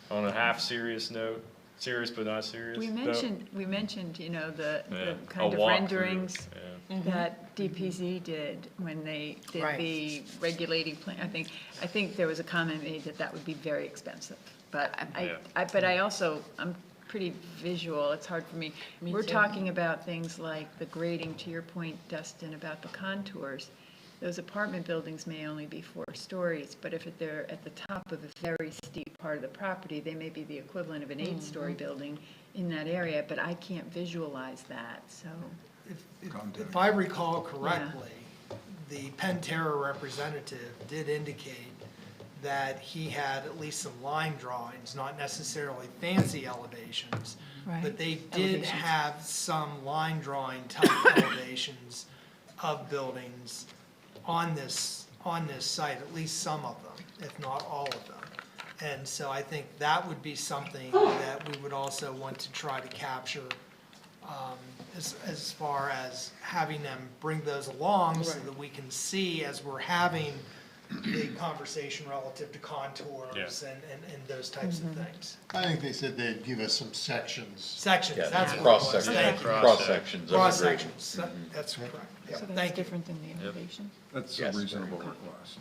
Speaker 8: on a half-serious note, serious but not serious.
Speaker 6: We mentioned, the
Speaker 8: Yeah,
Speaker 6: kind
Speaker 8: a
Speaker 6: of
Speaker 8: walkthrough,
Speaker 6: renderings
Speaker 8: yeah.
Speaker 6: that DPZ did when they did
Speaker 10: Right.
Speaker 6: the regulating plan. I think there was a comment made that would be very expensive. But I'm pretty visual, it's hard for me.
Speaker 10: Me
Speaker 6: We're
Speaker 10: too.
Speaker 6: talking about things like the grading, to your point, Dustin, about the contours. Those apartment buildings may only be 4 stories, but if they're at the top of a very steep part of the property, they may be the equivalent of an 8-story building in that area, but I can't visualize that, so.
Speaker 9: If I recall correctly, the Pantera representative did indicate that he had at least some line drawings, not necessarily fancy elevations,
Speaker 6: Right.
Speaker 9: but they did
Speaker 6: Elevations.
Speaker 9: have some line drawing type elevations of buildings on this site, at least some of them, if not all of them. And so I think that would be something that we would also want to try to capture, as far as having them bring those along so that we can see as we're having the conversation relative to contours and those types of things.
Speaker 15: I think they said they'd give us some sections.
Speaker 9: Sections,
Speaker 7: Yeah,
Speaker 9: that's what it was.
Speaker 7: cross-section,
Speaker 9: Thank you.
Speaker 7: cross-sections of the
Speaker 9: Cross
Speaker 7: grading.
Speaker 9: sections, that's correct. Yeah,
Speaker 6: So that's
Speaker 9: thank you.
Speaker 6: different than the elevation?
Speaker 1: That's a
Speaker 7: Yes.
Speaker 1: reasonable request.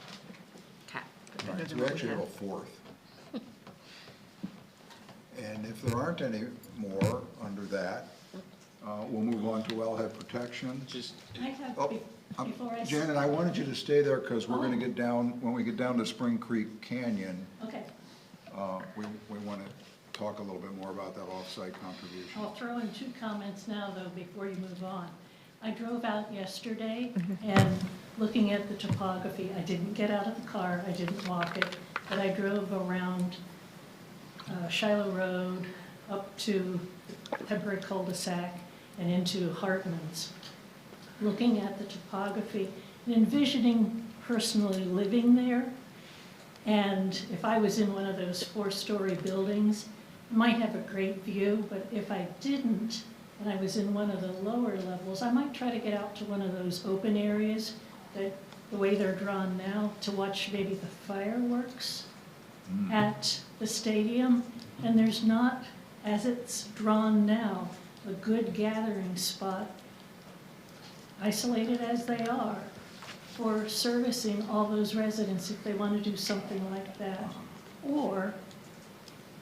Speaker 2: Okay.
Speaker 1: Right, so we actually have a fourth. And if there aren't any more under that, we'll move on to wellhead protection.
Speaker 13: I have,
Speaker 1: Oh,
Speaker 13: before I.
Speaker 1: Janet, I wanted you to stay there because we're gonna get down, when we get down to Spring Creek Canyon,
Speaker 13: Okay,
Speaker 1: we want to talk a little bit more about that off-site contribution.
Speaker 13: I'll throw in two comments now, though, before you move on. I drove out yesterday, and looking at the topography, I didn't get out of the car, I didn't walk it, but I drove around Shiloh Road up to Pembroke Cul-de-sac and into Hartman's. Looking at the topography and envisioning personally living there. And if I was in one of those 4-story buildings, I might have a great view, but if I didn't, and I was in one of the lower levels, I might try to get out to one of those open areas that, the way they're drawn now, to watch maybe the fireworks at the stadium. And there's not, as it's drawn now, a good gathering spot, isolated as they are, for servicing all those residents if they want to do something like that. Or,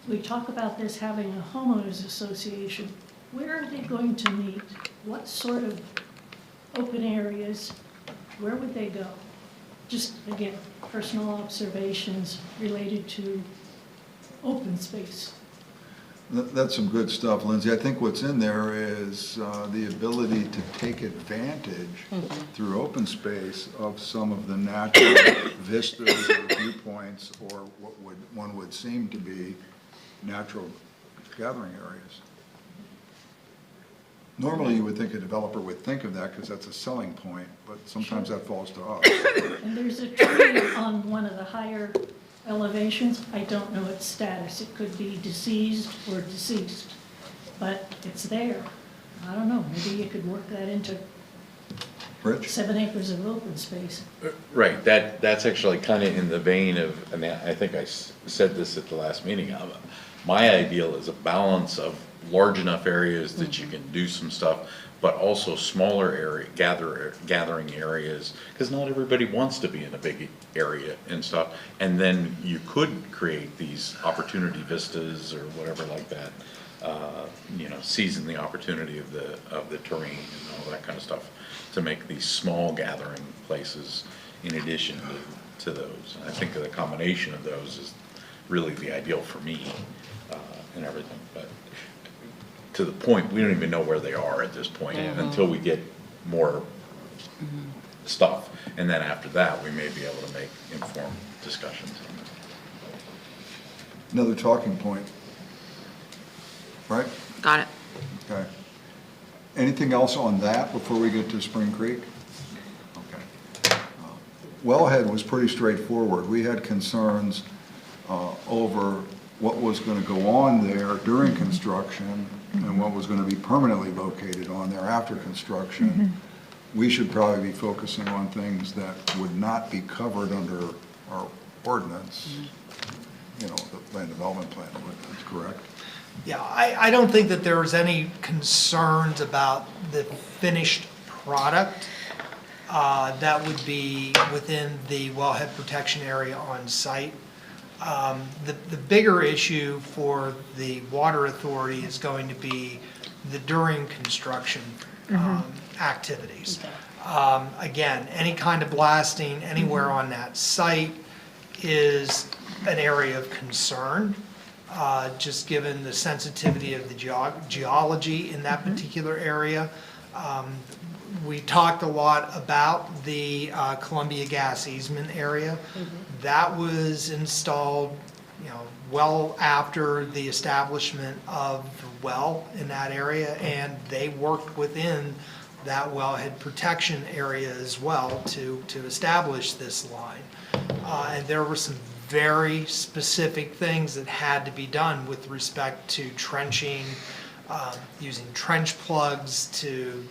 Speaker 13: we talk about this having a homeowners association. Where are they going to meet? What sort of open areas? Where would they go? Just, again, personal observations related to open space.
Speaker 1: That's some good stuff, Lindsay. I think what's in there is the ability to take advantage through open space of some of the natural vistas or viewpoints, or what one would seem to be natural gathering areas. Normally, you would think a developer would think of that because that's a selling point, but sometimes that falls to us.
Speaker 13: And there's a tree on one of the higher elevations. I don't know its status. It could be deceased or deceased, but it's there. I don't know, maybe you could work that into
Speaker 1: Rich?
Speaker 13: 7 acres of open space.
Speaker 7: Right, that's actually kind of in the vein of, and I think I said this at the last meeting, my ideal is a balance of large enough areas that you can do some stuff, but also smaller area, gathering areas, because not everybody wants to be in a big area and stuff. And then you could create these opportunity vistas or whatever like that, seizing the opportunity of the terrain and all that kind of stuff to make these small gathering places in addition to those. I think the combination of those is really the ideal for me and everything. But to the point, we don't even know where they are at this point until we get more stuff. And then after that, we may be able to make informed discussions.
Speaker 1: Another talking point, right?
Speaker 2: Got it.
Speaker 1: Okay. Anything else on that before we get to Spring Creek? Okay. Wellhead was pretty straightforward. We had concerns over what was going to go on there during construction and what was going to be permanently located on there after construction. We should probably be focusing on things that would not be covered under our ordinance, the land development plan ordinance, correct?
Speaker 9: Yeah, I don't think that there was any concerns about the finished product that would be within the wellhead protection area on site. The bigger issue for the water authority is going to be the during construction activities. Again, any kind of blasting anywhere on that site is an area of concern, just given the sensitivity of the geology in that particular area. We talked a lot about the Columbia Gas easement area. That was installed, well after the establishment of the well in that area, and they worked within that wellhead protection area as well to establish this line. And there were some very specific things that had to be done with respect to trenching, using trench plugs to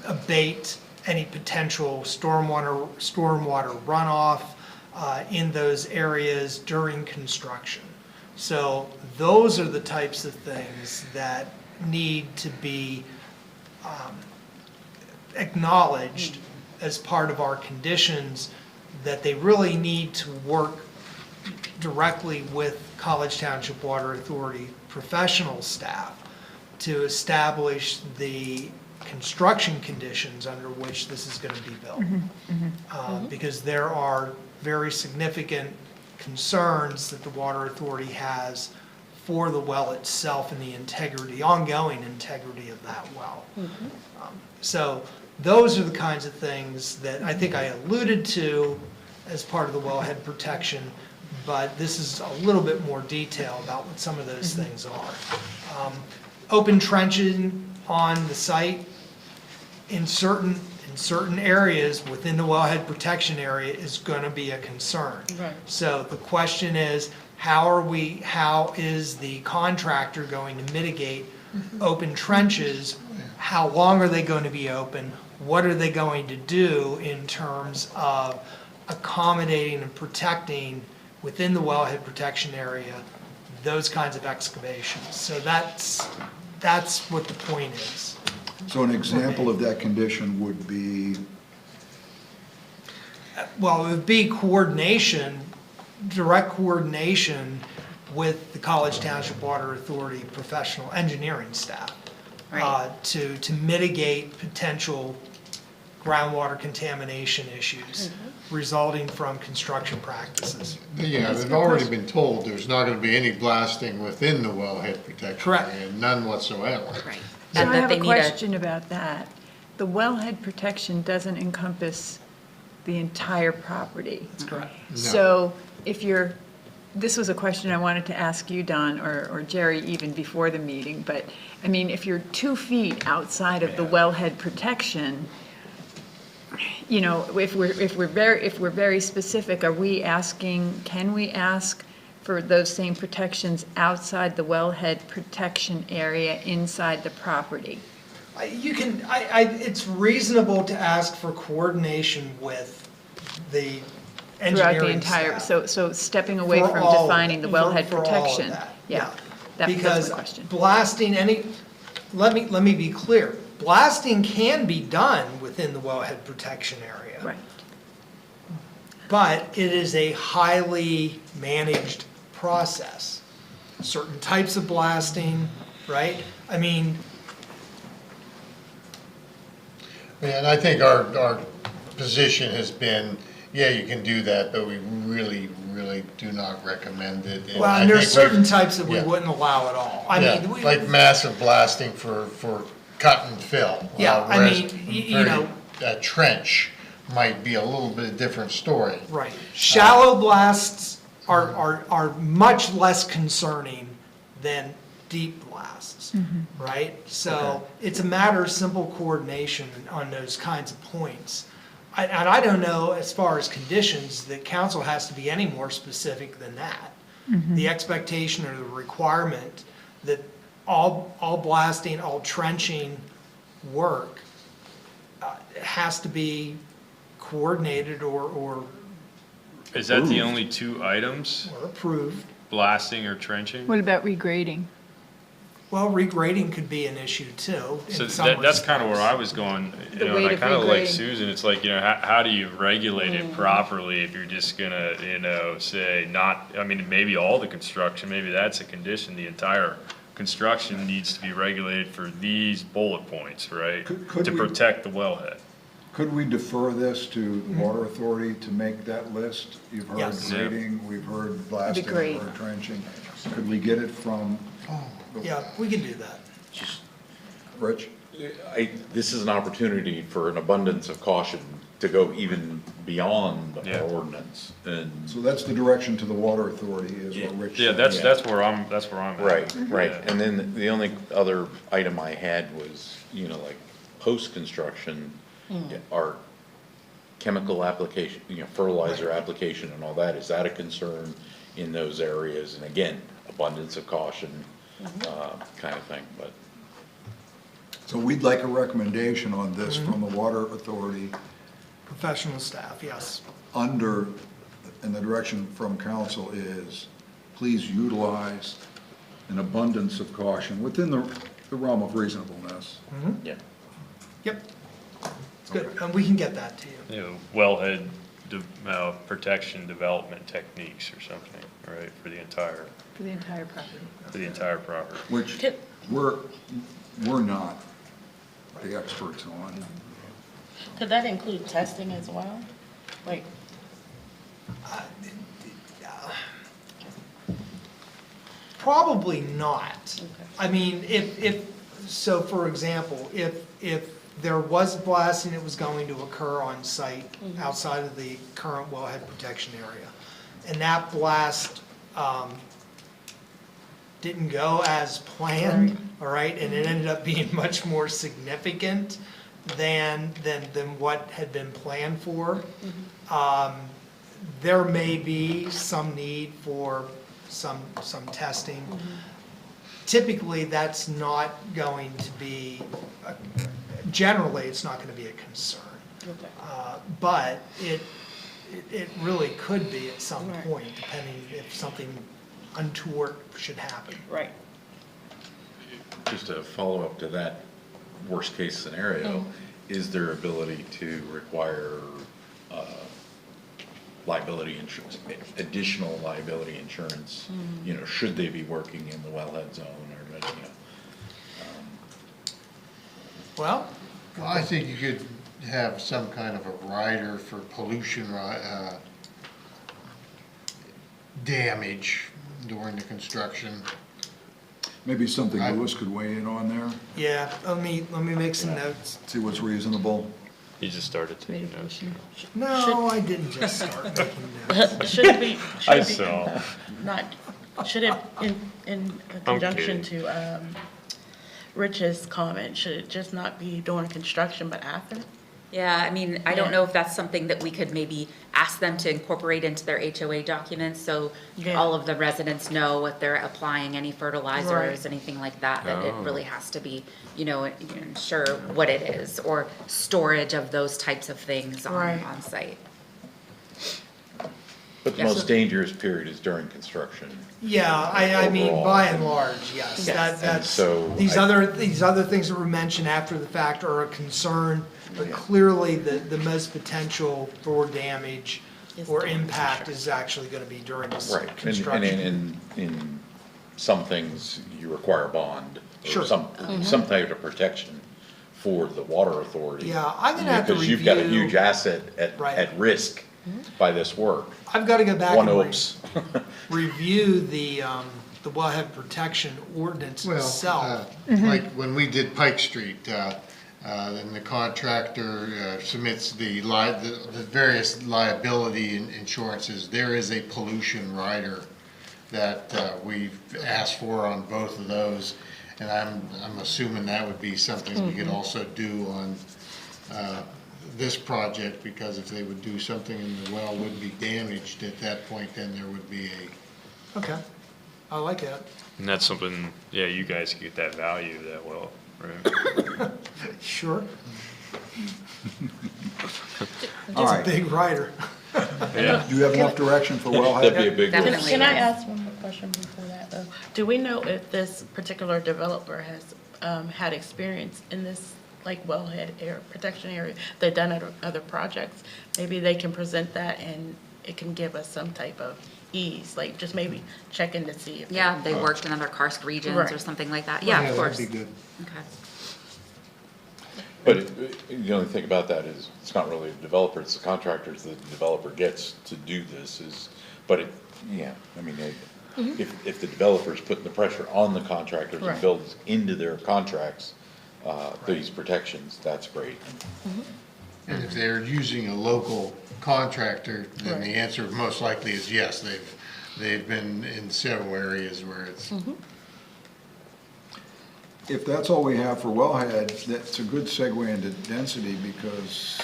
Speaker 9: abate any potential stormwater runoff in those areas during construction. So those are the types of things that need to be acknowledged as part of our conditions, that they really need to work directly with College Township Water Authority professional staff to establish the construction conditions under which this is going to be built. Because there are very significant concerns that the Water Authority has for the well itself and the integrity, ongoing integrity of that well. So those are the kinds of things that I think I alluded to as part of the wellhead protection, but this is a little bit more detail about what some of those things are. Open trenching on the site in certain areas within the wellhead protection area is going to be a concern.
Speaker 10: Right.
Speaker 9: So the question is, how is the contractor going to mitigate open trenches? How long are they going to be open? What are they going to do in terms of accommodating and protecting within the wellhead protection area those kinds of excavations? So that's what the point is.
Speaker 1: So an example of that condition would be?
Speaker 9: Well, it would be coordination, direct coordination with the College Township Water Authority professional engineering staff to mitigate potential groundwater contamination issues resulting from construction practices.
Speaker 15: Yeah, they've already been told there's not gonna be any blasting within the wellhead protection
Speaker 9: Correct.
Speaker 15: area, none whatsoever.
Speaker 2: Right.
Speaker 6: So
Speaker 2: And
Speaker 6: I
Speaker 2: that
Speaker 6: have
Speaker 2: they
Speaker 6: a
Speaker 2: need
Speaker 6: question about that. The wellhead protection doesn't encompass the entire property.
Speaker 9: That's correct.
Speaker 6: So if you're, this was a question I wanted to ask you, Don, or Jerry, even before the meeting, but, I mean, if you're 2 feet outside of the wellhead protection, you know, if we're very specific, are we asking, can we ask for those same protections outside the wellhead protection area inside the property?
Speaker 9: You can, it's reasonable to ask for coordination with the
Speaker 6: Throughout the
Speaker 9: engineering
Speaker 6: entire,
Speaker 9: staff.
Speaker 6: so stepping away
Speaker 9: For
Speaker 6: from
Speaker 9: all of
Speaker 6: defining the
Speaker 9: it,
Speaker 6: wellhead
Speaker 9: for all of
Speaker 6: protection.
Speaker 9: that,
Speaker 6: Yeah, that's
Speaker 9: Because
Speaker 6: my question.
Speaker 9: blasting let me be clear, blasting can be done within the wellhead protection area.
Speaker 6: Right.
Speaker 9: But it is a highly managed process. Certain types of blasting, right? I mean,
Speaker 15: And I think our position has been, yeah, you can do that, but we really, really do not recommend it. And
Speaker 9: well,
Speaker 15: I
Speaker 9: and there's
Speaker 15: think
Speaker 9: certain types that we
Speaker 15: yeah.
Speaker 9: wouldn't allow at all. I
Speaker 15: Yeah,
Speaker 9: mean,
Speaker 15: like massive blasting for cut and fill.
Speaker 9: Yeah, I
Speaker 15: whereas
Speaker 9: mean, you know.
Speaker 15: A trench might be a little bit different story.
Speaker 9: Right. Shallow blasts are much less concerning than deep blasts, right? So it's a matter of simple coordination on those kinds of points. And I don't know, as far as conditions, that council has to be any more specific than that. The expectation or the requirement that all blasting, all trenching work has to be coordinated or
Speaker 8: Is that the only 2 items,
Speaker 9: approved.
Speaker 8: blasting or trenching?
Speaker 6: What about regrading?
Speaker 9: Well, regrading could be an issue too.
Speaker 8: So
Speaker 9: in some
Speaker 8: that's kind of
Speaker 9: respects.
Speaker 8: where I was going,
Speaker 6: The
Speaker 8: you know,
Speaker 6: weight
Speaker 8: and I
Speaker 6: of
Speaker 8: kind of like
Speaker 6: regrading.
Speaker 8: Susan, it's like, you know, how do you regulate it properly if you're just gonna, you know, say not, I mean, maybe all the construction, maybe that's a condition, the entire construction needs to be regulated for these bullet points, right?
Speaker 1: Could
Speaker 8: To
Speaker 1: we-
Speaker 8: protect the wellhead.
Speaker 1: Could we defer this to the Water Authority to make that list? You've heard
Speaker 9: Yes.
Speaker 1: grading, we've heard blasting, we've
Speaker 6: great.
Speaker 1: heard trenching. Could we get it from?
Speaker 9: Yeah, we can do that.
Speaker 1: Rich?
Speaker 7: This is an opportunity for an abundance of caution to go even beyond
Speaker 8: Yeah.
Speaker 7: our ordinance, and.
Speaker 1: So that's the direction to the Water Authority is what Rich
Speaker 8: Yeah,
Speaker 1: said.
Speaker 8: that's where I'm at.
Speaker 7: Right, right,
Speaker 8: Yeah.
Speaker 7: and then the only other item I had was, you know, like, post-construction, our chemical application, you know, fertilizer application and all that, is that a concern in those areas? And again, abundance of caution, kind of thing, but.
Speaker 1: So we'd like a recommendation on this from the Water Authority
Speaker 9: Professional staff, yes.
Speaker 1: under, and the direction from council is, please utilize an abundance of caution within the realm of reasonableness.
Speaker 8: Yeah.
Speaker 9: Yep. It's good, and we can get that to you.
Speaker 8: You know, wellhead protection development techniques or something, right, for the entire property.
Speaker 1: Which we're not the experts on.
Speaker 10: Could that include testing as well? Like,
Speaker 9: Probably not. I mean, so for example, if there was blasting that was going to occur on site outside of the current wellhead protection area, and that blast, didn't go as planned, all right, and it ended up being much more significant than what had been planned for, there may be some need for some testing. Typically, that's not going to be, generally, it's not gonna be a concern. But it really could be at some point, depending if something untoward should happen.
Speaker 10: right.
Speaker 7: Just a follow-up to that worst-case scenario, is there ability to require liability insurance, additional liability insurance? You know, should they be working in the wellhead zone or, you know?
Speaker 9: Well,
Speaker 15: I think you could have some kind of a rider for pollution damage during the construction.
Speaker 1: Maybe something Lewis could weigh in on there,
Speaker 9: yeah, let me make some notes.
Speaker 1: see what's reasonable.
Speaker 8: He just started taking notes.
Speaker 9: No, I didn't just start making notes.
Speaker 10: Should it be,
Speaker 8: I saw.
Speaker 10: not, should it, in conjunction to, Rich's comment, should it just not be during construction but after?
Speaker 2: Yeah, I mean, I don't know if that's something that we could maybe ask them to incorporate into their HOA documents, so all of the residents know if they're applying any fertilizers, anything like that, that it really has to be, you know, ensure what it is, or storage of those types of things on site.
Speaker 7: But the most dangerous period is during construction.
Speaker 9: Yeah, I mean,
Speaker 7: overall.
Speaker 9: by and large, yes.
Speaker 2: Yes.
Speaker 9: That's,
Speaker 7: so
Speaker 9: these other things that were mentioned after the fact are a concern, but clearly the most potential for damage or impact is actually gonna be during this
Speaker 7: Right,
Speaker 9: construction.
Speaker 7: and in some things, you require a bond.
Speaker 9: Sure.
Speaker 7: Or some type of protection for the water authority.
Speaker 9: Yeah, I'm gonna have to
Speaker 7: Because you've got a
Speaker 9: review-
Speaker 7: huge asset at risk by this work.
Speaker 9: I've gotta go back
Speaker 7: One
Speaker 9: and
Speaker 7: oops.
Speaker 9: review the wellhead protection ordinance itself.
Speaker 15: Like when we did Pike Street, then the contractor submits the various liability insurances. There is a pollution rider that we've asked for on both of those. And I'm assuming that would be something we could also do on this project, because if they would do something and the well would be damaged at that point, then there would be a.
Speaker 9: Okay, I like that.
Speaker 8: And that's something, yeah, you guys get that value that well, right?
Speaker 9: Sure.
Speaker 1: All
Speaker 9: It's a
Speaker 1: right,
Speaker 9: big rider.
Speaker 8: Yeah.
Speaker 1: do you have enough direction for
Speaker 7: That'd
Speaker 1: wellhead?
Speaker 7: be a big one.
Speaker 2: Definitely.
Speaker 10: Can I ask one more question before that, though? Do we know if this particular developer has had experience in this, like, wellhead area, protection area? They've done other projects. Maybe they can present that and it can give us some type of ease, like, just maybe checking to see if.
Speaker 2: Yeah, they worked in other karst regions or
Speaker 10: Right.
Speaker 2: something like that, yeah, of course.
Speaker 15: That'd be good.
Speaker 2: Okay.
Speaker 7: But the only thing about that is, it's not really the developer, it's the contractors that the developer gets to do this but I mean, if the developer's putting the pressure on the contractors and
Speaker 10: Right.
Speaker 7: builds into their contracts, these protections, that's great.
Speaker 15: And if they're using a local contractor, then the answer most likely is yes. They've been in several areas where it's.
Speaker 1: If that's all we have for wellhead, that's a good segue into density, because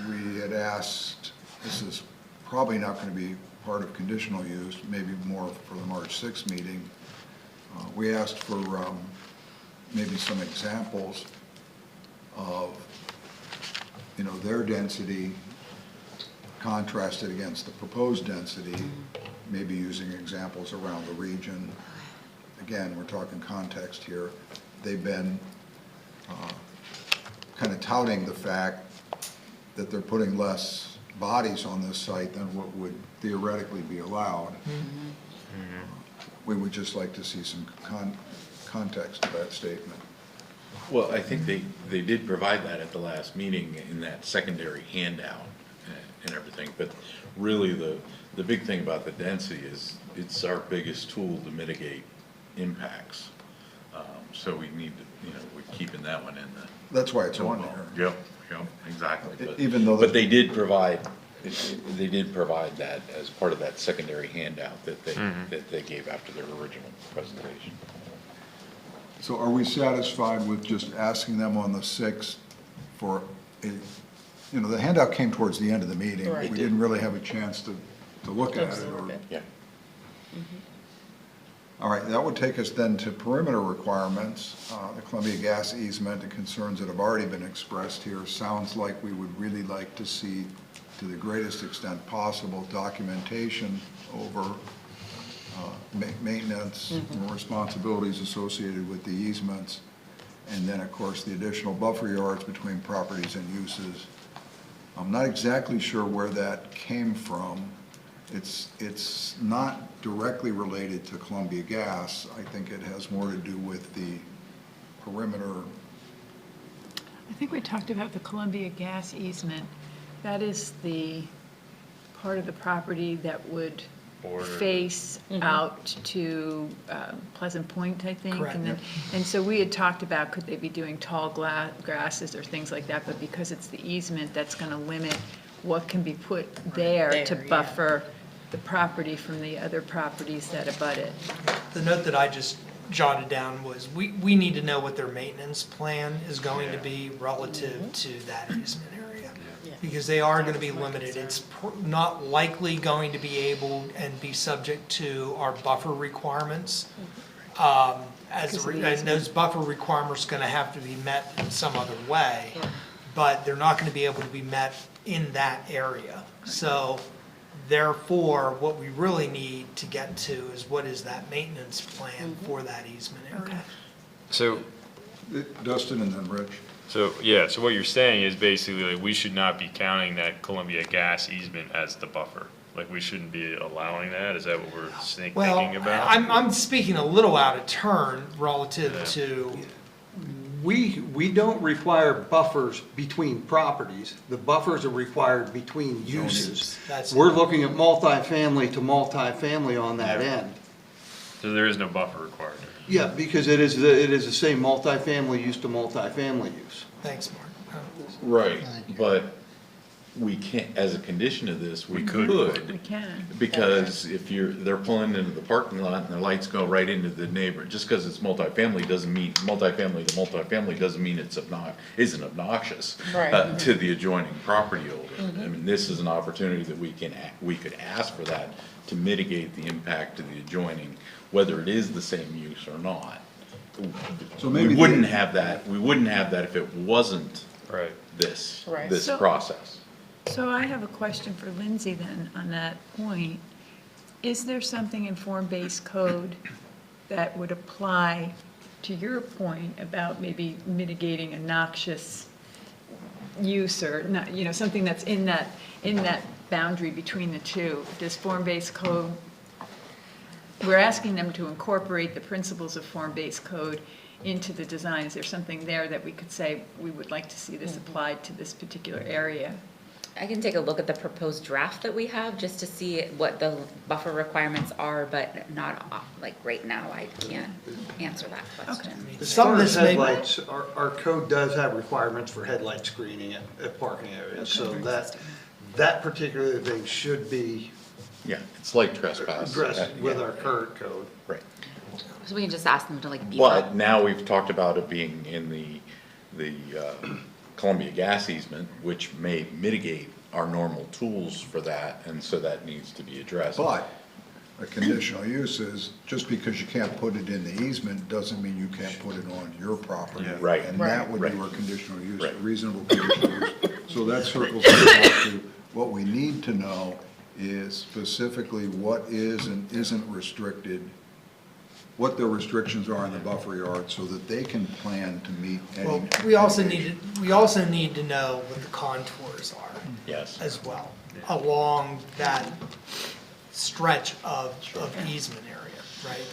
Speaker 1: we had asked, this is probably not gonna be part of conditional use, maybe more for the March 6th meeting. We asked for maybe some examples of, their density contrasted against the proposed density, maybe using examples around the region. Again, we're talking context here. They've been kind of touting the fact that they're putting less bodies on this site than what would theoretically be allowed. We would just like to see some context to that statement.
Speaker 7: Well, I think they did provide that at the last meeting in that secondary handout and everything, but really the big thing about the density is it's our biggest tool to mitigate impacts. So we need to, we're keeping that one in the.
Speaker 1: That's why it's on there.
Speaker 7: Yep, exactly. But,
Speaker 1: Even though
Speaker 7: but they did provide that as part of that secondary handout that they gave after their original presentation.
Speaker 1: So are we satisfied with just asking them on the 6th for the handout came towards the end of the meeting.
Speaker 10: Right.
Speaker 1: We didn't really have a chance to look at it.
Speaker 7: Yeah.
Speaker 1: All right, that would take us then to perimeter requirements. The Columbia Gas easement and concerns that have already been expressed here. Sounds like we would really like to see, to the greatest extent possible, documentation over maintenance and responsibilities associated with the easements. And then, of course, the additional buffer yards between properties and uses. I'm not exactly sure where that came from. It's not directly related to Columbia Gas. I think it has more to do with the perimeter.
Speaker 6: I think we talked about the Columbia Gas easement. That is the part of the property that would face out to Pleasant Point, I think.
Speaker 9: Correct.
Speaker 6: And so we had talked about, could they be doing tall grasses or things like that, but because it's the easement, that's going to limit what can be put there to buffer the property from the other properties that abut it.
Speaker 9: The note that I just jotted down was, we need to know what their maintenance plan is going to be relative to that easement area. Because they are going to be limited. It's not likely going to be able and be subject to our buffer requirements. And those buffer requirements are going to have to be met in some other way, but they're not going to be able to be met in that area. So therefore, what we really need to get to is what is that maintenance plan for that easement area.
Speaker 8: So,
Speaker 1: Dustin and then Rich.
Speaker 8: so what you're saying is basically like we should not be counting that Columbia Gas easement as the buffer. Like we shouldn't be allowing that? Is that what we're thinking about?
Speaker 9: I'm speaking a little out of turn relative to.
Speaker 14: We don't require buffers between properties. The buffers are required between uses. We're looking at multifamily to multifamily on that end.
Speaker 8: So there is no buffer required.
Speaker 14: Yeah, because it is the same multifamily use to multifamily use.
Speaker 9: Thanks, Mark.
Speaker 7: Right, but we can't, as a condition of this, we could.
Speaker 6: We can.
Speaker 7: Because if they're pulling into the parking lot and their lights go right into the neighbor, just because it's multifamily doesn't mean, multifamily to multifamily doesn't mean isn't obnoxious to the adjoining property owner. I mean, this is an opportunity that we could ask for that to mitigate the impact to the adjoining, whether it is the same use or not.
Speaker 1: So maybe
Speaker 7: we wouldn't have that if it wasn't this process.
Speaker 6: So I have a question for Lindsay then on that point. Is there something in form-based code that would apply to your point about maybe mitigating a noxious use or not, something that's in that boundary between the two? Does form-based code, we're asking them to incorporate the principles of form-based code into the design. Is there something there that we could say, we would like to see this applied to this particular area?
Speaker 2: I can take a look at the proposed draft that we have just to see what the buffer requirements are, but not like right now. I can't answer that question.
Speaker 14: As far as headlights, our code does have requirements for headlight screening at parking areas. So that particular thing should be.
Speaker 7: Yeah, it's like trespass.
Speaker 14: Addressed with our current code.
Speaker 7: Right.
Speaker 2: So we can just ask them to like beef
Speaker 7: But
Speaker 2: up.
Speaker 7: now we've talked about it being in the Columbia Gas easement, which may mitigate our normal tools for that, and so that needs to be addressed.
Speaker 1: But a conditional use is, just because you can't put it in the easement, doesn't mean you can't put it on your property.
Speaker 7: Right.
Speaker 1: And that would be
Speaker 7: Right.
Speaker 1: where conditional use,
Speaker 7: Right.
Speaker 1: reasonable conditional use. So that circles back to, what we need to know is specifically what is and isn't restricted, what the restrictions are in the buffer yard, so that they can plan to meet any.
Speaker 9: Well, we also need to know what the contours are
Speaker 7: Yes.
Speaker 9: as well, along that stretch of easement area, right?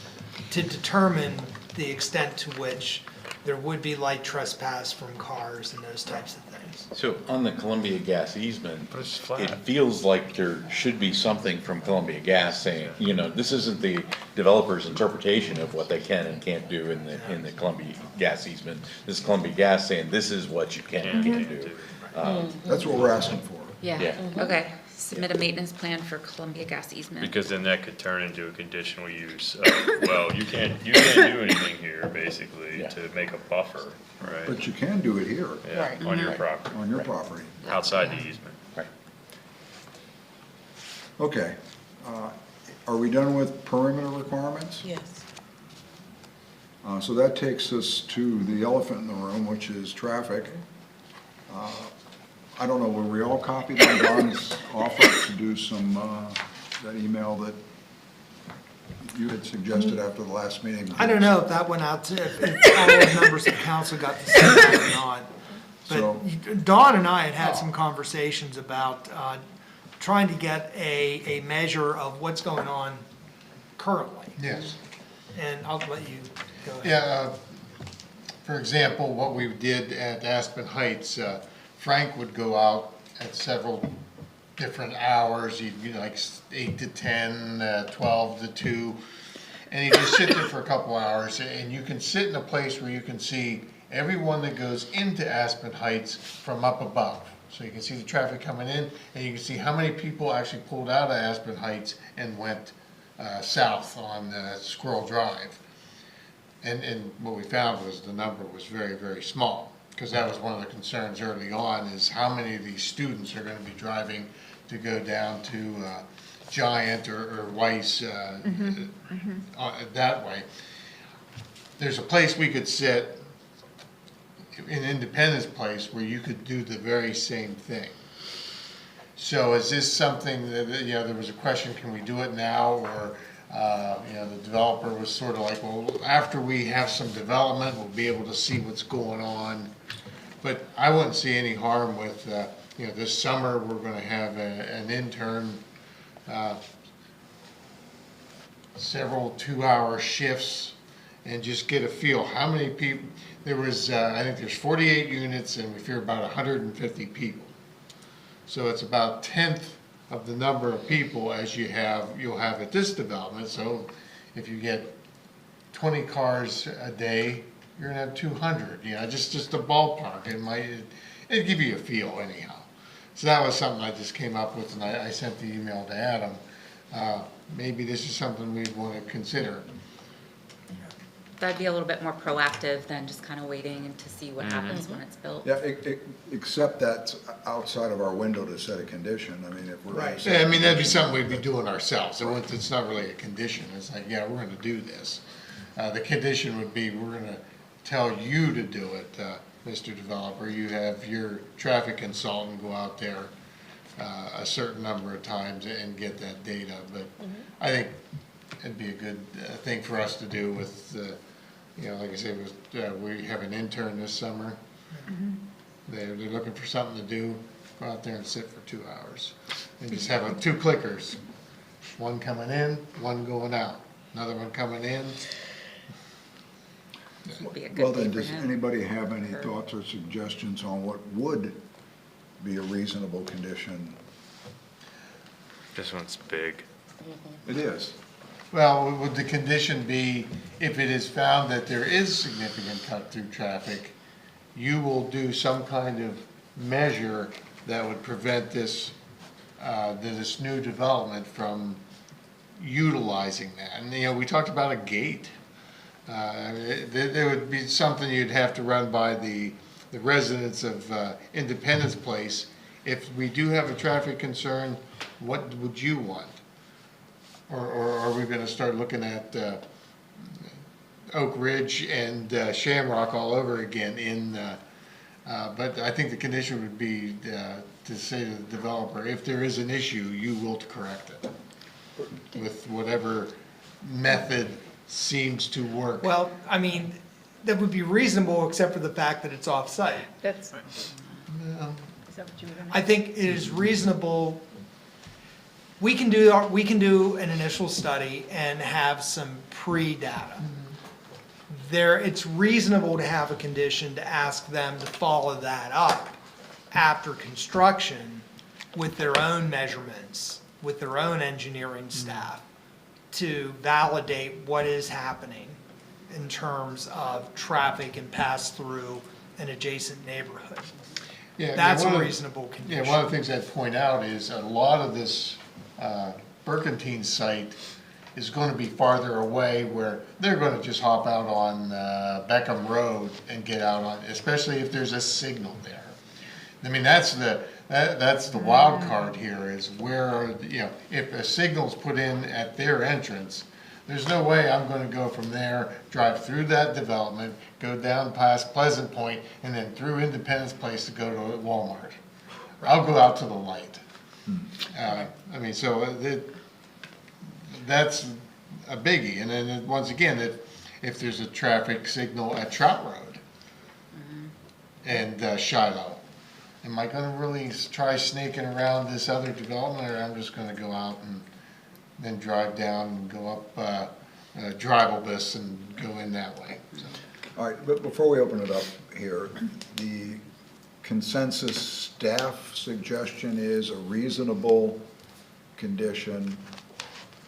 Speaker 9: To determine the extent to which there would be light trespass from cars and those types of things.
Speaker 7: So on the Columbia Gas easement,
Speaker 8: But it's flat.
Speaker 7: it feels like there should be something from Columbia Gas saying, you know, this isn't the developer's interpretation of what they can and can't do in the Columbia Gas easement. This is Columbia Gas saying, this is what you can and can't do.
Speaker 1: That's what we're asking for.
Speaker 7: Yeah.
Speaker 2: Okay, submit a maintenance plan for Columbia Gas easement.
Speaker 8: Because then that could turn into a conditional use of, well, you can't do anything here, basically,
Speaker 7: Yeah.
Speaker 8: to make a buffer, right?
Speaker 1: But you can do it here,
Speaker 8: Yeah, on your property,
Speaker 1: on your property.
Speaker 8: outside the easement.
Speaker 7: Right.
Speaker 1: Okay. Are we done with perimeter requirements?
Speaker 10: Yes.
Speaker 1: So that takes us to the elephant in the room, which is traffic. I don't know, were we all copied on Don's offer to do some, that email that you had suggested after the last meeting?
Speaker 9: I don't know if that went out to, if all the members of council got to see that or not.
Speaker 1: So-
Speaker 9: But Dawn and I had some conversations about trying to get a measure of what's going on currently.
Speaker 15: Yes.
Speaker 9: And I'll let you go ahead.
Speaker 15: Yeah, for example, what we did at Aspen Heights, Frank would go out at several different hours, he'd be like 8 to 10, 12 to 2, and he'd just sit there for a couple hours, and you can sit in a place where you can see everyone that goes into Aspen Heights from up above. So you can see the traffic coming in, and you can see how many people actually pulled out of Aspen Heights and went south on Squirrel Drive. And what we found was the number was very, very small, because that was one of the concerns early on, is how many of these students are going to be driving to go down to Giant or Weiss that way. There's a place we could sit, in Independence Place, where you could do the very same thing. So is this something that, you know, there was a question, can we do it now, or you know, the developer was sort of like, well, after we have some development, we'll be able to see what's going on. But I wouldn't see any harm with, you know, this summer, we're gonna have an intern, several 2-hour shifts, and just get a feel, how many people, there was, I think there's 48 units, and we fear about 150 people. So it's about 1/10 of the number of people as you'll have at this development. So if you get 20 cars a day, you're gonna have 200, you know, just a ballpark. It'd give you a feel anyhow. So that was something I just came up with, and I sent the email to Adam. Maybe this is something we'd wanna consider.
Speaker 2: That'd be a little bit more proactive than just kind of waiting to see what happens when it's built.
Speaker 1: Yeah, except that's outside of our window to set a condition. I mean, if we're.
Speaker 15: Right, yeah, I mean, that'd be something we'd be doing ourselves. It's not really a condition. It's like, yeah, we're gonna do this. The condition would be, we're gonna tell you to do it, Mr. Developer. You have your traffic consultant go out there a certain number of times and get that data. But I think it'd be a good thing for us to do with, you know, like I said, we have an intern this summer. They're looking for something to do, go out there and sit for 2 hours. And just have 2 clickers, one coming in, one going out, another one coming in.
Speaker 2: Would be a
Speaker 1: Well,
Speaker 2: good
Speaker 1: then,
Speaker 2: day for
Speaker 1: does
Speaker 2: him.
Speaker 1: anybody have any thoughts or suggestions on what would be a reasonable condition?
Speaker 8: This one's big.
Speaker 1: It is.
Speaker 15: Well, would the condition be, if it is found that there is significant cut-through traffic, you will do some kind of measure that would prevent this new development from utilizing that? And, you know, we talked about a gate. There would be something you'd have to run by the residents of Independence Place. If we do have a traffic concern, what would you want? Or are we gonna start looking at Oak Ridge and Shamrock all over again but I think the condition would be to say to the developer, if there is an issue, you will correct it with whatever method seems to work.
Speaker 9: Well, I mean, that would be reasonable except for the fact that it's off-site.
Speaker 6: That's, is that what you were gonna?
Speaker 9: I think it is reasonable, we can do an initial study and have some pre-data. It's reasonable to have a condition to ask them to follow that up after construction with their own measurements, with their own engineering staff, to validate what is happening in terms of traffic and pass-through an adjacent neighborhood.
Speaker 15: Yeah,
Speaker 9: That's
Speaker 15: one
Speaker 9: a
Speaker 15: of-
Speaker 9: reasonable condition.
Speaker 15: Yeah, one of the things I'd point out is a lot of this Burkentine site is going to be farther away where they're going to just hop out on Beckham Road and get out on, especially if there's a signal there. I mean, that's the wild card here is where, if a signal's put in at their entrance, there's no way I'm going to go from there, drive through that development, go down past Pleasant Point, and then through Independence Place to go to Walmart. I'll go out to the light. I mean, so that's a biggie. And then once again, if there's a traffic signal at Trout Road and Shiloh, am I going to really try snaking around this other development, or I'm just going to go out and then drive down and go up Drivabus and go in that way? So.
Speaker 1: All right, but before we open it up here, the consensus staff suggestion is a reasonable condition,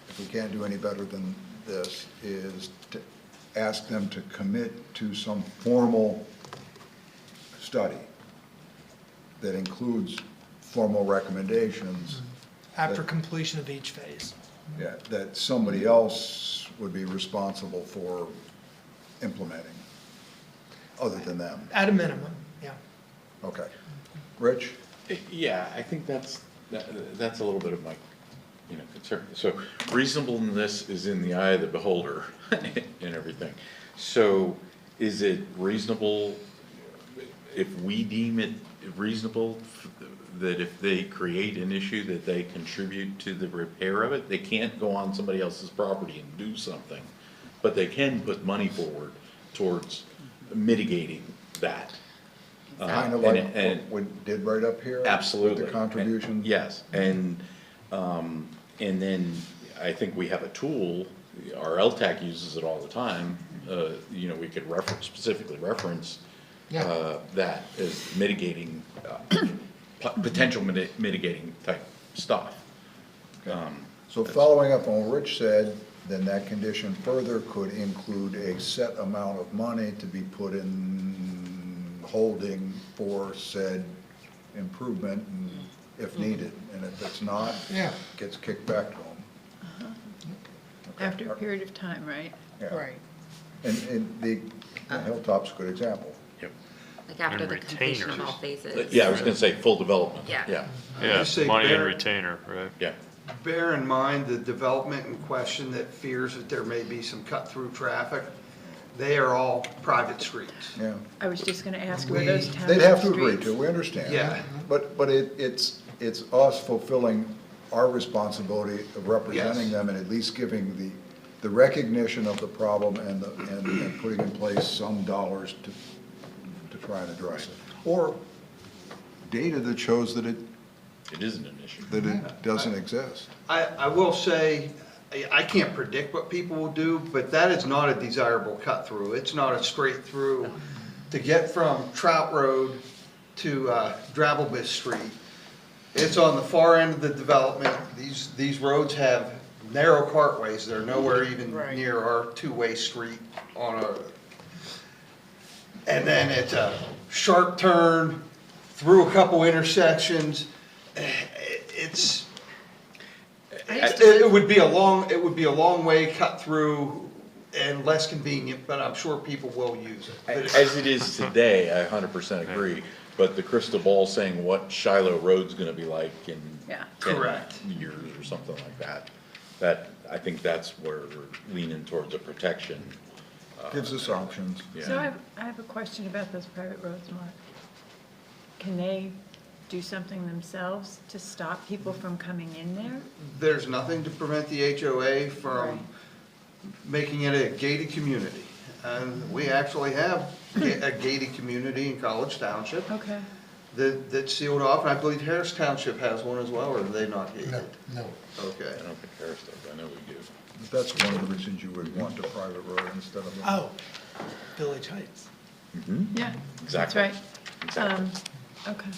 Speaker 1: if we can't do any better than this, is to ask them to commit to some formal study that includes formal recommendations.
Speaker 9: After completion of each phase.
Speaker 1: Yeah, that somebody else would be responsible for implementing, other than them.
Speaker 9: At a minimum, yeah.
Speaker 1: Okay. Rich?
Speaker 7: Yeah, I think that's a little bit of my, concern. So reasonableness is in the eye of the beholder and everything. So is it reasonable, if we deem it reasonable, that if they create an issue that they contribute to the repair of it? They can't go on somebody else's property and do something, but they can put money forward towards mitigating that.
Speaker 1: Kind of like what we did right up here?
Speaker 7: Absolutely.
Speaker 1: With the contribution?
Speaker 7: Yes, and then I think we have a tool, our LTAC uses it all the time, we could specifically reference that as mitigating, potential mitigating type stuff.
Speaker 1: So following up on what Rich said, then that condition further could include a set amount of money to be put in holding for said improvement, and if needed, and if it's not, gets kicked back to them.
Speaker 6: After a period of time, right?
Speaker 1: Yeah.
Speaker 10: Right.
Speaker 1: And the Hilltop's a good example.
Speaker 7: Yep.
Speaker 2: Like after
Speaker 8: And
Speaker 2: the completion of all
Speaker 8: retainers.
Speaker 2: phases.
Speaker 7: Yeah, I was gonna say full development.
Speaker 2: Yeah.
Speaker 7: Yeah,
Speaker 8: Yeah,
Speaker 14: say
Speaker 8: money and
Speaker 14: bear-
Speaker 8: retainer, right?
Speaker 7: yeah.
Speaker 14: Bear in mind the development in question that fears that there may be some cut-through traffic, they are all private streets.
Speaker 1: Yeah.
Speaker 6: I was just gonna ask where those township
Speaker 1: They'd have to agree
Speaker 6: streets-
Speaker 1: to, we understand.
Speaker 14: Yeah.
Speaker 1: But it's us fulfilling our responsibility of representing
Speaker 14: Yes.
Speaker 1: them and at least giving the recognition of the problem and putting in place some dollars to try and address it. Or data that shows that it
Speaker 7: It isn't an issue.
Speaker 1: doesn't exist.
Speaker 14: I will say, I can't predict what people will do, but that is not a desirable cut-through. It's not a straight through. To get from Trout Road to Drabblebus Street, it's on the far end of the development. These roads have narrow cartways. They're nowhere even near our two-way street and then it's a sharp turn through a couple intersections. It would be a long way cut through and less convenient, but I'm sure people will use it. But
Speaker 7: As it is today, I 100% agree, but the crystal ball saying what Shiloh Road's gonna be like in
Speaker 6: Yeah.
Speaker 7: 10
Speaker 14: Correct.
Speaker 7: years or something like that, I think that's where we're leaning towards a protection.
Speaker 1: Gives us options.
Speaker 6: So
Speaker 7: Yeah.
Speaker 6: I have a question about those private roads, Mark. Can they do something themselves to stop people from coming in there?
Speaker 14: There's nothing to prevent the HOA from
Speaker 6: Right.
Speaker 14: making it a gated community. And we actually have a gated community in College Township
Speaker 6: Okay.
Speaker 14: that's sealed off. And I believe Harris Township has one as well, or are they not gated?
Speaker 15: No.
Speaker 14: Okay.
Speaker 7: I don't think Harris does, I know we do.
Speaker 1: That's one of the reasons you would want a private road instead of a.
Speaker 9: Oh, Village Heights.
Speaker 6: Yeah, that's
Speaker 7: Exactly.
Speaker 6: right.
Speaker 7: Exactly.
Speaker 6: Okay.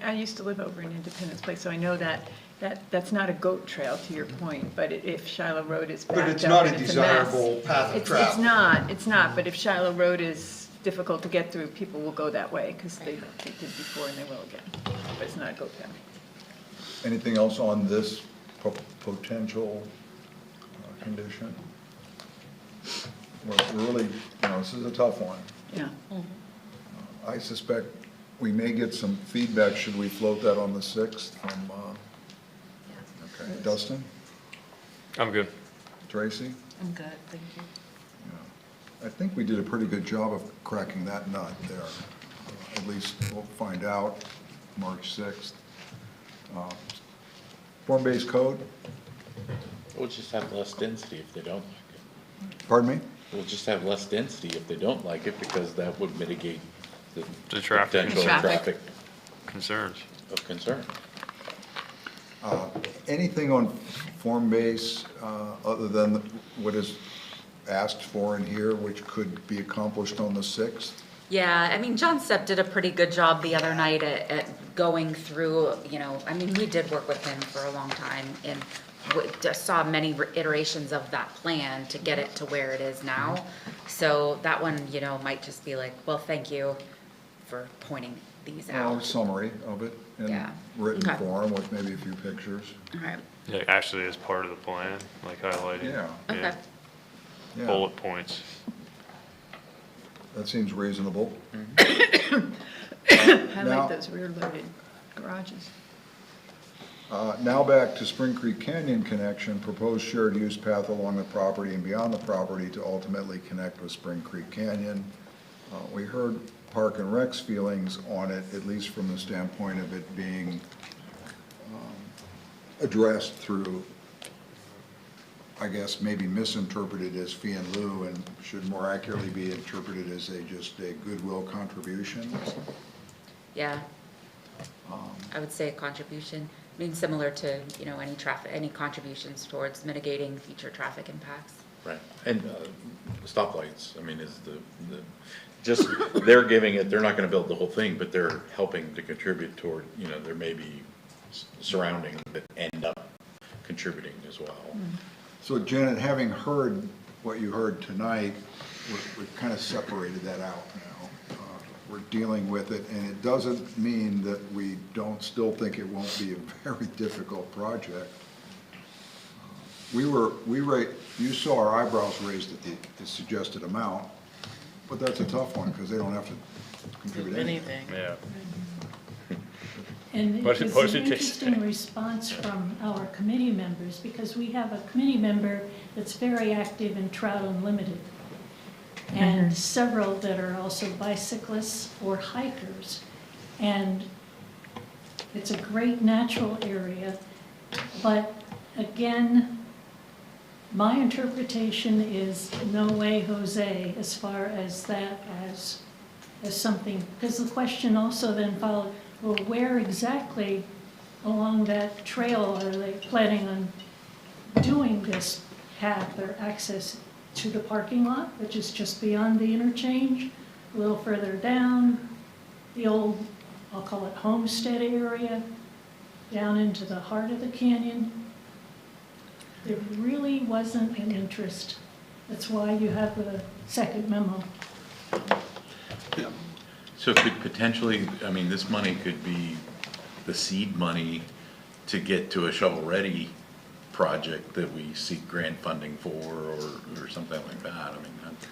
Speaker 6: I used to live over in Independence Place, so I know that's not a goat trail, to your point, but if Shiloh Road is backed up
Speaker 14: But it's not a
Speaker 6: and it's mess-
Speaker 14: desirable path of travel.
Speaker 6: It's not, but if Shiloh Road is difficult to get through, people will go that way, because they did before and they will again. But it's not a goat town.
Speaker 1: Anything else on this potential condition? Well, really, this is a tough one.
Speaker 6: Yeah.
Speaker 1: I suspect we may get some feedback. Should we float that on the 6th from, okay, Dustin,
Speaker 8: I'm good.
Speaker 1: Tracy?
Speaker 2: I'm good, thank you.
Speaker 1: I think we did a pretty good job of cracking that nut there. At least we'll find out March 6th. Form-based code,
Speaker 7: We'll just have less density if they don't like it.
Speaker 1: pardon me?
Speaker 7: We'll just have less density if they don't like it, because that would mitigate the
Speaker 8: The traffic.
Speaker 7: potential
Speaker 6: Traffic.
Speaker 7: traffic
Speaker 8: Concerns.
Speaker 7: of concern.
Speaker 1: Anything on form-base other than what is asked for in here, which could be accomplished on the 6th?
Speaker 2: Yeah, I mean, John Stepp did a pretty good job the other night at going through, we did work with him for a long time and just saw many iterations of that plan to get it to where it is now. So that one, might just be like, well, thank you for pointing these
Speaker 1: Well,
Speaker 2: out.
Speaker 1: summary of it in
Speaker 2: Yeah.
Speaker 1: written
Speaker 2: Okay.
Speaker 1: form with maybe a few pictures.
Speaker 2: All right,
Speaker 8: Yeah, actually as part of the plan, like highlighting.
Speaker 1: Yeah,
Speaker 2: okay.
Speaker 1: yeah,
Speaker 8: Bullet points.
Speaker 1: that seems reasonable. Now-
Speaker 6: Highlight those rear-loaded garages.
Speaker 1: Now back to Spring Creek Canyon connection, proposed shared use path along the property and beyond the property to ultimately connect with Spring Creek Canyon. We heard Park and Rec's feelings on it, at least from the standpoint of it being addressed through, I guess, maybe misinterpreted as fee and lieu and should more accurately be interpreted as just a goodwill contribution.
Speaker 2: Yeah. I would say a contribution, similar to, any contributions towards mitigating future traffic impacts.
Speaker 7: Right. And stoplights, is just, they're giving it, they're not gonna build the whole thing, but they're helping to contribute toward, there may be surrounding that end up contributing as well.
Speaker 1: So Janet, having heard what you heard tonight, we've kind of separated that out now. We're dealing with it, and it doesn't mean that we don't still think it won't be a very difficult project. You saw our eyebrows raised at the suggested amount, but that's a tough one, because they don't have to contribute anything.
Speaker 8: Yeah.
Speaker 13: And
Speaker 8: What
Speaker 13: it was
Speaker 8: did
Speaker 13: an
Speaker 8: they
Speaker 13: interesting
Speaker 8: say?
Speaker 13: response from our committee members, because we have a committee member that's very active in Trout Unlimited, and several that are also bicyclists or hikers. And it's a great natural area, but again, my interpretation is no way, Jose, as far as that as something, because the question also then followed, well, where exactly along that trail are they planning on doing this path or access to the parking lot, which is just beyond the interchange, a little further down, the old, I'll call it homestead area, down into the heart of the canyon. There really wasn't an interest. That's why you have the second memo.
Speaker 7: So it could potentially, this money could be the seed money to get to a shovel-ready project that we seek grant funding for, or something like that. That's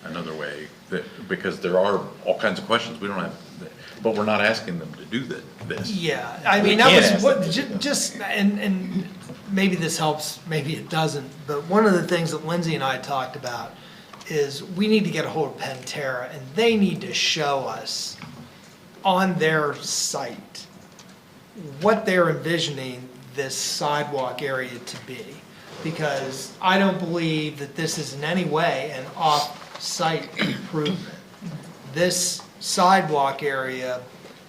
Speaker 7: another way, because there are all kinds of questions we don't have, but we're not asking them to do this.
Speaker 9: Yeah,
Speaker 7: We
Speaker 9: that
Speaker 7: can't
Speaker 9: was
Speaker 7: ask
Speaker 9: what,
Speaker 7: them to do that.
Speaker 9: just, and maybe this helps, maybe it doesn't, but one of the things that Lindsay and I talked about is we need to get a hold of Pantera, and they need to show us on their site what they're envisioning this sidewalk area to be. Because I don't believe that this is in any way an off-site improvement. This sidewalk area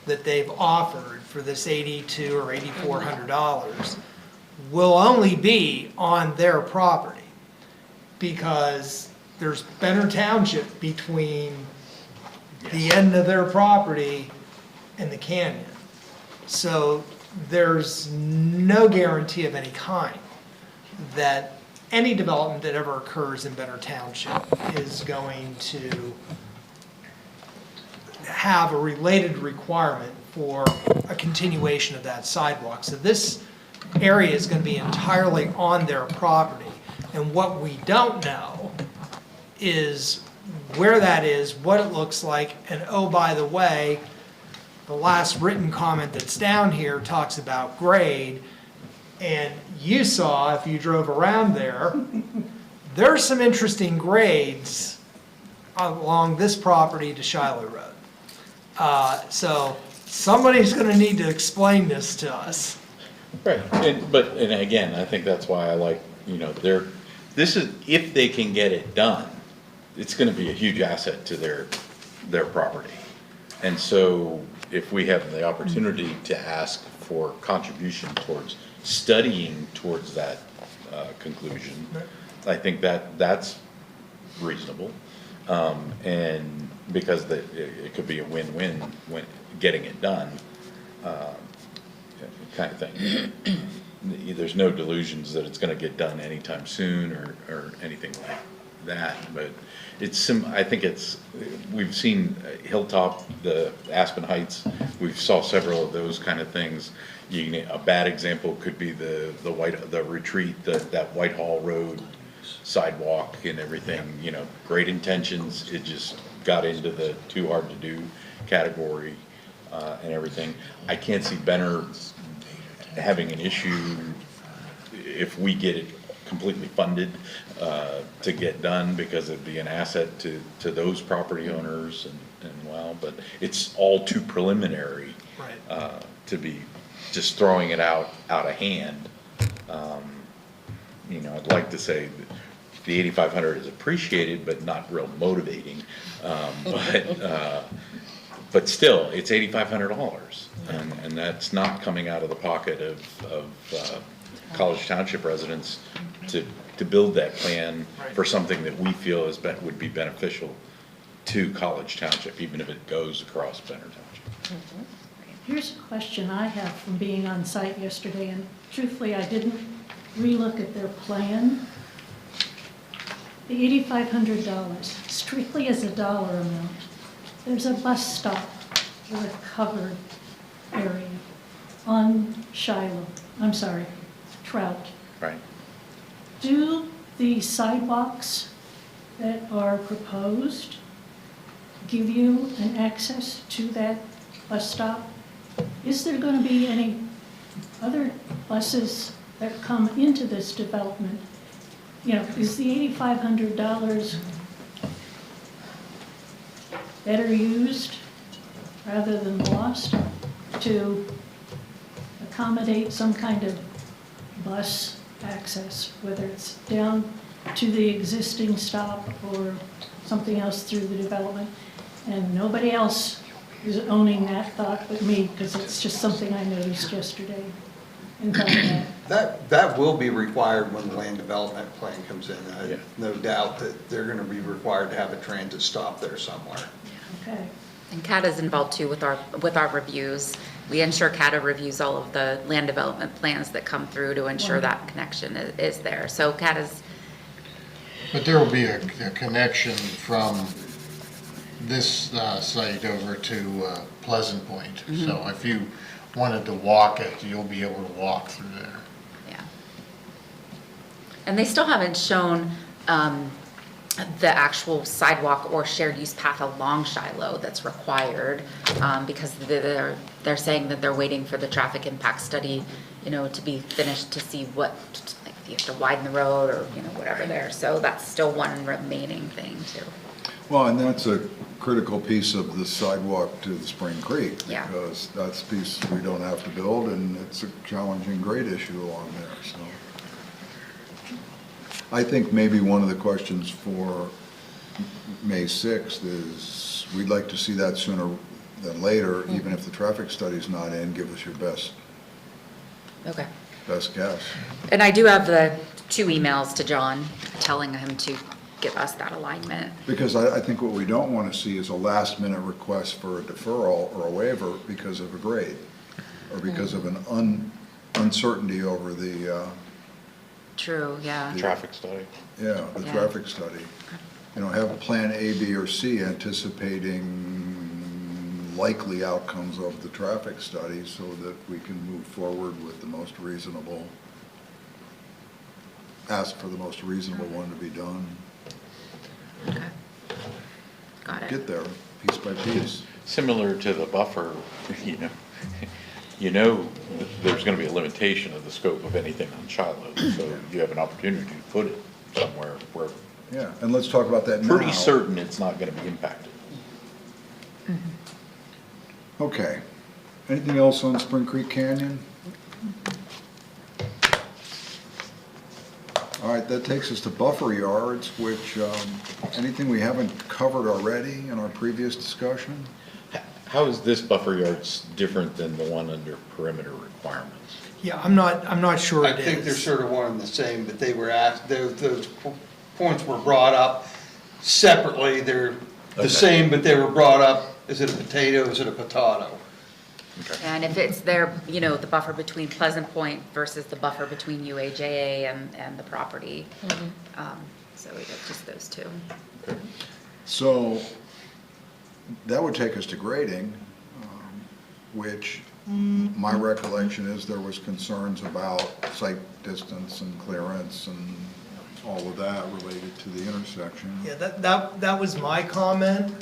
Speaker 9: that they've offered for this $8,200 or $8,400 will only be on their property, because there's Benner Township between the end of their property and the canyon. So there's no guarantee of any kind that any development that ever occurs in Benner Township is going to have a related requirement for a continuation of that sidewalk. So this area is going to be entirely on their property. And what we don't know is where that is, what it looks like, and oh, by the way, the last written comment that's down here talks about grade, and you saw, if you drove around there, there's some interesting grades along this property to Shiloh Road. So somebody's gonna need to explain this to us.
Speaker 7: Right, and again, I think that's why I like, this is, if they can get it done, it's gonna be a huge asset to their property. And so if we have the opportunity to ask for contribution towards studying towards that conclusion, I think that's reasonable. And because it could be a win-win when getting it done, kind of thing. There's no delusions that it's gonna get done anytime soon or anything like that, but I think we've seen Hilltop, the Aspen Heights, we've saw several of those kind of things. A bad example could be the retreat, that Whitehall Road sidewalk and everything, great intentions, it just got into the too hard to do category, and everything. I can't see Benner having an issue if we get it completely funded to get done, because it'd be an asset to those property owners and but it's all too preliminary to be just throwing it out of hand. I'd like to say that the $8,500 is appreciated, but not real motivating. But still, it's $8,500, and that's not coming out of the pocket of College Township residents to build that plan for something that we feel would be beneficial to College Township, even if it goes across Benner Township.
Speaker 13: Here's a question I have from being on site yesterday, and truthfully, I didn't relook at their plan. The $8,500, strictly as a dollar amount, there's a bus stop with a covered area on Trout.
Speaker 7: Right.
Speaker 13: Do the sidewalks that are proposed give you an access to that bus stop? Is there going to be any other buses that come into this development? Is the $8,500 better used rather than lost to accommodate some kind of bus access, whether it's down to the existing stop or something else through the development? And nobody else is owning that thought but me, because it's just something I noticed yesterday in coming out.
Speaker 14: That will be required when the land development plan comes in. I have no doubt that they're gonna be required to have a transit stop there somewhere.
Speaker 13: Okay.
Speaker 2: And CATA is involved too with our reviews. We ensure CATA reviews all of the land development plans that come through to ensure that connection is there. So CATA's.
Speaker 15: But there will be a connection from this site over to Pleasant Point.
Speaker 2: Mm-hmm.
Speaker 15: So if you wanted to walk it, you'll be able to walk through there.
Speaker 2: Yeah. And they still haven't shown the actual sidewalk or shared use path along Shiloh that's required, because they're saying that they're waiting for the traffic impact study, to be finished to see what, like, if you have to widen the road or, whatever there. So that's still one remaining thing too.
Speaker 1: Well, and that's a critical piece of the sidewalk to the Spring Creek.
Speaker 2: Yeah.
Speaker 1: Because that's a piece we don't have to build, and it's a challenging grade issue along there, so. I think maybe one of the questions for May 6th is, we'd like to see that sooner than later, even if the traffic study's not in, give us your best guess.
Speaker 2: And I do have the 2 emails to John telling him to give us that alignment.
Speaker 1: Because I think what we don't want to see is a last-minute request for a deferral or a waiver because of a grade, or because of an uncertainty over the
Speaker 2: True, yeah.
Speaker 7: Traffic study.
Speaker 1: yeah, the
Speaker 2: Yeah.
Speaker 1: traffic study. Have a plan A, B, or C anticipating likely outcomes of the traffic study so that we can move forward with the most reasonable, ask for the most reasonable one to be done.
Speaker 2: Okay. Got it.
Speaker 1: Get there, piece by piece.
Speaker 7: Similar to the buffer, there's gonna be a limitation of the scope of anything on Shiloh, so you have an opportunity to put it somewhere where
Speaker 1: Yeah, and let's talk about that now.
Speaker 7: pretty certain it's not gonna be impacted.
Speaker 1: Okay. Anything else on Spring Creek Canyon? All right, that takes us to buffer yards, which, anything we haven't covered already in our previous discussion?
Speaker 7: How is this buffer yards different than the one under perimeter requirements?
Speaker 9: Yeah, I'm not sure
Speaker 14: I
Speaker 9: it is.
Speaker 14: think they're sort of one and the same, but they were asked, those points were brought up separately. They're the same, but they were brought up, is it a potato, is it a potato?
Speaker 2: And if it's there, the buffer between Pleasant Point versus the buffer between UAJA and the property. So we got just those 2.
Speaker 1: So that would take us to grading, which my recollection is there was concerns about site distance and clearance and all of that related to the intersection.
Speaker 9: Yeah, that was my comment.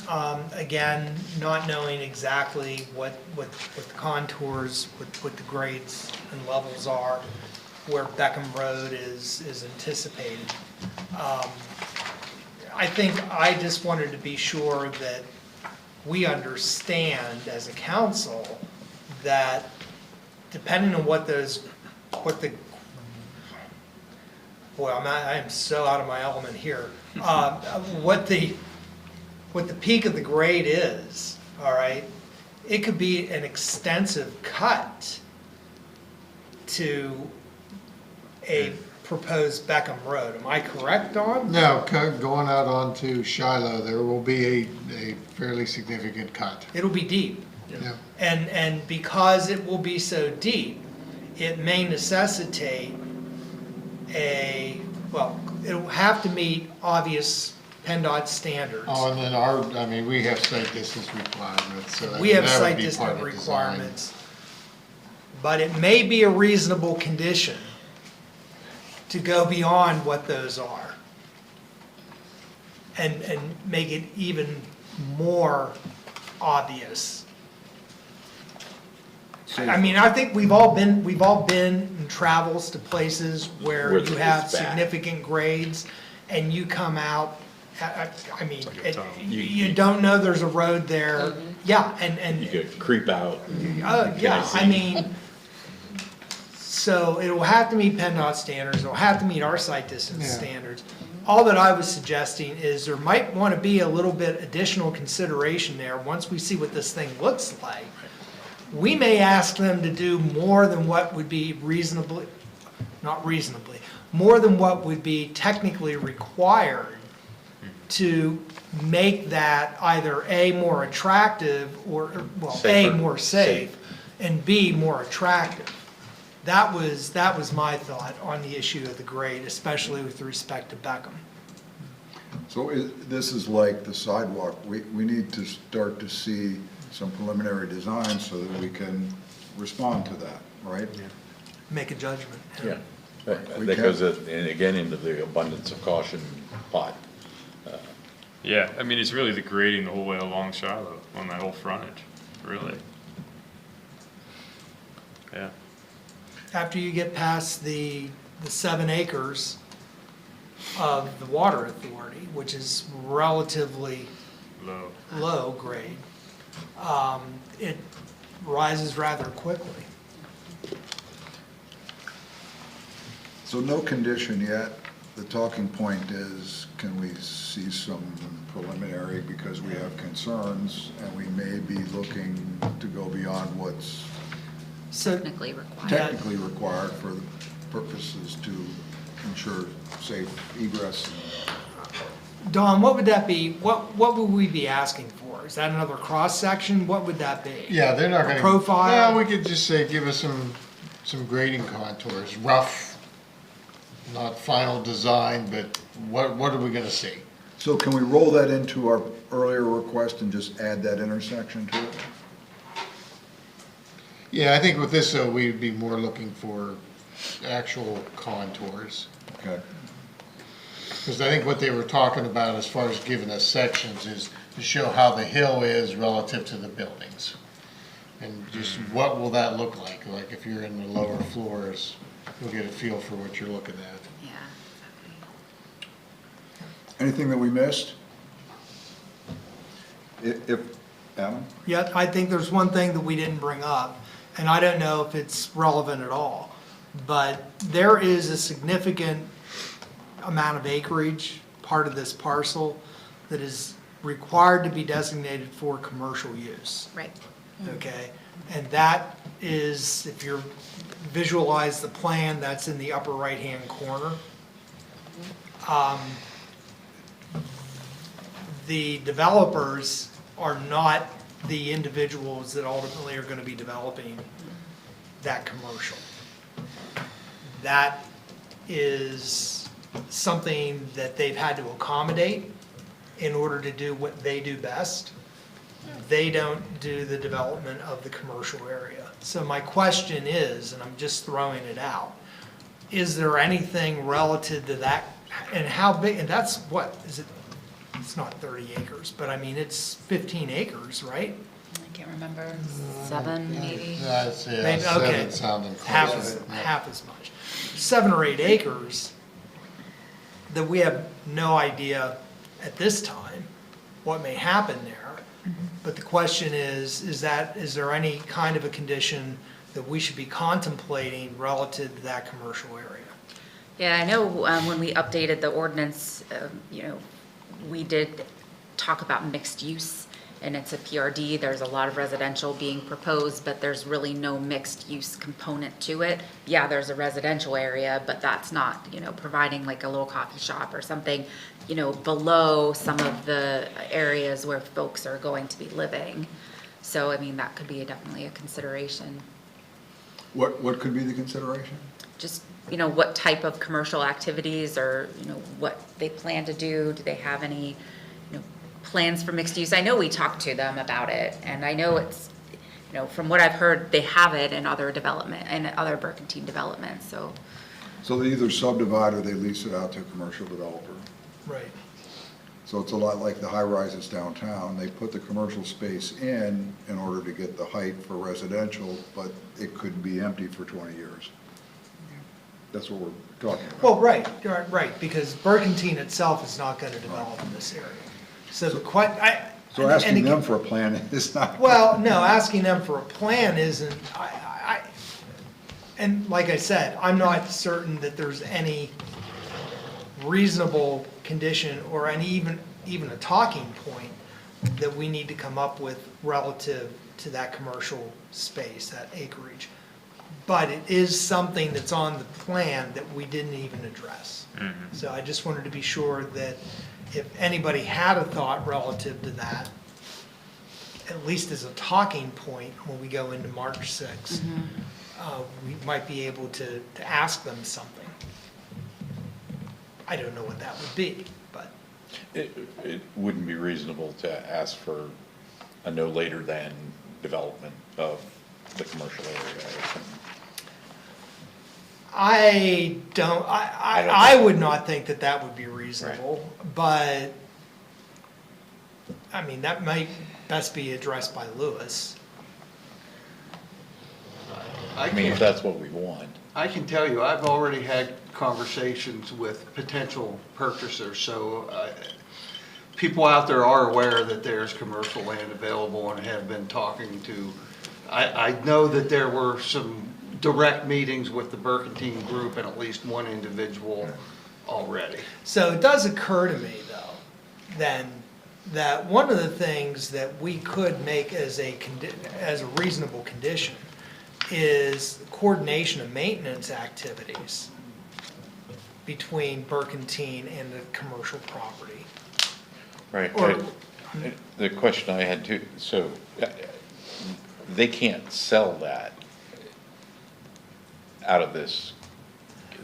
Speaker 9: Again, not knowing exactly what the contours, what the grades and levels are, where Beckham Road is anticipated. I think I just wanted to be sure that we understand as a council that depending on I am so out of my element here. What the peak of the grade is, all right, it could be an extensive cut to a proposed Beckham Road. Am I correct, Don?
Speaker 15: No, going out onto Shiloh, there will be a fairly significant cut.
Speaker 9: It'll be deep.
Speaker 15: Yeah.
Speaker 9: And because it will be so deep, it may necessitate it'll have to meet obvious PennDOT standards.
Speaker 15: Oh, and then we have site distance requirements, so that
Speaker 9: We have
Speaker 15: would
Speaker 9: site
Speaker 15: be part
Speaker 9: distance
Speaker 15: of design.
Speaker 9: requirements. But it may be a reasonable condition to go beyond what those are. And make it even more obvious. I think we've all been in travels to places where you have
Speaker 7: it's bad.
Speaker 9: significant grades and you come out, you don't know there's a road there. Yeah, and.
Speaker 7: You could creep out.
Speaker 9: Yeah, so it will have to meet PennDOT standards, it'll have to meet our site distance standards. All that I was suggesting is there might want to be a little bit additional consideration there, once we see what this thing looks like. We may ask them to do more than what would be more than what would be technically required to make that either A, more attractive, or, A,
Speaker 7: Safer.
Speaker 9: more safe, and B, more attractive. That was my thought on the issue of the grade, especially with respect to Beckham.
Speaker 1: So this is like the sidewalk. We need to start to see some preliminary design so that we can respond to that, right?
Speaker 9: Make a judgment.
Speaker 7: Yeah, that goes, and again, into the abundance of caution pot.
Speaker 8: Yeah, I mean, it's really the grading the whole way along Shiloh on that whole frontage, really. Yeah.
Speaker 9: After you get past the 7 acres of the water authority, which is relatively low grade, it rises rather quickly.
Speaker 1: So no condition yet. The talking point is, can we see some preliminary, because we have concerns, and we may be looking to go beyond what's
Speaker 2: Technically required.
Speaker 1: technically required for the purposes to ensure safe egress.
Speaker 9: Don, what would that be? What would we be asking for? Is that another cross-section? What would that be?
Speaker 15: Yeah, they're not
Speaker 9: A
Speaker 15: gonna.
Speaker 9: profile?
Speaker 15: No, we could just say, give us some grading contours, rough, not final design, but what are we gonna see?
Speaker 1: So can we roll that into our earlier request and just add that intersection to it?
Speaker 15: Yeah, I think with this, though, we'd be more looking for actual contours.
Speaker 1: Okay.
Speaker 15: Because I think what they were talking about as far as giving us sections is to show how the hill is relative to the buildings. And just what will that look like? Like if you're in the lower floors, you'll get a feel for what you're looking at.
Speaker 2: Yeah,
Speaker 1: Anything that we missed? If, Adam?
Speaker 9: Yeah, I think there's one thing that we didn't bring up, and I don't know if it's relevant at all, but there is a significant amount of acreage, part of this parcel, that is required to be designated for commercial use.
Speaker 2: Right.
Speaker 9: Okay, and that is, if you visualize the plan, that's in the upper right-hand corner. The developers are not the individuals that ultimately are gonna be developing that commercial. That is something that they've had to accommodate in order to do what they do best. They don't do the development of the commercial area. So my question is, and I'm just throwing it out, is there anything relative to that? And how big, and that's what, is it, it's not 30 acres, but I mean, it's 15 acres, right?
Speaker 2: I can't remember, 7 maybe?
Speaker 15: That's, yeah,
Speaker 9: Maybe- okay.
Speaker 15: 7 sounding
Speaker 9: Half
Speaker 15: close.
Speaker 9: as much. 7 or 8 acres that we have no idea at this time what may happen there. But the question is there any kind of a condition that we should be contemplating relative to that commercial area?
Speaker 2: Yeah, I know when we updated the ordinance, we did talk about mixed use, and it's a PRD. There's a lot of residential being proposed, but there's really no mixed use component to it. Yeah, there's a residential area, but that's not, providing like a little coffee shop or something, below some of the areas where folks are going to be living. So, I mean, that could be definitely a consideration.
Speaker 1: What could be the consideration?
Speaker 2: Just, what type of commercial activities or, what they plan to do. Do they have any, plans for mixed use? I know we talked to them about it, and I know it's, from what I've heard, they have it in other development, and other Burkentine developments, so.
Speaker 1: So they either subdivide or they lease it out to a commercial developer.
Speaker 9: Right.
Speaker 1: So it's a lot like the high rises downtown. They put the commercial space in order to get the height for residential, but it could be empty for 20 years. That's what we're talking about.
Speaker 9: Well, right, because Burkentine itself is not gonna develop in this area. So
Speaker 1: So asking them for a plan is not.
Speaker 9: Well, no, asking them for a plan isn't, and like I said, I'm not certain that there's any reasonable condition or any, even a talking point that we need to come up with relative to that commercial space, that acreage. But it is something that's on the plan that we didn't even address. So I just wanted to be sure that if anybody had a thought relative to that, at least as a talking point when we go into March 6th, we might be able to ask them something. I don't know what that would be, but.
Speaker 7: It wouldn't be reasonable to ask for a no later than development of the commercial area.
Speaker 9: I would not think that that would be reasonable, but I mean, that might best be addressed by Lewis.
Speaker 7: I mean, if that's what we want.
Speaker 14: I can tell you, I've already had conversations with potential purchasers, so people out there are aware that there's commercial land available and have been talking to. I know that there were some direct meetings with the Burkentine Group and at least one individual already.
Speaker 9: So it does occur to me, though, then, that one of the things that we could make as a reasonable condition is coordination of maintenance activities between Burkentine and the commercial property.
Speaker 7: Right.
Speaker 9: Or-
Speaker 7: The question I had too, so they can't sell that out of this.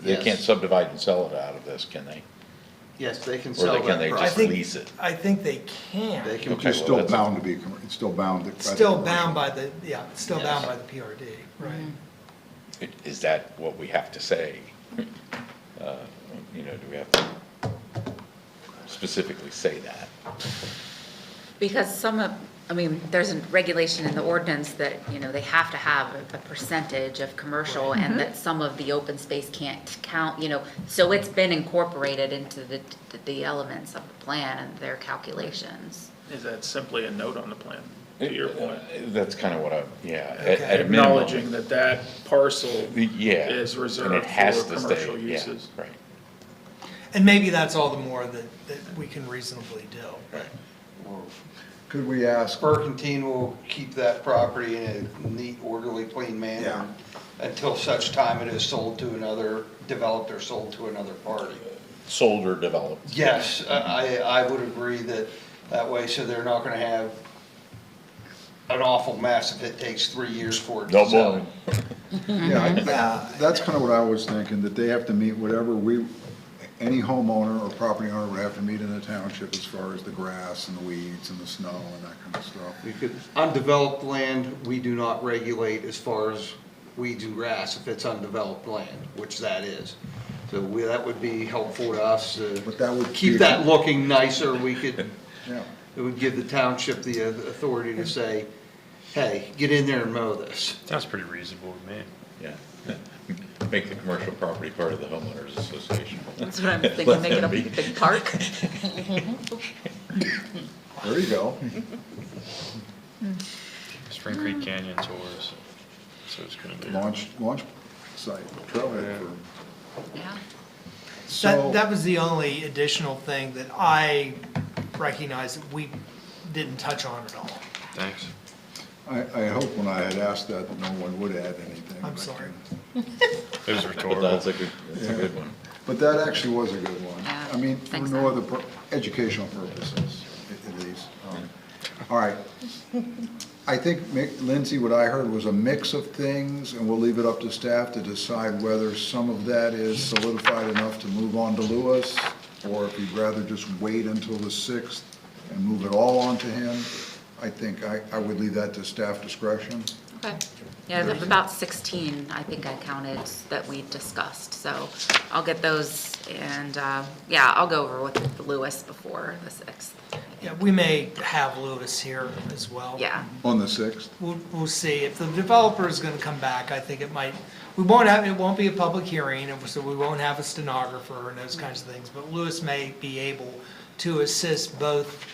Speaker 7: They
Speaker 14: Yes.
Speaker 7: can't subdivide and sell it out of this, can they?
Speaker 14: Yes, they can
Speaker 7: Or
Speaker 14: sell that.
Speaker 7: can they
Speaker 14: property.
Speaker 7: just lease it?
Speaker 9: I think they can.
Speaker 14: They can,
Speaker 7: Okay,
Speaker 1: It's
Speaker 7: well,
Speaker 1: still
Speaker 7: that's-
Speaker 1: bound to be, it's still bound.
Speaker 9: It's still bound by the, yeah, it's still bound by the PRD, right?
Speaker 7: Is that what we have to say? You know, do we have to specifically say that?
Speaker 2: Because there's a regulation in the ordinance that, they have to have a percentage of commercial and that some of the open space can't count, so it's been incorporated into the elements of the plan and their calculations.
Speaker 3: Is that simply a note on the plan, to your point?
Speaker 7: That's kind of what at
Speaker 9: Okay.
Speaker 7: a minimum.
Speaker 3: Acknowledging that parcel
Speaker 7: Yeah.
Speaker 3: is
Speaker 7: And
Speaker 3: reserved
Speaker 7: it has
Speaker 3: for
Speaker 7: to stay,
Speaker 3: commercial
Speaker 7: yeah,
Speaker 3: uses.
Speaker 7: right.
Speaker 9: And maybe that's all the more that we can reasonably do.
Speaker 7: Right.
Speaker 1: Could we ask,
Speaker 14: Burkentine will keep that property in a neat, orderly, clean manner until such time it is sold to another, developed or sold to another party.
Speaker 7: Sold or developed?
Speaker 14: Yes, I would agree that way, so they're not gonna have an awful mess if it takes 3 years for it
Speaker 7: No
Speaker 14: to sell.
Speaker 7: more.
Speaker 1: that's kind of what I was thinking, that they have to meet whatever any homeowner or property owner would have to meet in the township as far as the grass and the weeds and the snow and that kind of stuff.
Speaker 14: Because undeveloped land, we do not regulate as far as weeds and grass if it's undeveloped land, which that is. So that would be helpful to us
Speaker 1: But that would
Speaker 14: to keep that looking nicer. We could,
Speaker 1: Yeah.
Speaker 14: it would give the township the authority to say, hey, get in there and mow this.
Speaker 8: Sounds pretty reasonable to me.
Speaker 7: Yeah. Make the commercial property part of the homeowners association.
Speaker 2: That's what I'm thinking, make it a big park.
Speaker 1: There you go.
Speaker 8: Spring Creek Canyon's ours, so it's gonna be.
Speaker 1: Launch site, trailhead for.
Speaker 2: Yeah.
Speaker 1: So,
Speaker 9: That was the only additional thing that I recognize that we didn't touch on at all.
Speaker 8: Thanks.
Speaker 1: I hope when I had asked that no one would add anything.
Speaker 9: I'm
Speaker 1: but,
Speaker 9: sorry.
Speaker 8: It was
Speaker 7: But
Speaker 8: rhetorical.
Speaker 7: that's a good one.
Speaker 1: But that actually was a good one.
Speaker 2: Yeah,
Speaker 1: I mean, for
Speaker 2: thanks,
Speaker 1: no
Speaker 2: Al.
Speaker 1: other educational purposes, at least. All right. I think, Lindsay, what I heard was a mix of things, and we'll leave it up to staff to decide whether some of that is solidified enough to move on to Lewis, or if you'd rather just wait until the 6th and move it all on to him. I think I would leave that to staff discretion.
Speaker 2: Okay. Yeah, there's about 16, I think I counted, that we discussed, so I'll get those and, I'll go over with Lewis before the 6th.
Speaker 9: Yeah, we may have Lewis here as well.
Speaker 2: Yeah.
Speaker 1: On the 6th?
Speaker 9: We'll see. If the developer is gonna come back, I think it won't be a public hearing, and so we won't have a stenographer and those kinds of things, but Lewis may be able to assist both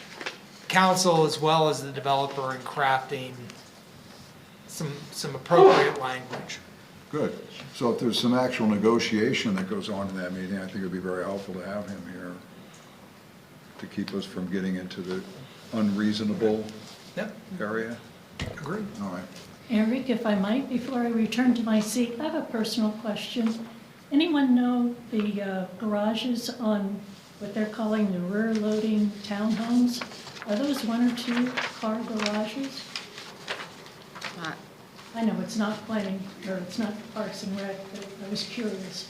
Speaker 9: council as well as the developer in crafting some appropriate language.
Speaker 1: Good. So if there's some actual negotiation that goes on in that meeting, I think it'd be very helpful to have him here to keep us from getting into the unreasonable
Speaker 9: Yep,
Speaker 1: area.
Speaker 9: agreed.
Speaker 1: All right.
Speaker 13: Eric, if I might, before I return to my seat, I have a personal question. Anyone know the garages on what they're calling the rear loading townhomes? Are those 1 or 2 car garages? I know it's not planning, or it's not Parks and Rec, but I was curious.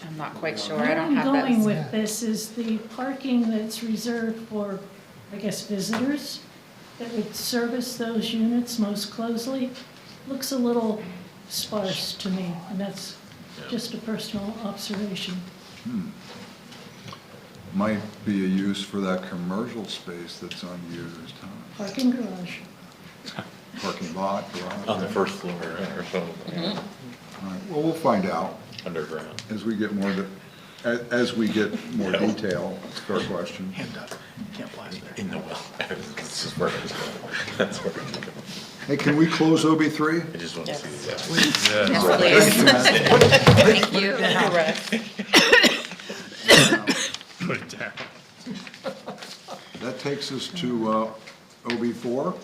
Speaker 2: I'm not quite sure, I don't have
Speaker 13: Where I'm going
Speaker 2: those.
Speaker 13: with this is the parking that's reserved for, I guess, visitors that would service those units most closely, looks a little sparse to me, and that's just a personal observation.
Speaker 1: might be a use for that commercial space that's unused, huh?
Speaker 13: Parking garage.
Speaker 1: Parking lot, garage.
Speaker 7: On the first floor or so,
Speaker 1: All right, well, we'll find out
Speaker 7: underground.
Speaker 1: as we get more, as we get more detail. Fair question.
Speaker 7: In the well. This is where I was going. That's where I was going.
Speaker 1: Hey, can we close OB3?
Speaker 7: I just want to see that.
Speaker 2: Yes, please. Thank you.
Speaker 8: Put it down.
Speaker 1: That takes us to OB4.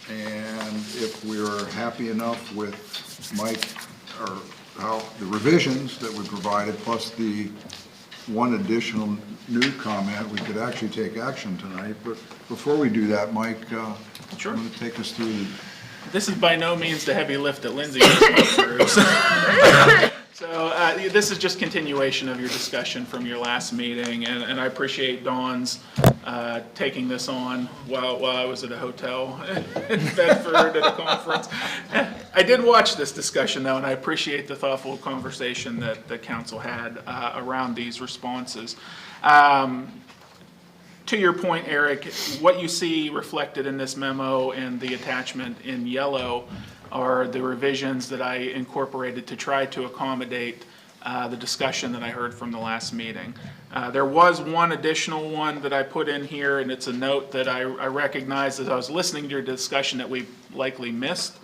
Speaker 1: And if we're happy enough with Mike, or how the revisions that we provided, plus the one additional new comment, we could actually take action tonight. But before we do that, Mike,
Speaker 3: Sure.
Speaker 1: want to take us through
Speaker 3: This is by no means the heavy lift that Lindsay just went through. So this is just continuation of your discussion from your last meeting, and I appreciate Dawn's taking this on while I was at a hotel in Bedford at a conference. I did watch this discussion, though, and I appreciate the thoughtful conversation that the council had around these responses. To your point, Eric, what you see reflected in this memo and the attachment in yellow are the revisions that I incorporated to try to accommodate the discussion that I heard from the last meeting. There was one additional one that I put in here, and it's a note that I recognized as I was listening to your discussion that we likely missed.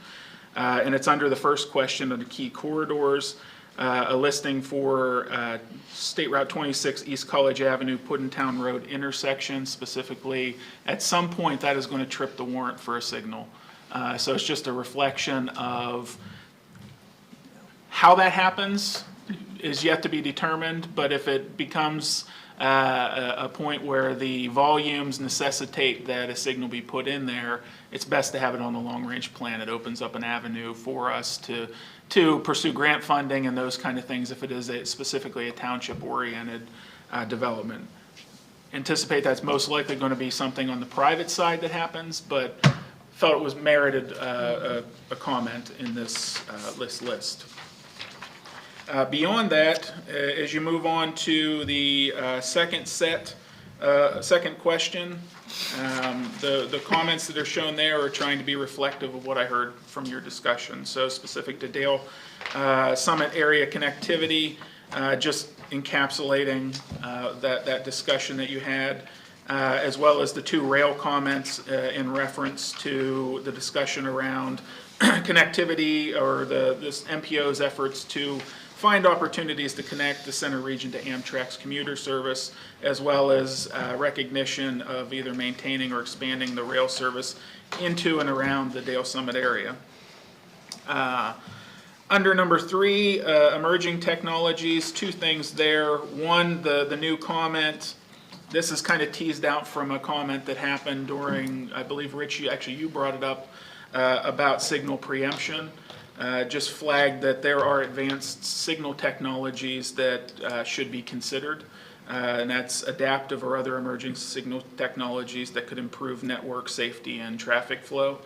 Speaker 3: And it's under the first question of the key corridors. A listing for State Route 26 East College Avenue, Puddintown Road intersection specifically. At some point, that is going to trip the warrant for a signal. So it's just a reflection of how that happens is yet to be determined, but if it becomes a point where the volumes necessitate that a signal be put in there, it's best to have it on the long-range plan. It opens up an avenue for us to pursue grant funding and those kind of things if it is specifically a township-oriented development. Anticipate that's most likely going to be something on the private side that happens, but felt it was merited a comment in this list. Beyond that, as you move on to the second question, the comments that are shown there are trying to be reflective of what I heard from your discussion. So specific to Dale Summit area connectivity, just encapsulating that discussion that you had, as well as the two rail comments in reference to the discussion around connectivity or this MPO's efforts to find opportunities to connect the center region to Amtrak's commuter service, as well as recognition of either maintaining or expanding the rail service into and around the Dale Summit area. Under number 3, emerging technologies, two things there. One, the new comment. This is kind of teased out from a comment that happened during, I believe, Rich, you brought it up about signal preemption. Just flagged that there are advanced signal technologies that should be considered, and that's adaptive or other emerging signal technologies that could improve network safety and traffic flow.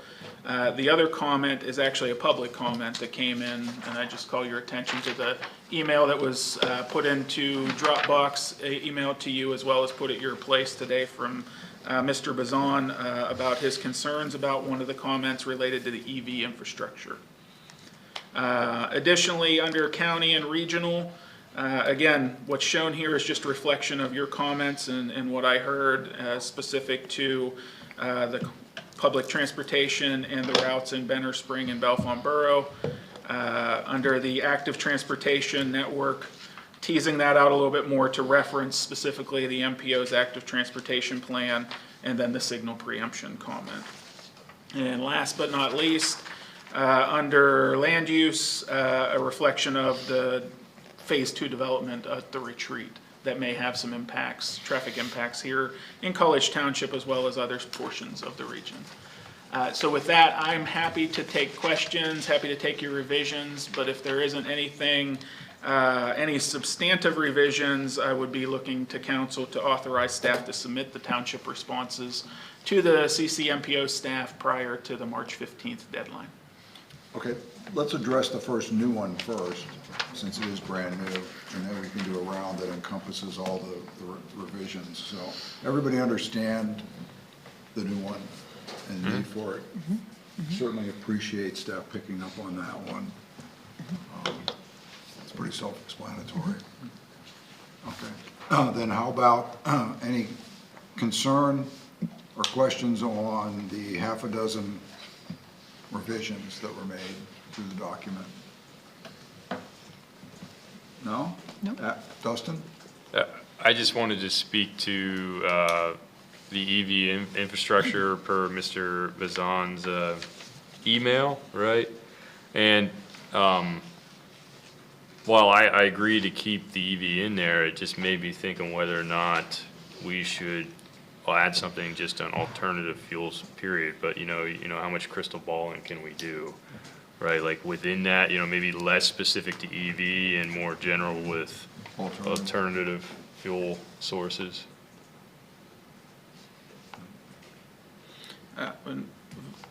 Speaker 3: The other comment is actually a public comment that came in, and I just call your attention to the email that was put into Dropbox, emailed to you as well as put at your place today from Mr. Bazan about his concerns about one of the comments related to the EV infrastructure. Additionally, under county and regional, again, what's shown here is just a reflection of your comments and what I heard specific to the public transportation and the routes in Benner Spring and Bellefonte Borough. Under the active transportation network, teasing that out a little bit more to reference specifically the MPO's active transportation plan and then the signal preemption comment. And last but not least, under land use, a reflection of the phase 2 development at the retreat that may have some impacts, traffic impacts here in College Township as well as other portions of the region. So with that, I'm happy to take questions, happy to take your revisions, but if there isn't anything, any substantive revisions, I would be looking to council to authorize staff to submit the township responses to the CCMPO staff prior to the March 15th deadline.
Speaker 1: Okay, let's address the first new one first, since it is brand new, and then we can do a round that encompasses all the revisions. So everybody understand the new one and the need for it? Certainly appreciate staff picking up on that one. It's pretty self-explanatory. Okay, then how about any concern or questions on the half a dozen revisions that were made through the document? No?
Speaker 6: No.
Speaker 1: Dustin?
Speaker 8: I just wanted to speak to the EV infrastructure per Mr. Bazan's email, right? And while I agree to keep the EV in there, it just made me think on whether or not we should add something just on alternative fuels, period. But you know how much crystal balling can we do, right? Like within that, maybe less specific to EV and more general with alternative fuel sources.
Speaker 3: And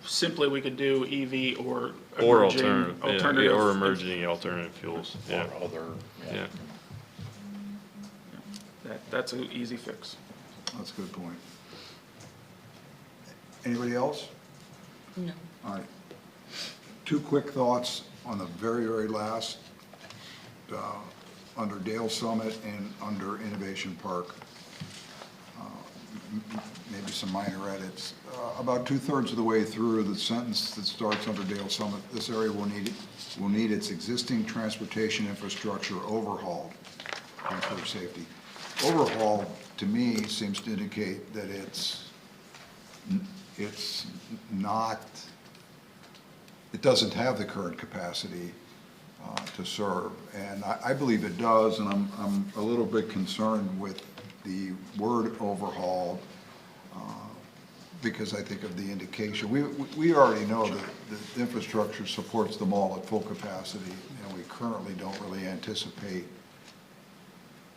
Speaker 3: simply, we could do EV or
Speaker 8: Or
Speaker 3: emerging
Speaker 8: alternative, yeah, or emerging alternative fuels. Yeah.
Speaker 7: Or other,
Speaker 8: Yeah.
Speaker 3: That's an easy fix.
Speaker 1: That's a good point. Anybody else?
Speaker 10: No.
Speaker 1: All right. Two quick thoughts on the very, very last, under Dale Summit and under Innovation Park. Maybe some minor edits. About 2/3 of the way through the sentence that starts under Dale Summit, this area will need its existing transportation infrastructure overhauled to improve safety. Overhaul, to me, seems to indicate that it's not, it doesn't have the current capacity to serve. And I believe it does, and I'm a little bit concerned with the word overhauled, because I think of the indication. We already know that the infrastructure supports them all at full capacity, and we currently don't really anticipate,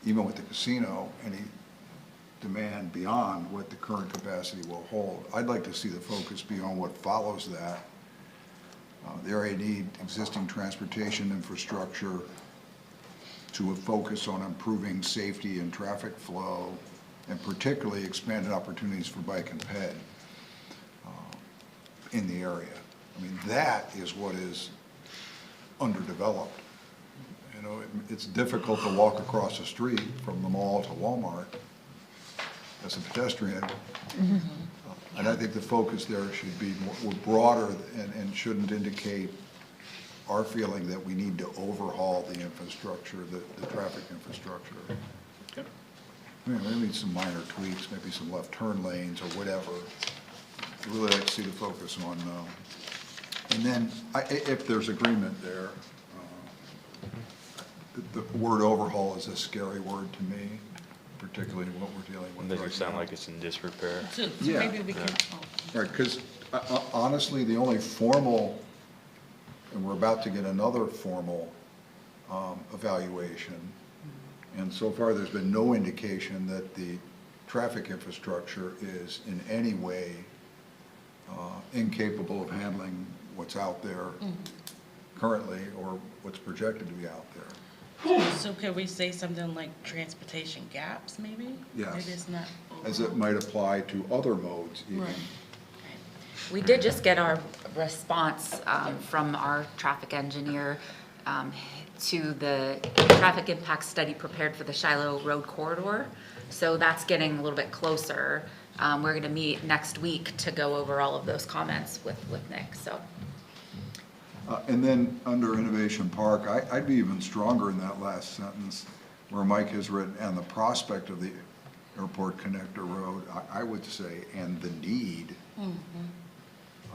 Speaker 1: even with the casino, any demand beyond what the current capacity will hold. I'd like to see the focus be on what follows that. The area need existing transportation infrastructure to focus on improving safety and traffic flow, and particularly expanded opportunities for bike and ped in the area. I mean, that is what is underdeveloped. It's difficult to walk across the street from the mall to Walmart as a pedestrian. And I think the focus there should be more broader and shouldn't indicate our feeling that we need to overhaul the infrastructure, the traffic infrastructure.
Speaker 3: Okay.
Speaker 1: Maybe some minor tweaks, maybe some left turn lanes or whatever. I'd really like to see the focus on, and then if there's agreement there, the word overhaul is a scary word to me, particularly what we're dealing with
Speaker 8: It doesn't
Speaker 1: right
Speaker 8: sound
Speaker 1: now.
Speaker 8: like it's in disrepair.
Speaker 10: So
Speaker 1: Yeah.
Speaker 10: maybe we can,
Speaker 1: Right, because honestly, the only formal, and we're about to get another formal evaluation, and so far there's been no indication that the traffic infrastructure is in any way incapable of handling what's out there currently or what's projected to be out there.
Speaker 10: so could we say something like transportation gaps, maybe?
Speaker 1: Yes.
Speaker 10: Maybe it's not.
Speaker 1: As it might apply to other modes even.
Speaker 10: Right.
Speaker 2: We did just get our response from our traffic engineer to the traffic impact study prepared for the Shiloh Road corridor. So that's getting a little bit closer. We're going to meet next week to go over all of those comments with Nick, so.
Speaker 1: And then under Innovation Park, I'd be even stronger in that last sentence where Mike has written, and the prospect of the Airport Connector Road, I would say, and the need.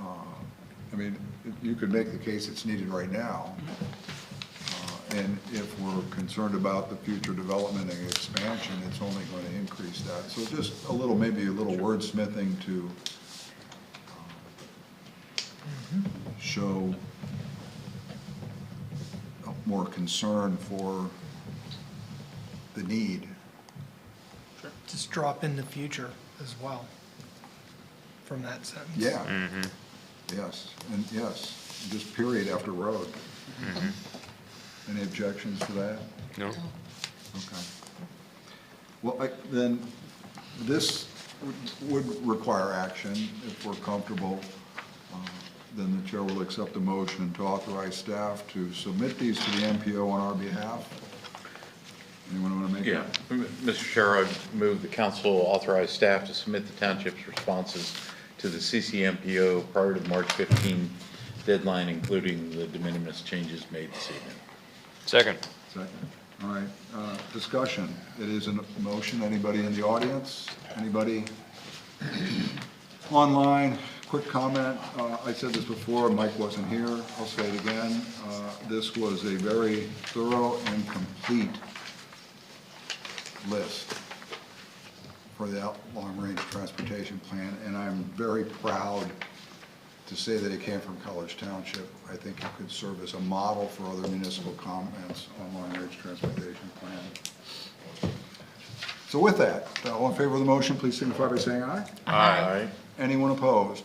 Speaker 1: I mean, you could make the case it's needed right now. And if we're concerned about the future development and expansion, it's only going to increase that. So just maybe a little wordsmithing to show more concern for the need.
Speaker 9: Just drop in the future as well from that sentence.
Speaker 1: Yeah. Yes, and yes, just period after road. Any objections to that?
Speaker 8: No?
Speaker 1: Okay. Well, then, this would require action. If we're comfortable, then the chair will accept the motion to authorize staff to submit these to the MPO on our behalf. Anyone want to make it?
Speaker 7: Yeah, Mr. Chair, I move the council authorize staff to submit the township's responses to the CCMPO prior to the March 15 deadline, including the de minimis changes made this evening.
Speaker 8: Second.
Speaker 1: Second. All right, discussion. It is a motion. Anybody in the audience? Anybody online? Quick comment. I said this before, Mike wasn't here. I'll say it again. This was a very thorough and complete list for the long-range transportation plan, and I'm very proud to say that it came from College Township. I think it could serve as a model for other municipal comments on long-range transportation plan. So with that, all in favor of the motion, please signify by saying aye.
Speaker 7: Aye.
Speaker 1: Anyone opposed?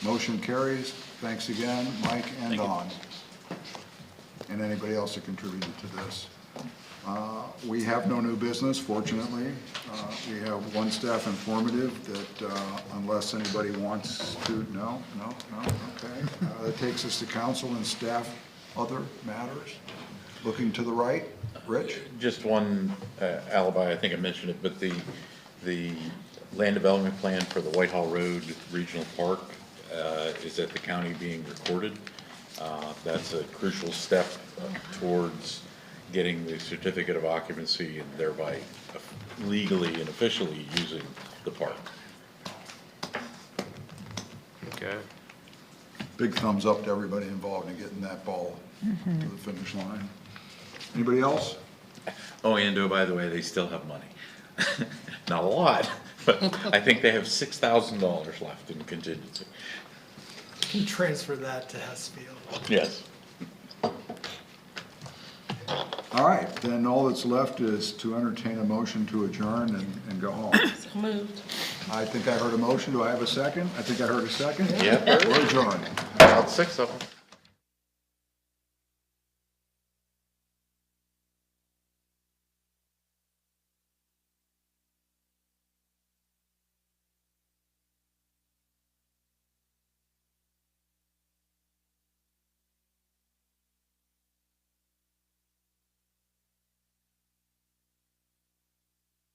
Speaker 1: Motion carries. Thanks again, Mike and Don. And anybody else that contributed to this. We have no new business, fortunately. We have one staff informative that unless anybody wants to, no, okay. That takes us to council and staff, other matters. Looking to the right, Rich?
Speaker 7: Just one alibi, I think I mentioned it, but the land development plan for the Whitehall Road Regional Park is at the county being recorded. That's a crucial step towards getting the certificate of occupancy and thereby legally and officially using the park.
Speaker 8: Okay.
Speaker 1: Big thumbs up to everybody involved in getting that ball to the finish line. Anybody else?
Speaker 7: Oh, and by the way, they still have money. Not a lot, but I think they have $6,000 left in contingency.
Speaker 9: Can transfer that to Hessfield.
Speaker 7: Yes.
Speaker 1: All right, then all that's left is to entertain a motion to adjourn and go home.
Speaker 10: So moved.
Speaker 1: I think I heard a motion. Do I have a second? I think I heard a second.
Speaker 7: Yep.
Speaker 1: We're adjourned.
Speaker 7: About 6 of them.